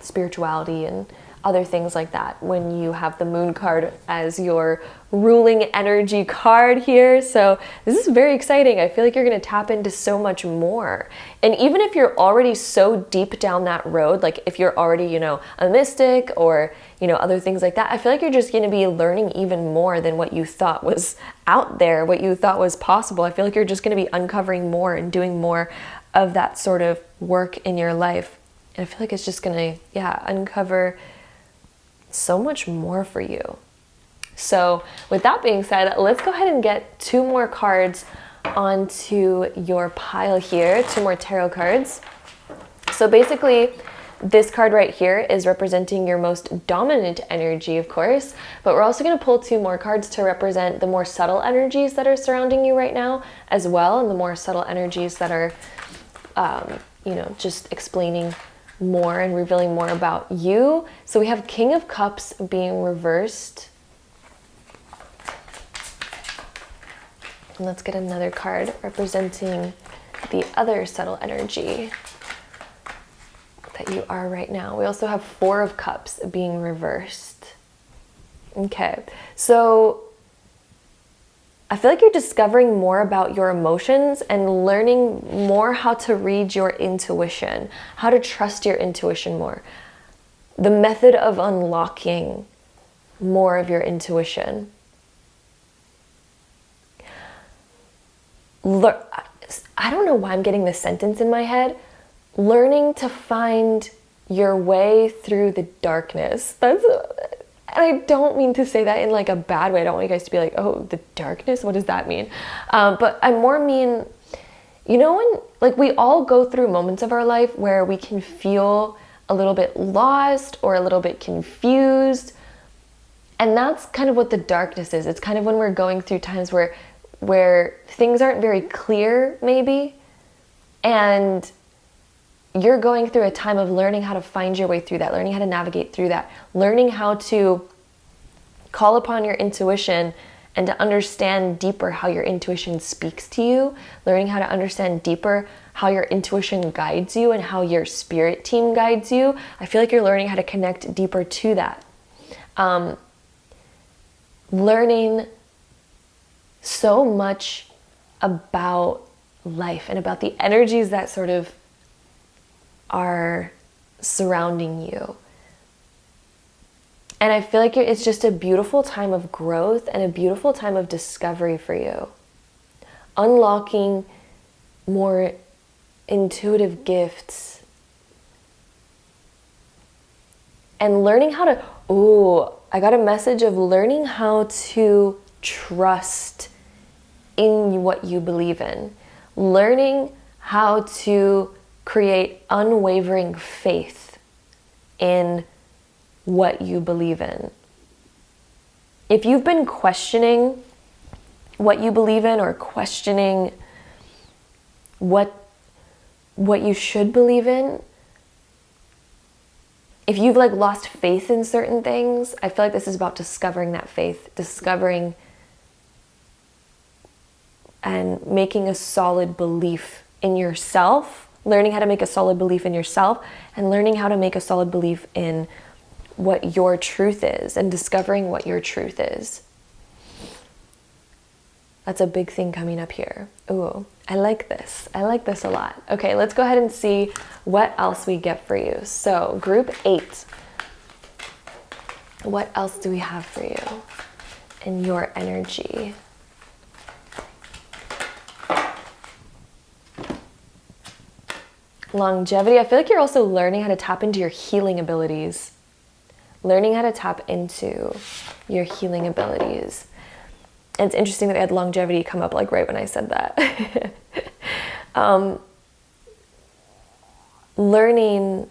[SPEAKER 1] spirituality and other things like that when you have the moon card as your ruling energy card here. So this is very exciting. I feel like you're going to tap into so much more. And even if you're already so deep down that road, like if you're already, a mystic or, other things like that, I feel like you're just going to be learning even more than what you thought was out there, what you thought was possible. I feel like you're just going to be uncovering more and doing more of that sort of work in your life. And I feel like it's just going to, uncover so much more for you. So with that being said, let's go ahead and get 2 more cards onto your pile here, 2 more tarot cards. So basically, this card right here is representing your most dominant energy, of course, but we're also going to pull 2 more cards to represent the more subtle energies that are surrounding you right now as well, and the more subtle energies that are, just explaining more and revealing more about you. So we have King of Cups being reversed And let's get another card representing the other subtle energy that you are right now. We also have 4 of Cups being reversed. Okay, so I feel like you're discovering more about your emotions and learning more how to read your intuition, how to trust your intuition more. The method of unlocking more of your intuition. I don't know why I'm getting this sentence in my head. Learning to find your way through the darkness. And I don't mean to say that in like a bad way. I don't want you guys to be like, oh, the darkness? What does that mean? But I more mean, you know, when like we all go through moments of our life where we can feel a little bit lost or a little bit confused. And that's kind of what the darkness is. It's kind of when we're going through times where things aren't very clear, maybe. And you're going through a time of learning how to find your way through that, learning how to navigate through that, learning how to call upon your intuition and to understand deeper how your intuition speaks to you, learning how to understand deeper how your intuition guides you and how your spirit team guides you. I feel like you're learning how to connect deeper to that. Learning so much about life and about the energies that sort of are surrounding you. And I feel like it's just a beautiful time of growth and a beautiful time of discovery for you. Unlocking more intuitive gifts and learning how to, I got a message of learning how to trust in what you believe in. Learning how to create unwavering faith in what you believe in. If you've been questioning what you believe in or questioning what you should believe in, if you've like lost faith in certain things, I feel like this is about discovering that faith, discovering and making a solid belief in yourself, learning how to make a solid belief in yourself and learning how to make a solid belief in what your truth is and discovering what your truth is. That's a big thing coming up here. Ooh, I like this. I like this a lot. Okay, let's go ahead and see what else we get for you. So, group 8. What else do we have for you in your energy? Longevity. I feel like you're also learning how to tap into your healing abilities. Learning how to tap into your healing abilities. And it's interesting that we had longevity come up like right when I said that. Learning,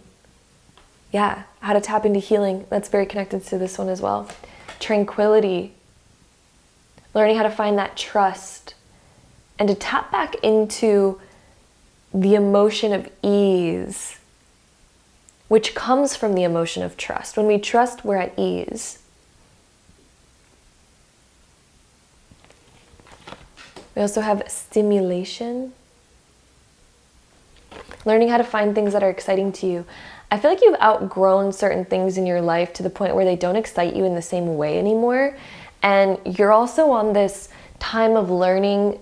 [SPEAKER 1] how to tap into healing. That's very connected to this one as well. Tranquility. Learning how to find that trust and to tap back into the emotion of ease, which comes from the emotion of trust. When we trust, we're at ease. We also have stimulation. Learning how to find things that are exciting to you. I feel like you've outgrown certain things in your life to the point where they don't excite you in the same way anymore. And you're also on this time of learning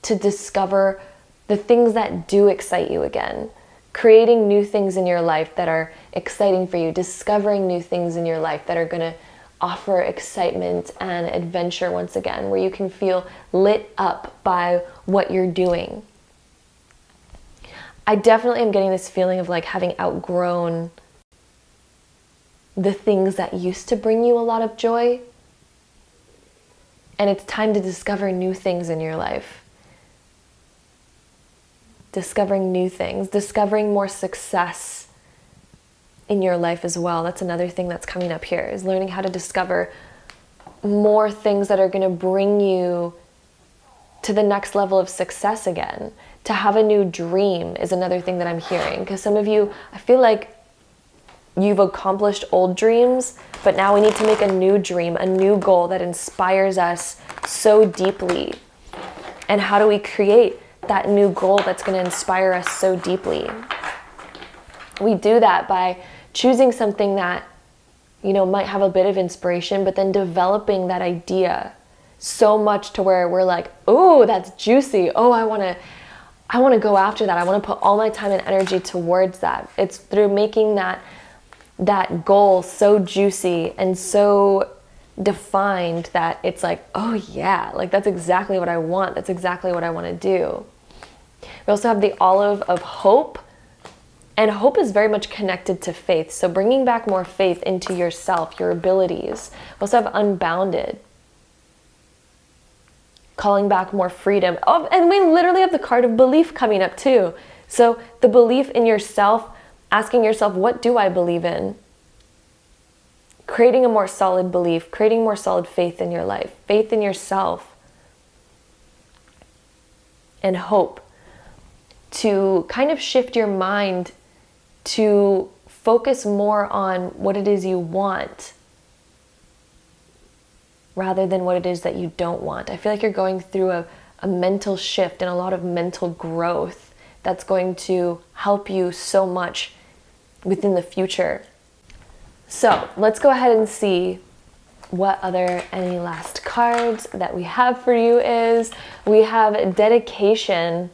[SPEAKER 1] to discover the things that do excite you again. Creating new things in your life that are exciting for you. Discovering new things in your life that are going to offer excitement and adventure once again, where you can feel lit up by what you're doing. I definitely am getting this feeling of like having outgrown the things that used to bring you a lot of joy. And it's time to discover new things in your life. Discovering new things, discovering more success in your life as well. That's another thing that's coming up here, is learning how to discover more things that are going to bring you to the next level of success again. To have a new dream is another thing that I'm hearing. Because some of you, I feel like you've accomplished old dreams, but now we need to make a new dream, a new goal that inspires us so deeply. And how do we create that new goal that's going to inspire us so deeply? We do that by choosing something that, might have a bit of inspiration, but then developing that idea so much to where we're like, oh, that's juicy. Oh, I want to go after that. I want to put all my time and energy towards that. It's through making that goal so juicy and so defined that it's like, oh yeah, like that's exactly what I want. That's exactly what I want to do. We also have the olive of hope. And hope is very much connected to faith. So bringing back more faith into yourself, your abilities. We also have unbounded. Calling back more freedom. Oh, and we literally have the card of belief coming up too. So the belief in yourself, asking yourself, what do I believe in? Creating a more solid belief, creating more solid faith in your life, faith in yourself. And hope. To kind of shift your mind to focus more on what it is you want rather than what it is that you don't want. I feel like you're going through a mental shift and a lot of mental growth that's going to help you so much within the future. So let's go ahead and see what any last cards that we have for you is. We have dedication.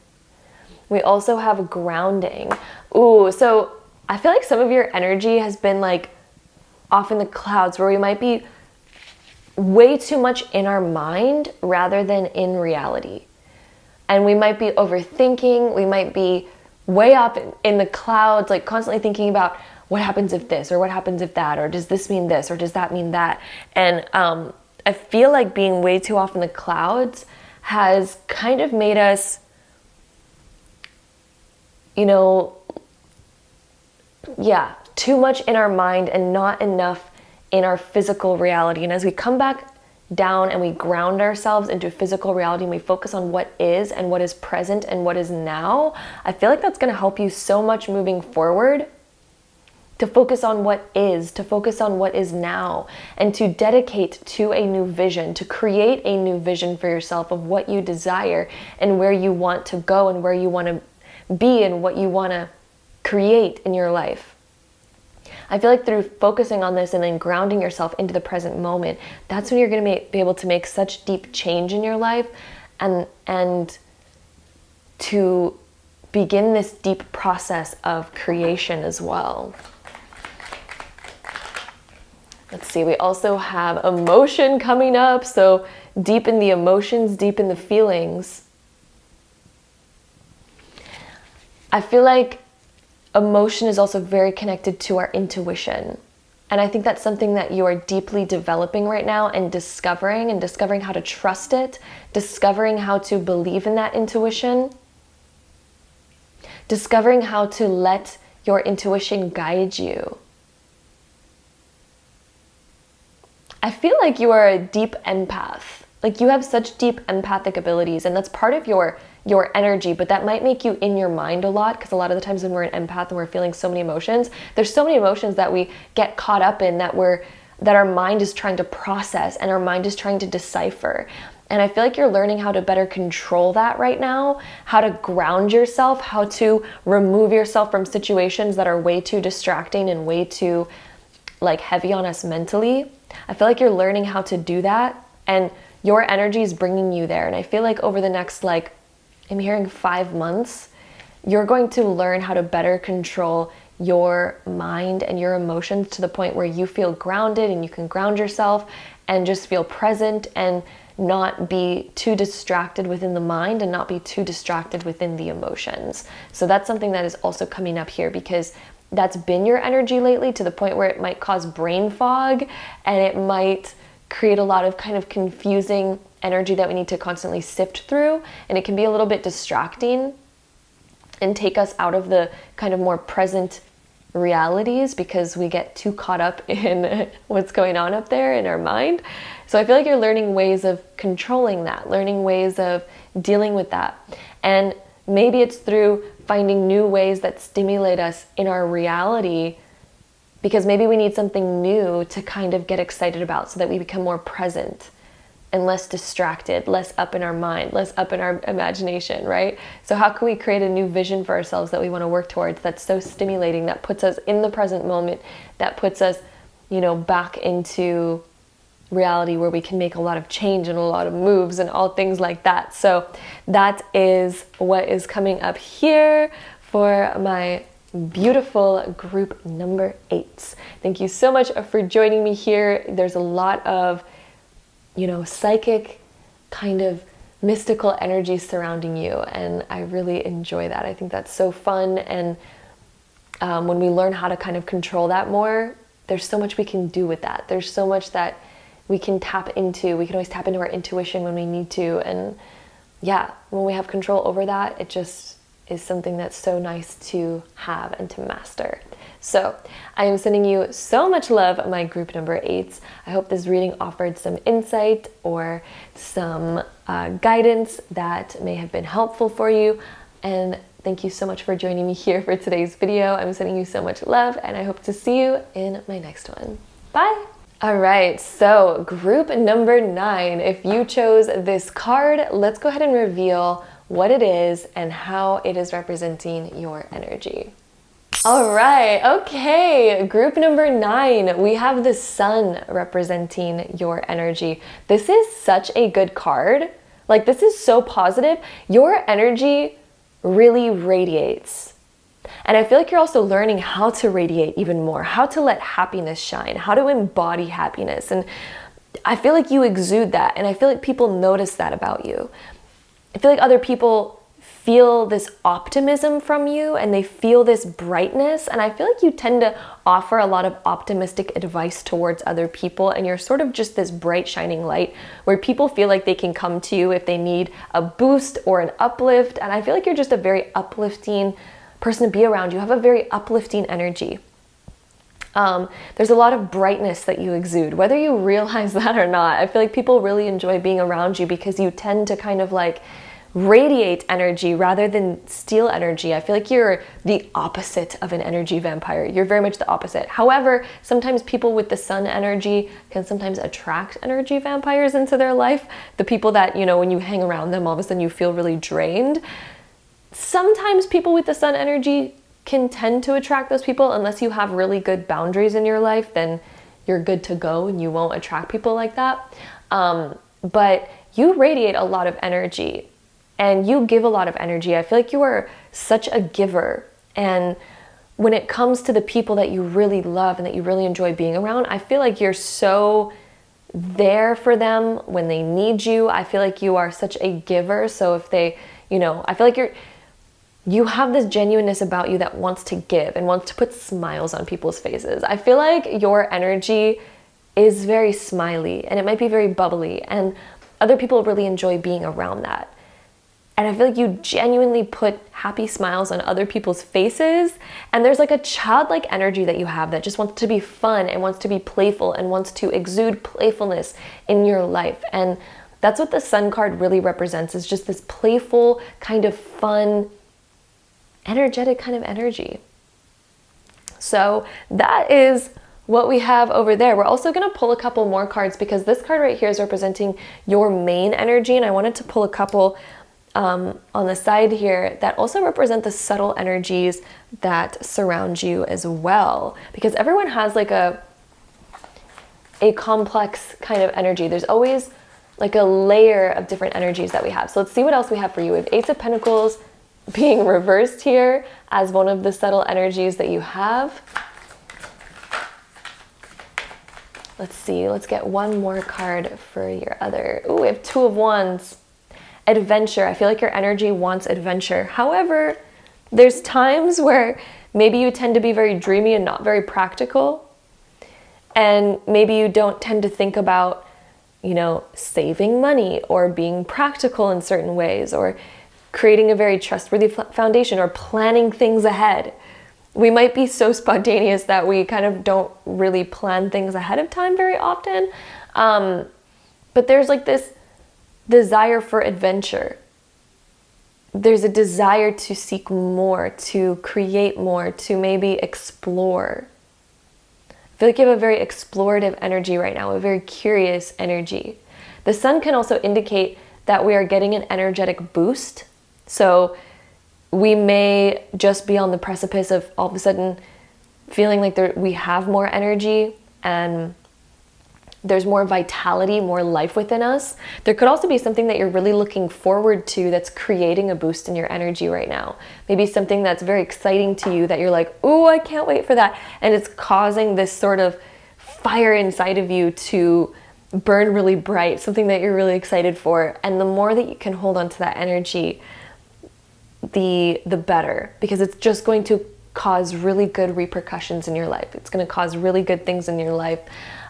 [SPEAKER 1] We also have grounding. Ooh, so I feel like some of your energy has been like off in the clouds where we might be way too much in our mind rather than in reality. And we might be overthinking. We might be way up in the clouds, like constantly thinking about what happens if this, or what happens if that, or does this mean this, or does that mean that? And I feel like being way too off in the clouds has kind of made us, too much in our mind and not enough in our physical reality. And as we come back down and we ground ourselves into physical reality and we focus on what is and what is present and what is now, I feel like that's going to help you so much moving forward to focus on what is, to focus on what is now, and to dedicate to a new vision, to create a new vision for yourself of what you desire and where you want to go and where you want to be and what you want to create in your life. I feel like through focusing on this and then grounding yourself into the present moment, that's when you're going to be able to make such deep change in your life and to begin this deep process of creation as well. Let's see, we also have emotion coming up, so deep in the emotions, deep in the feelings. I feel like emotion is also very connected to our intuition. And I think that's something that you are deeply developing right now and discovering how to trust it, discovering how to believe in that intuition, discovering how to let your intuition guide you. I feel like you are a deep empath. Like you have such deep empathic abilities, and that's part of your energy, but that might make you in your mind a lot, because a lot of the times when we're an empath and we're feeling so many emotions, there's so many emotions that we get caught up in that our mind is trying to process and our mind is trying to decipher. And I feel like you're learning how to better control that right now, how to ground yourself, how to remove yourself from situations that are way too distracting and way too heavy on us mentally. I feel like you're learning how to do that, and your energy is bringing you there. And I feel like over the next I'm hearing 5 months, you're going to learn how to better control your mind and your emotions to the point where you feel grounded and you can ground yourself and just feel present and not be too distracted within the mind and not be too distracted within the emotions. So that's something that is also coming up here, because that's been your energy lately to the point where it might cause brain fog and it might create a lot of kind of confusing energy that we need to constantly sift through, and it can be a little bit distracting and take us out of the kind of more present realities because we get too caught up in what's going on up there in our mind. So I feel like you're learning ways of controlling that, learning ways of dealing with that. And maybe it's through finding new ways that stimulate us in our reality, because maybe we need something new to kind of get excited about so that we become more present. and less distracted, less up in our mind, less up in our imagination, right? So how can we create a new vision for ourselves that we want to work towards, that's so stimulating, that puts us in the present moment, that puts us, back into reality where we can make a lot of change and a lot of moves and all things like that. So that is what is coming up here for my beautiful group number 8. Thank you so much for joining me here. There's a lot of, psychic kind of mystical energy surrounding you, and I really enjoy that. I think that's so fun, and when we learn how to kind of control that more, there's so much we can do with that. There's so much that we can tap into. We can always tap into our intuition when we need to, and when we have control over that, it just is something that's so nice to have and to master. So I am sending you so much love, my group number 8. I hope this reading offered some insight or some guidance that may have been helpful for you. And thank you so much for joining me here for today's video. I'm sending you so much love, and I hope to see you in my next one. Bye! All right, so group number 9. If you chose this card, let's go ahead and reveal what it is and how it is representing your energy. All right, okay, group number 9, we have the sun representing your energy. This is such a good card. Like, this is so positive. Your energy really radiates. And I feel like you're also learning how to radiate even more, how to let happiness shine, how to embody happiness. And I feel like you exude that, and I feel like people notice that about you. I feel like other people feel this optimism from you, and they feel this brightness, and I feel like you tend to offer a lot of optimistic advice towards other people, and you're sort of just this bright shining light where people feel like they can come to you if they need a boost or an uplift. And I feel like you're just a very uplifting person to be around. You have a very uplifting energy. There's a lot of brightness that you exude, whether you realize that or not. I feel like people really enjoy being around you because you tend to kind of like radiate energy rather than steal energy. I feel like you're the opposite of an energy vampire. You're very much the opposite. However, sometimes people with the sun energy can sometimes attract energy vampires into their life. The people that, when you hang around them, all of a sudden you feel really drained. Sometimes people with the sun energy can tend to attract those people. Unless you have really good boundaries in your life, then you're good to go and you won't attract people like that. But you radiate a lot of energy. And you give a lot of energy. I feel like you are such a giver. And when it comes to the people that you really love and that you really enjoy being around, I feel like you're so there for them when they need you. I feel like you are such a giver. So if they, I feel like you have this genuineness about you that wants to give and wants to put smiles on people's faces. I feel like your energy is very smiley, and it might be very bubbly, and other people really enjoy being around that. And I feel like you genuinely put happy smiles on other people's faces. And there's like a childlike energy that you have that just wants to be fun and wants to be playful and wants to exude playfulness in your life. And that's what the sun card really represents, is just this playful, kind of fun, energetic kind of energy. So that is what we have over there. We're also going to pull a couple more cards because this card right here is representing your main energy. And I wanted to pull a couple on the side here that also represent the subtle energies that surround you as well, because everyone has like a complex kind of energy. There's always like a layer of different energies that we have. So let's see what else we have for you. We have Ace of Pentacles being reversed here as one of the subtle energies that you have. Let's see, let's get one more card for your other. Ooh, we have Two of Wands. Adventure. I feel like your energy wants adventure. However, there's times where maybe you tend to be very dreamy and not very practical. And maybe you don't tend to think about, saving money or being practical in certain ways or creating a very trustworthy foundation or planning things ahead. We might be so spontaneous that we kind of don't really plan things ahead of time very often. But there's like this desire for adventure. There's a desire to seek more, to create more, to maybe explore. I feel like you have a very explorative energy right now, a very curious energy. The sun can also indicate that we are getting an energetic boost. So we may just be on the precipice of all of a sudden feeling like we have more energy and there's more vitality, more life within us. There could also be something that you're really looking forward to that's creating a boost in your energy right now. Maybe something that's very exciting to you that you're like, oh, I can't wait for that. And it's causing this sort of fire inside of you to burn really bright, something that you're really excited for. And the more that you can hold on to that energy, the better, because it's just going to cause really good repercussions in your life. It's going to cause really good things in your life.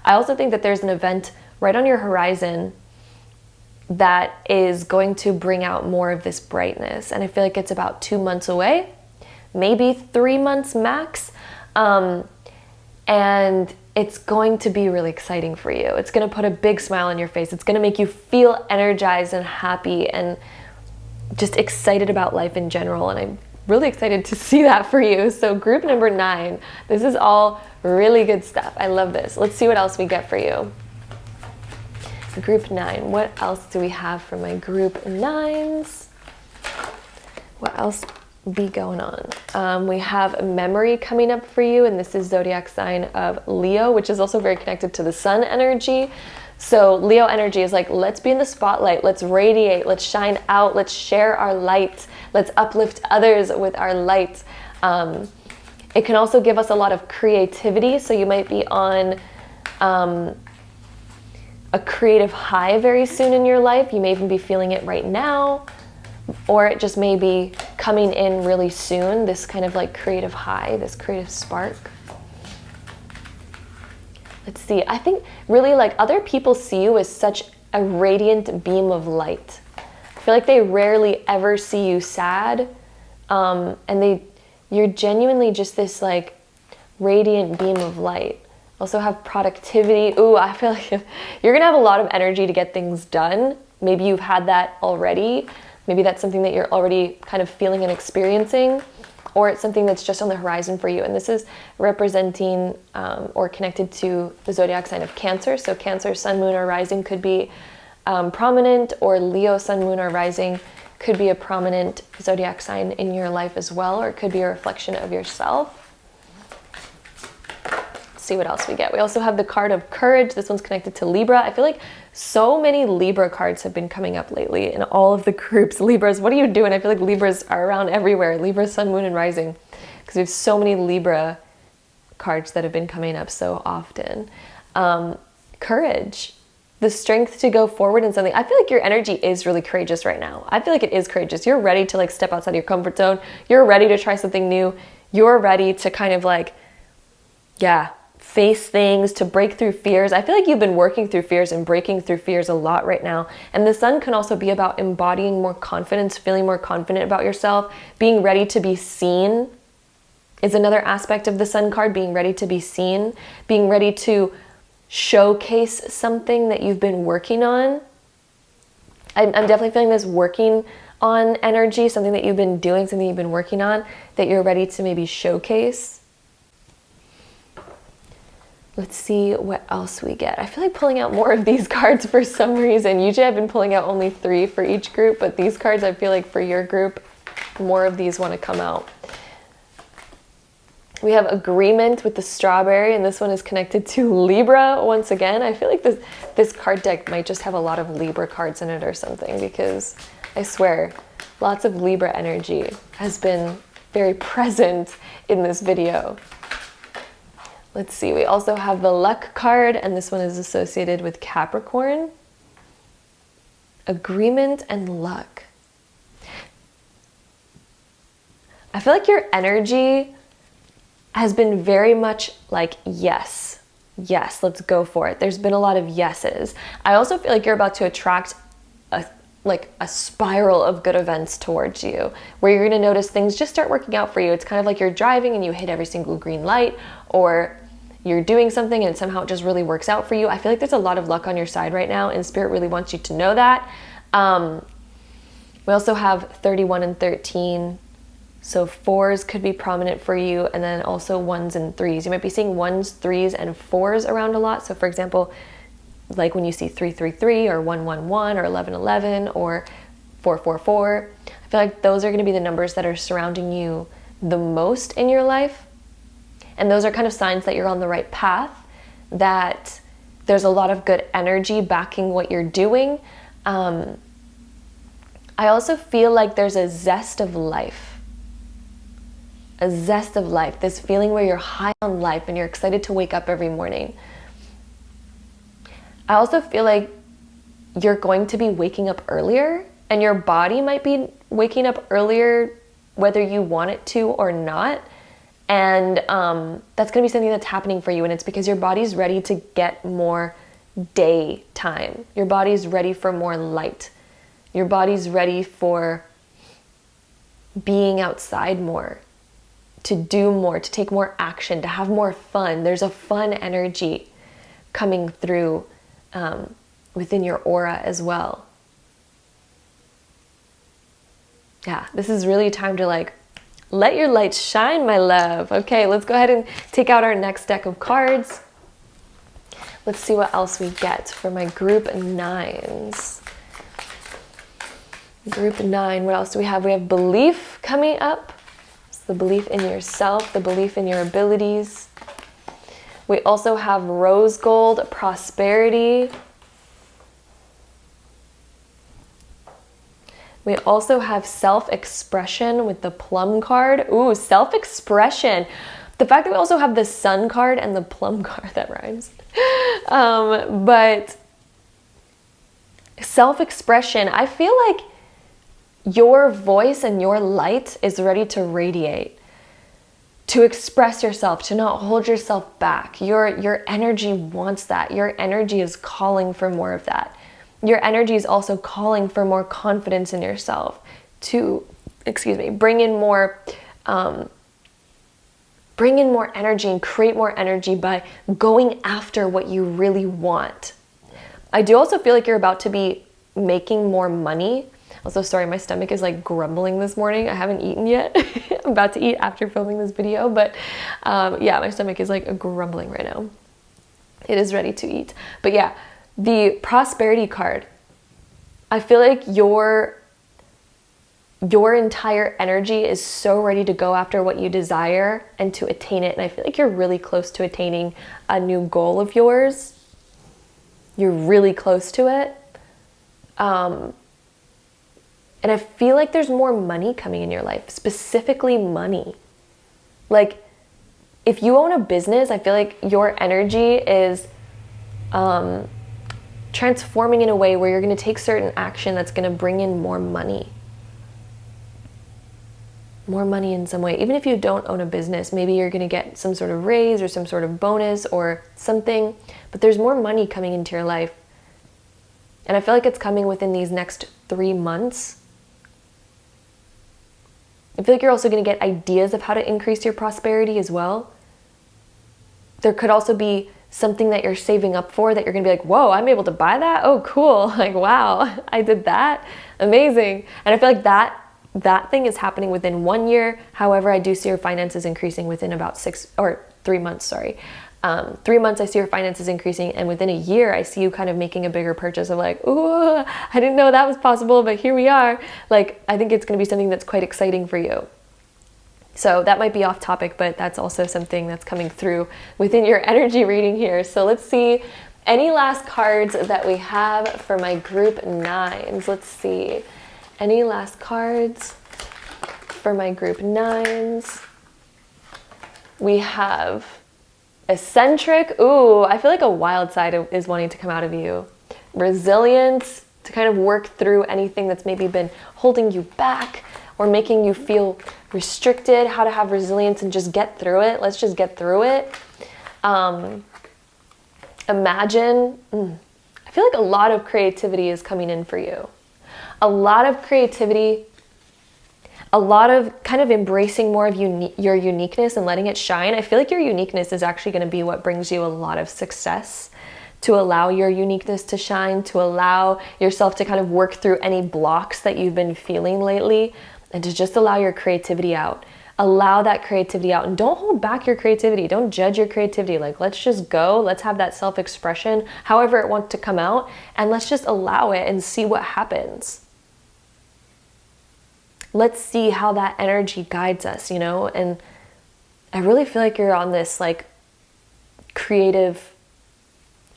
[SPEAKER 1] I also think that there's an event right on your horizon that is going to bring out more of this brightness. And I feel like it's about 2 months away, maybe 3 months max. And it's going to be really exciting for you. It's going to put a big smile on your face. It's going to make you feel energized and happy and just excited about life in general. And I'm really excited to see that for you. So group number 9, this is all really good stuff. I love this. Let's see what else we get for you. Group 9, what else do we have for my group 9s? What else be going on? We have memory coming up for you, and this is zodiac sign of Leo, which is also very connected to the sun energy. So Leo energy is like, let's be in the spotlight, let's radiate, let's shine out, let's share our light, let's uplift others with our light. It can also give us a lot of creativity. So you might be on a creative high very soon in your life. You may even be feeling it right now, or it just may be coming in really soon, this kind of like creative high, this creative spark. Let's see, I think really like other people see you as such a radiant beam of light. I feel like they rarely ever see you sad, and you're genuinely just this like radiant beam of light. Also have productivity. Ooh, I feel like you're gonna have a lot of energy to get things done. Maybe you've had that already. Maybe that's something that you're already kind of feeling and experiencing, or it's something that's just on the horizon for you. And this is representing or connected to the zodiac sign of Cancer. So Cancer, sun, moon, or rising could be prominent, or Leo, sun, moon, or rising could be a prominent zodiac sign in your life as well, or it could be a reflection of yourself. See what else we get. We also have the card of courage. This one's connected to Libra. I feel like so many Libra cards have been coming up lately in all of the groups. Libras, what are you doing? I feel like Libras are around everywhere. Libra, sun, moon, and rising, because we have so many Libra cards that have been coming up so often. Courage, the strength to go forward in something. I feel like your energy is really courageous right now. I feel like it is courageous. You're ready to like step outside your comfort zone. You're ready to try something new. You're ready to kind of like, face things, to break through fears. I feel like you've been working through fears and breaking through fears a lot right now. And the sun can also be about embodying more confidence, feeling more confident about yourself, being ready to be seen is another aspect of the sun card, being ready to be seen, being ready to showcase something that you've been working on. I'm definitely feeling this working on energy, something that you've been doing, something you've been working on, that you're ready to maybe showcase. Let's see what else we get. I feel like pulling out more of these cards for some reason. Usually I've been pulling out only 3 for each group, but these cards, I feel like for your group, more of these want to come out. We have agreement with the strawberry, and this one is connected to Libra once again. I feel like this card deck might just have a lot of Libra cards in it or something, because I swear, lots of Libra energy has been very present in this video. Let's see, we also have the luck card, and this one is associated with Capricorn. Agreement and luck. I feel like your energy has been very much like, yes, let's go for it. There's been a lot of yeses. I also feel like you're about to attract a spiral of good events towards you, where you're going to notice things just start working out for you. It's kind of like you're driving and you hit every single green light, or you're doing something and somehow it just really works out for you. I feel like there's a lot of luck on your side right now, and Spirit really wants you to know that. We also have 31 and 13. So 4s could be prominent for you, and then also 1s and 3s. You might be seeing 1s, 3s, and 4s around a lot. So for example, like when you see 333 or 111 or 1111 or 444. I feel like those are going to be the numbers that are surrounding you the most in your life. And those are kind of signs that you're on the right path, that there's a lot of good energy backing what you're doing. I also feel like there's a zest of life. A zest of life. This feeling where you're high on life and you're excited to wake up every morning. I also feel like you're going to be waking up earlier, and your body might be waking up earlier whether you want it to or not. And that's going to be something that's happening for you. And it's because your body's ready to get more daytime. Your body's ready for more light. Your body's ready for being outside more, to do more, to take more action, to have more fun. There's a fun energy coming through within your aura as well. Yeah, this is really time to like, let your light shine, my love. Okay, let's go ahead and take out our next deck of cards. Let's see what else we get for my group 9s. Group 9, what else do we have? We have belief coming up. It's the belief in yourself, the belief in your abilities. We also have rose gold, prosperity. We also have self-expression with the plum card. Ooh, self-expression. The fact that we also have the sun card and the plum card, that rhymes. But self-expression, I feel like your voice and your light is ready to radiate, to express yourself, to not hold yourself back. Your energy wants that. Your energy is calling for more of that. Your energy is also calling for more confidence in yourself, to, bring in more energy and create more energy by going after what you really want. I do also feel like you're about to be making more money. Also, sorry, my stomach is like grumbling this morning. I haven't eaten yet. I'm about to eat after filming this video, but yeah, my stomach is like grumbling right now. It is ready to eat. But yeah, the prosperity card, I feel like your entire energy is so ready to go after what you desire and to attain it. And I feel like you're really close to attaining a new goal of yours. You're really close to it. And I feel like there's more money coming in your life, specifically money. Like, if you own a business, I feel like your energy is transforming in a way where you're going to take certain action that's going to bring in more money. More money in some way. Even if you don't own a business, maybe you're going to get some sort of raise or some sort of bonus or something, but there's more money coming into your life. And I feel like it's coming within these next 3 months. I feel like you're also going to get ideas of how to increase your prosperity as well. There could also be something that you're saving up for that you're going to be like, whoa, I'm able to buy that? Oh, cool. Like, wow, I did that. Amazing. And I feel like that thing is happening within 1 year. However, I do see your finances increasing within about 3 months, sorry. 3 months, I see your finances increasing. And within a year, I see you kind of making a bigger purchase of like, ooh, I didn't know that was possible, but here we are. Like, I think it's going to be something that's quite exciting for you. So that might be off topic, but that's also something that's coming through within your energy reading here. So let's see any last cards that we have for my group 9s. Let's see. Any last cards for my group 9s? We have eccentric. Ooh, I feel like a wild side is wanting to come out of you. Resilience, to kind of work through anything that's maybe been holding you back or making you feel restricted, how to have resilience and just get through it. Let's just get through it. Imagine. I feel like a lot of creativity is coming in for you. A lot of creativity, a lot of kind of embracing more of your uniqueness and letting it shine. I feel like your uniqueness is actually going to be what brings you a lot of success, to allow your uniqueness to shine, to allow yourself to kind of work through any blocks that you've been feeling lately, and to just allow your creativity out. allow that creativity out and don't hold back your creativity. Don't judge your creativity. Like, let's just go. Let's have that self-expression, however it wants to come out, and let's just allow it and see what happens. Let's see how that energy guides us, you know? And I really feel like you're on this like creative,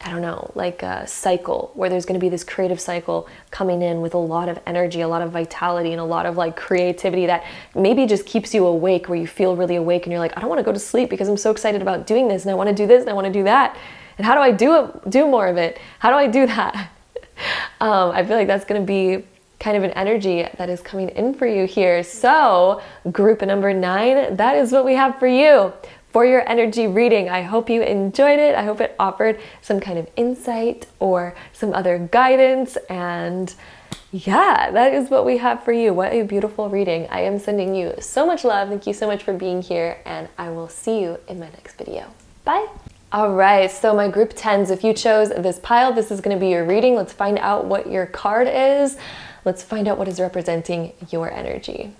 [SPEAKER 1] I don't know, like a cycle where there's going to be this creative cycle coming in with a lot of energy, a lot of vitality, and a lot of like creativity that maybe just keeps you awake, where you feel really awake and you're like, I don't want to go to sleep because I'm so excited about doing this and I want to do this and I want to do that. And how do I do more of it? How do I do that? I feel like that's going to be kind of an energy that is coming in for you here. So group number 9, that is what we have for you for your energy reading. I hope you enjoyed it. I hope it offered some kind of insight or some other guidance. And yeah, that is what we have for you. What a beautiful reading. I am sending you so much love. Thank you so much for being here, and I will see you in my next video. Bye. All right, so my group 10s, if you chose this pile, this is going to be your reading. Let's find out what your card is. Let's find out what is representing your energy.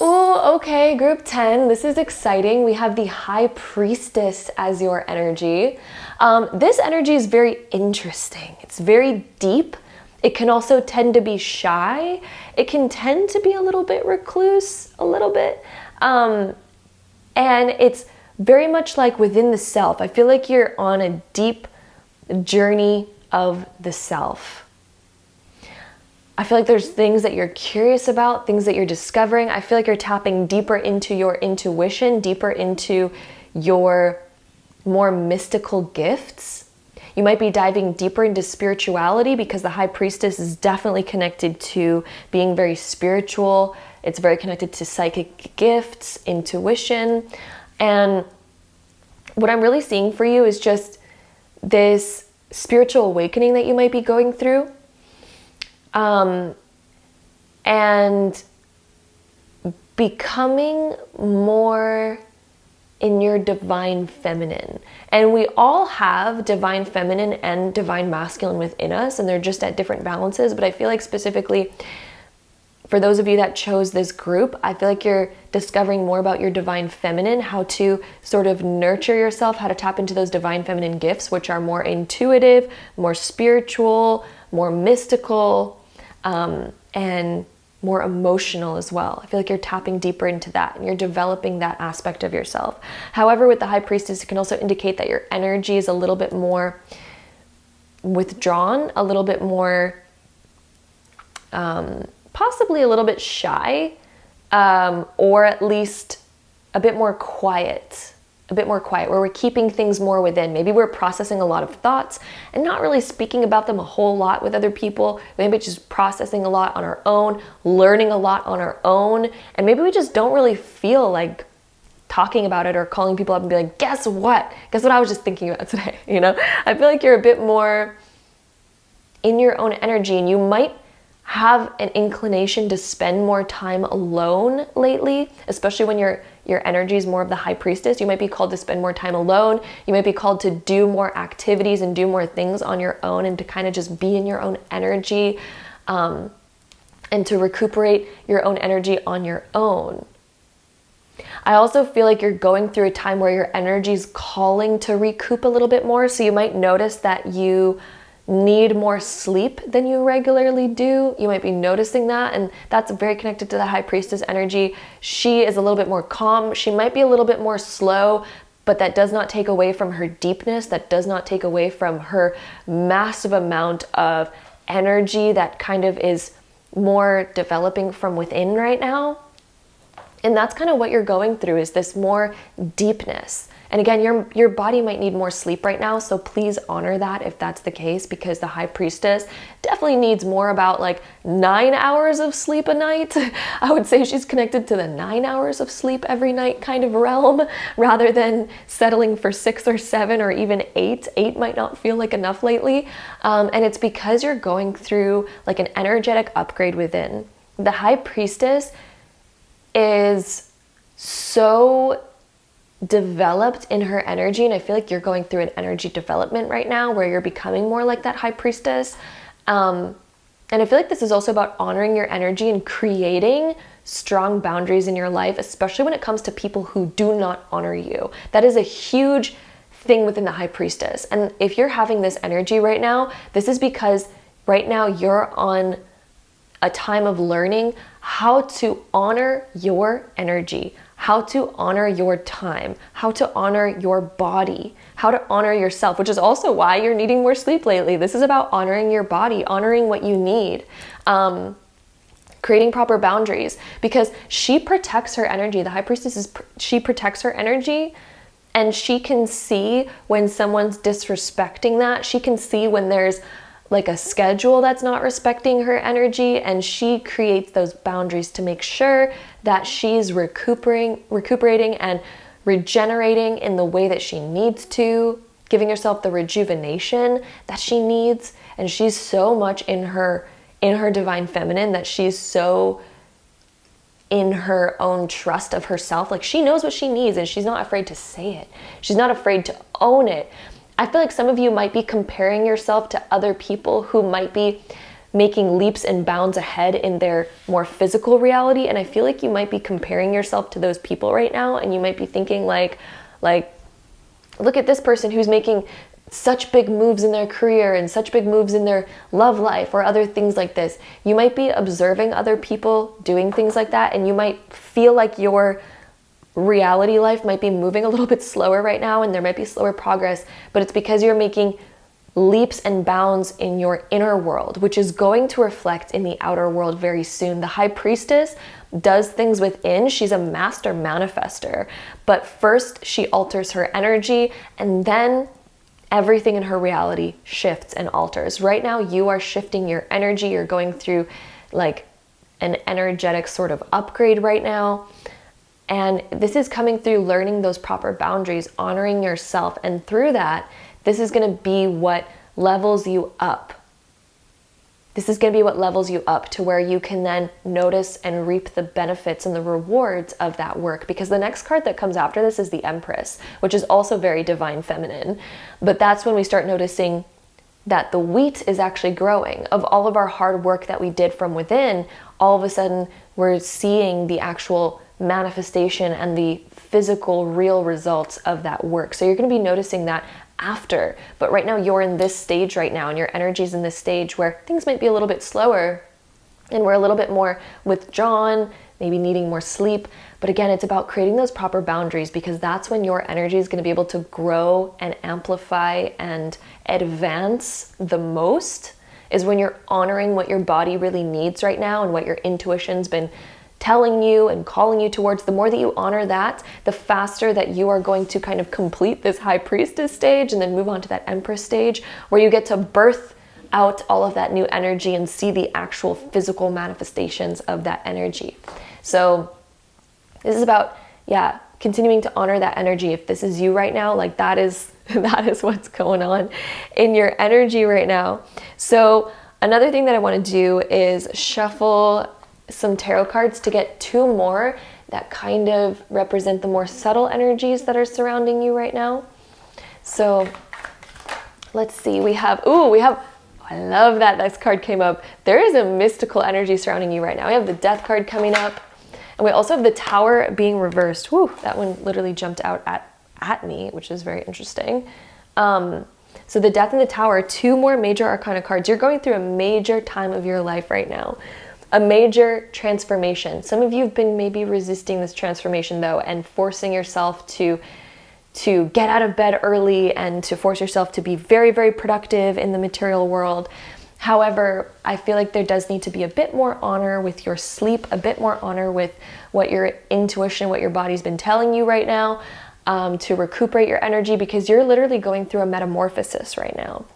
[SPEAKER 1] Oh, okay, group 10, this is exciting. We have the High Priestess as your energy. This energy is very interesting. It's very deep. It can also tend to be shy. It can tend to be a little bit recluse, a little bit. And it's very much like within the self. I feel like you're on a deep journey of the self. I feel like there's things that you're curious about, things that you're discovering. I feel like you're tapping deeper into your intuition, deeper into your more mystical gifts. You might be diving deeper into spirituality, because the High Priestess is definitely connected to being very spiritual. It's very connected to psychic gifts, intuition. And what I'm really seeing for you is just this spiritual awakening that you might be going through. And becoming more in your divine feminine. And we all have divine feminine and divine masculine within us, and they're just at different balances. But I feel like specifically for those of you that chose this group, I feel like you're discovering more about your divine feminine, how to sort of nurture yourself, how to tap into those divine feminine gifts, which are more intuitive, more spiritual, more mystical, and more emotional as well. I feel like you're tapping deeper into that and you're developing that aspect of yourself. However, with the High Priestess, it can also indicate that your energy is a little bit more withdrawn, a little bit more, possibly a little bit shy, or at least a bit more quiet, where we're keeping things more within. Maybe we're processing a lot of thoughts and not really speaking about them a whole lot with other people. Maybe just processing a lot on our own, learning a lot on our own. And maybe we just don't really feel like talking about it or calling people up and be like, guess what? Guess what I was just thinking about today, you know? I feel like you're a bit more in your own energy, and you might have an inclination to spend more time alone lately, especially when your energy is more of the High Priestess. You might be called to spend more time alone. You might be called to do more activities and do more things on your own, and to kind of just be in your own energy, and to recuperate your own energy on your own. I also feel like you're going through a time where your energy is calling to recoup a little bit more. So you might notice that you need more sleep than you regularly do. You might be noticing that, and that's very connected to the High Priestess energy. She is a little bit more calm. She might be a little bit more slow, but that does not take away from her deepness. That does not take away from her massive amount of energy that kind of is more developing from within right now. And that's kind of what you're going through, is this more deepness. And again, your body might need more sleep right now, so please honor that if that's the case, because the High Priestess definitely needs more, about like 9 hours of sleep a night. I would say she's connected to the 9 hours of sleep every night kind of realm, rather than settling for 6 or 7 or even 8. 8 might not feel like enough lately. And it's because you're going through like an energetic upgrade within. The High Priestess is so developed in her energy, and I feel like you're going through an energy development right now where you're becoming more like that High Priestess. And I feel like this is also about honoring your energy and creating strong boundaries in your life, especially when it comes to people who do not honor you. That is a huge thing within the High Priestess. And if you're having this energy right now, this is because right now you're on a time of learning how to honor your energy, how to honor your time, how to honor your body, how to honor yourself, which is also why you're needing more sleep lately. This is about honoring your body, honoring what you need, creating proper boundaries, because she protects her energy. The High Priestess she protects her energy, and she can see when someone's disrespecting that. She can see when there's like a schedule that's not respecting her energy, and she creates those boundaries to make sure that she's recuperating and regenerating in the way that she needs to, giving herself the rejuvenation that she needs. And she's so much in her divine feminine that she's so in her own trust of herself. Like, she knows what she needs and she's not afraid to say it. She's not afraid to own it. I feel like some of you might be comparing yourself to other people who might be making leaps and bounds ahead in their more physical reality. And I feel like you might be comparing yourself to those people right now. And you might be thinking like, look at this person who's making such big moves in their career and such big moves in their love life or other things like this. You might be observing other people doing things like that, and you might feel like your reality life might be moving a little bit slower right now, and there might be slower progress, but it's because you're making leaps and bounds in your inner world, which is going to reflect in the outer world very soon. The High Priestess does things within. She's a master manifester, but first she alters her energy, and then everything in her reality shifts and alters. Right now, you are shifting your energy. You're going through like an energetic sort of upgrade right now. And this is coming through learning those proper boundaries, honoring yourself. And through that, this is going to be what levels you up. This is going to be what levels you up to where you can then notice and reap the benefits and the rewards of that work. Because the next card that comes after this is the Empress, which is also very divine feminine. But that's when we start noticing that the wheat is actually growing. Of all of our hard work that we did from within, all of a sudden we're seeing the actual manifestation and the physical, real results of that work. So you're going to be noticing that after. But right now you're in this stage right now, and your energy is in this stage where things might be a little bit slower and we're a little bit more withdrawn, maybe needing more sleep. But again, it's about creating those proper boundaries, because that's when your energy is going to be able to grow and amplify and advance the most, is when you're honoring what your body really needs right now and what your intuition's been telling you and calling you towards. The more that you honor that, the faster that you are going to kind of complete this High Priestess stage and then move on to that Empress stage, where you get to birth out all of that new energy and see the actual physical manifestations of that energy. So this is about, continuing to honor that energy. If this is you right now, like that is what's going on in your energy right now. So another thing that I want to do is shuffle some tarot cards to get two more that kind of represent the more subtle energies that are surrounding you right now. So let's see, we have, I love that this card came up. There is a mystical energy surrounding you right now. We have the Death card coming up, and we also have the Tower being reversed. Whew, that one literally jumped out at me, which is very interesting. So the Death and the Tower, two more major arcana cards. You're going through a major time of your life right now. A major transformation. Some of you have been maybe resisting this transformation though, and forcing yourself to get out of bed early and to force yourself to be very, very productive in the material world. However, I feel like there does need to be a bit more honor with your sleep, a bit more honor with what your intuition, what your body's been telling you right now, to recuperate your energy, because you're literally going through a metamorphosis right now.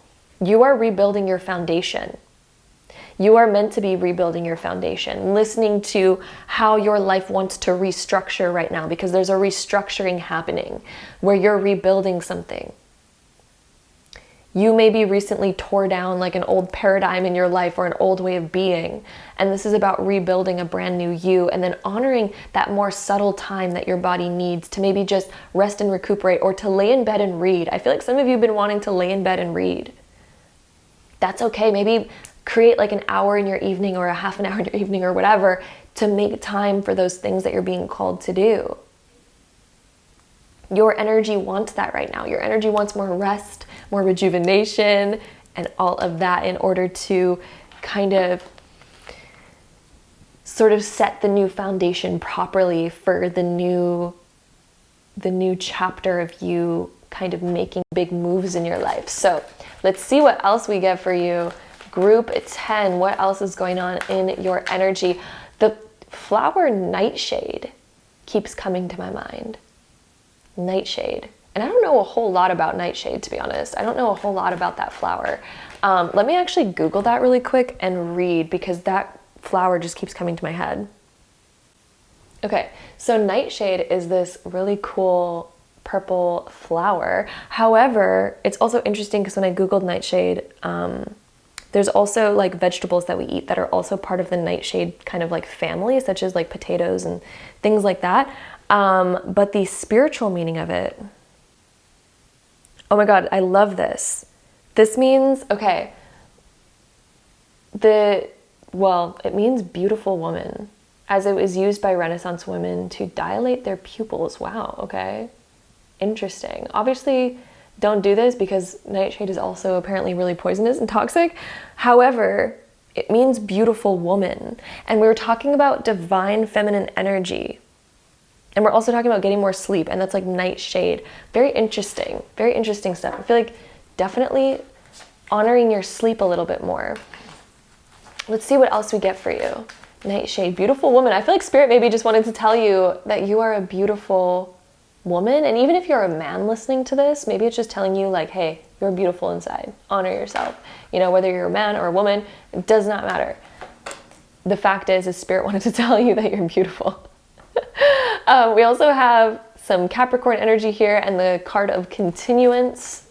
[SPEAKER 1] You are rebuilding your foundation. You are meant to be rebuilding your foundation, listening to how your life wants to restructure right now, because there's a restructuring happening where you're rebuilding something. You maybe recently tore down like an old paradigm in your life or an old way of being. And this is about rebuilding a brand new you, and then honoring that more subtle time that your body needs to maybe just rest and recuperate, or to lay in bed and read. I feel like some of you have been wanting to lay in bed and read. That's okay. Maybe create like an hour in your evening or a half an hour in your evening or whatever to make time for those things that you're being called to do. Your energy wants that right now. Your energy wants more rest, more rejuvenation, and all of that in order to kind of sort of set the new foundation properly for the new chapter of you kind of making big moves in your life. So let's see what else we get for you. Group 10, what else is going on in your energy? The flower nightshade keeps coming to my mind. Nightshade. And I don't know a whole lot about nightshade, to be honest. I don't know a whole lot about that flower. Let me actually Google that really quick and read, because that flower just keeps coming to my head. Okay, so nightshade is this really cool purple flower. However, it's also interesting because when I Googled nightshade, there's also like vegetables that we eat that are also part of the nightshade kind of like family, such as like potatoes and things like that. But the spiritual meaning of it, oh my God, I love this. This means, okay, it means beautiful woman, as it was used by Renaissance women to dilate their pupils. Wow, okay. Interesting. Obviously, don't do this because nightshade is also apparently really poisonous and toxic. However, it means beautiful woman. And we were talking about divine feminine energy. And we're also talking about getting more sleep, and that's like nightshade. Very interesting stuff. I feel like definitely honoring your sleep a little bit more. Let's see what else we get for you. Nightshade, beautiful woman. I feel like Spirit maybe just wanted to tell you that you are a beautiful woman. And even if you're a man listening to this, maybe it's just telling you like, hey, you're beautiful inside. Honor yourself. You know, whether you're a man or a woman, it does not matter. The fact is Spirit wanted to tell you that you're beautiful. We also have some Capricorn energy here and the card of continuance.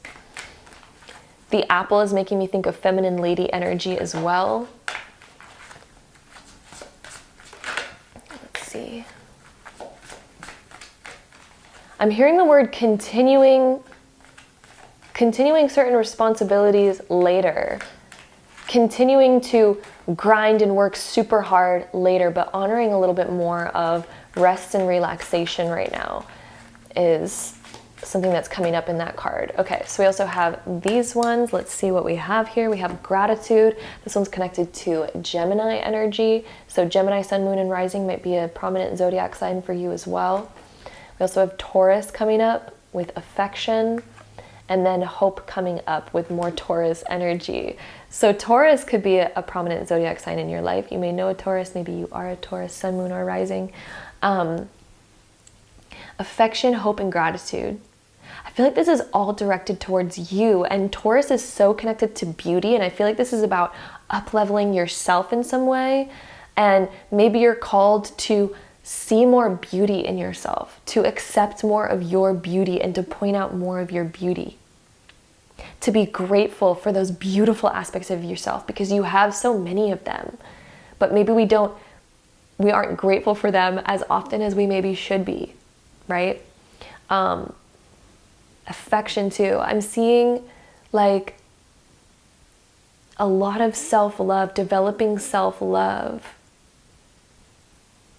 [SPEAKER 1] The apple is making me think of feminine lady energy as well. Let's see. I'm hearing the word continuing certain responsibilities later. Continuing to grind and work super hard later, but honoring a little bit more of rest and relaxation right now is something that's coming up in that card. Okay, so we also have these ones. Let's see what we have here. We have gratitude. This one's connected to Gemini energy. So Gemini, sun, moon, and rising might be a prominent zodiac sign for you as well. We also have Taurus coming up with affection, and then hope coming up with more Taurus energy. So Taurus could be a prominent zodiac sign in your life. You may know a Taurus, maybe you are a Taurus, sun, moon, or rising. Affection, hope, and gratitude. I feel like this is all directed towards you, and Taurus is so connected to beauty, and I feel like this is about up-leveling yourself in some way, and maybe you're called to see more beauty in yourself, to accept more of your beauty and to point out more of your beauty. To be grateful for those beautiful aspects of yourself because you have so many of them, but maybe we aren't grateful for them as often as we maybe should be, right? Affection too. I'm seeing like a lot of self-love, developing self-love.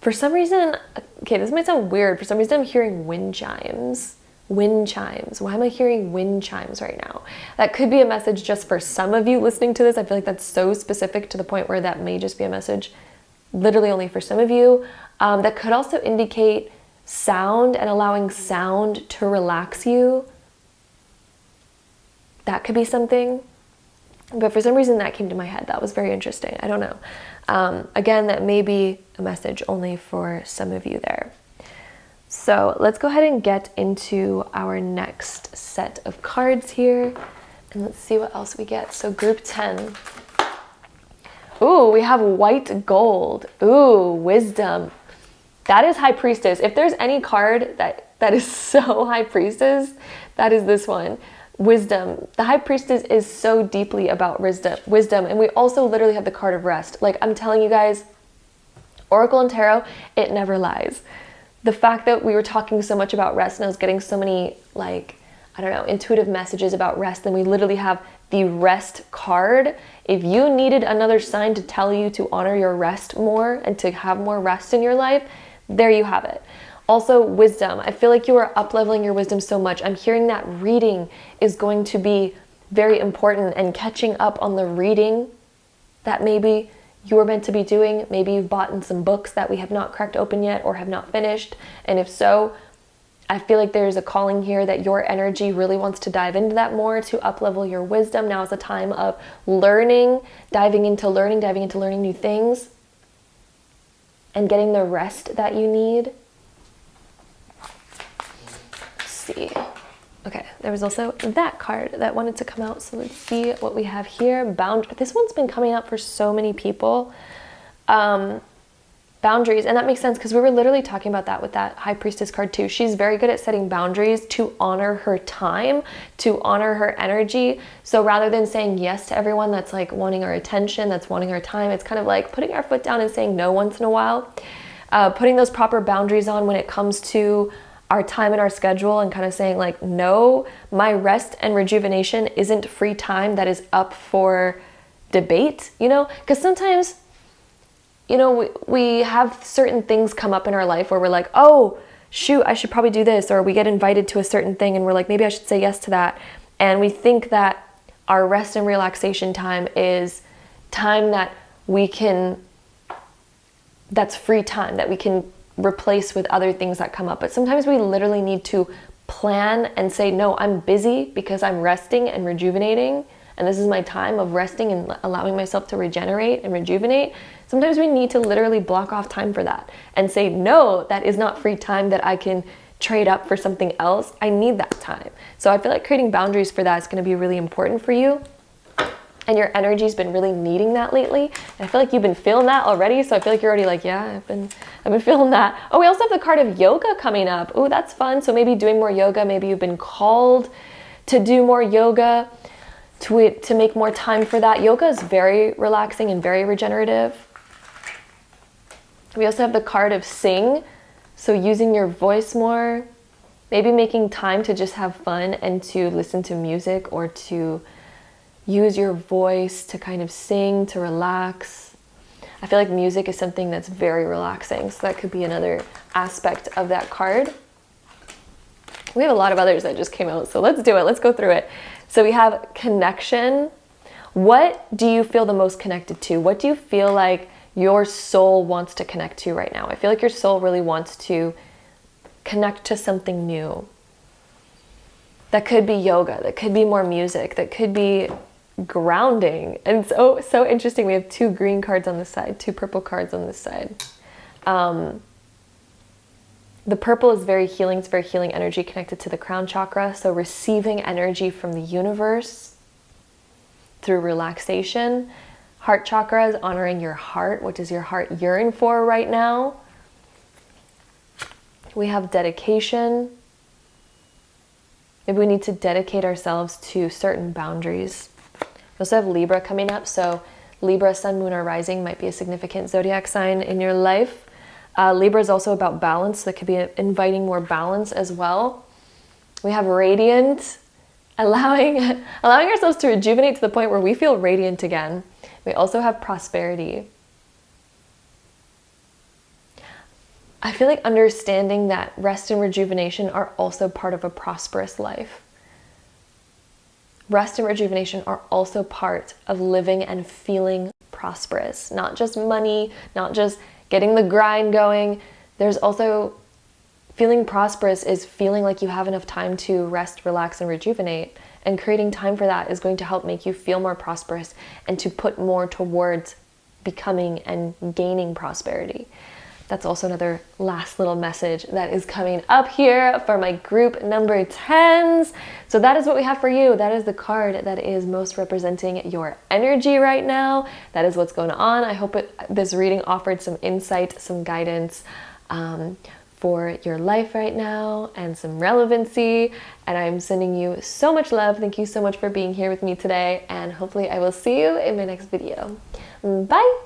[SPEAKER 1] For some reason, okay, this might sound weird. For some reason, I'm hearing wind chimes. Wind chimes. Why am I hearing wind chimes right now? That could be a message just for some of you listening to this. I feel like that's so specific to the point where that may just be a message literally only for some of you. That could also indicate sound and allowing sound to relax you. That could be something. But for some reason that came to my head. That was very interesting. I don't know. Again, that may be a message only for some of you there. So let's go ahead and get into our next set of cards here. And let's see what else we get. So group 10. Ooh, we have white gold. Ooh, wisdom. That is High Priestess. If there's any card that is so High Priestess, that is this one. Wisdom. The High Priestess is so deeply about wisdom. And we also literally have the card of rest. Like I'm telling you guys, Oracle and Tarot, it never lies. The fact that we were talking so much about rest and I was getting so many like I don't know, intuitive messages about rest, then we literally have the rest card. If you needed another sign to tell you to honor your rest more and to have more rest in your life, there you have it. Also, wisdom. I feel like you are up-leveling your wisdom so much. I'm hearing that reading is going to be very important, and catching up on the reading that maybe you were meant to be doing. Maybe you've bought in some books that we have not cracked open yet or have not finished. And if so, I feel like there's a calling here that your energy really wants to dive into that more, to up-level your wisdom. Now is a time of learning, diving into learning new things, and getting the rest that you need. Let's see. Okay, there was also that card that wanted to come out. So let's see what we have here. This one's been coming up for so many people. Boundaries, and that makes sense because we were literally talking about that with that High Priestess card too. She's very good at setting boundaries to honor her time, to honor her energy. So rather than saying yes to everyone that's like wanting our attention, that's wanting our time, it's kind of like putting our foot down and saying no once in a while. Putting those proper boundaries on when it comes to our time and our schedule, and kind of saying like, no, my rest and rejuvenation isn't free time that is up for debate, you know? Because sometimes, you know, we have certain things come up in our life where we're like, oh, shoot, I should probably do this. Or we get invited to a certain thing and we're like, maybe I should say yes to that. And we think that our rest and relaxation time is time that we can, that's free time that we can replace with other things that come up. But sometimes we literally need to plan and say, no, I'm busy because I'm resting and rejuvenating. And this is my time of resting and allowing myself to regenerate and rejuvenate. Sometimes we need to literally block off time for that and say, no, that is not free time that I can trade up for something else. I need that time. So I feel like creating boundaries for that is going to be really important for you. And your energy's been really needing that lately. And I feel like you've been feeling that already. So I feel like you're already like, yeah, I've been feeling that. Oh, we also have the card of yoga coming up. Oh, that's fun. So maybe doing more yoga. Maybe you've been called to do more yoga, to make more time for that. Yoga is very relaxing and very regenerative. We also have the card of sing. So using your voice more, maybe making time to just have fun and to listen to music, or to use your voice to kind of sing, to relax. I feel like music is something that's very relaxing. So that could be another aspect of that card. We have a lot of others that just came out. So let's do it. Let's go through it. So we have connection. What do you feel the most connected to? What do you feel like your soul wants to connect to right now? I feel like your soul really wants to connect to something new. That could be yoga, that could be more music, that could be grounding. And so interesting. We have 2 green cards on this side, 2 purple cards on this side. The purple is very healing. It's very healing energy connected to the crown chakra. So receiving energy from the universe through relaxation. Heart chakra is honoring your heart. What does your heart yearn for right now? We have dedication. Maybe we need to dedicate ourselves to certain boundaries. We also have Libra coming up. So Libra, sun, moon, or rising might be a significant zodiac sign in your life. Libra is also about balance. So that could be inviting more balance as well. We have radiant, allowing ourselves to rejuvenate to the point where we feel radiant again. We also have prosperity. I feel like understanding that rest and rejuvenation are also part of a prosperous life. Rest and rejuvenation are also part of living and feeling prosperous. Not just money, not just getting the grind going. There's also feeling prosperous is feeling like you have enough time to rest, relax, and rejuvenate. And creating time for that is going to help make you feel more prosperous and to put more towards becoming and gaining prosperity. That's also another last little message that is coming up here for my group number 10s. So that is what we have for you. That is the card that is most representing your energy right now. That is what's going on. I hope this reading offered some insight, some guidance for your life right now, and some relevancy. And I'm sending you so much love. Thank you so much for being here with me today. And hopefully I will see you in my next video. Bye.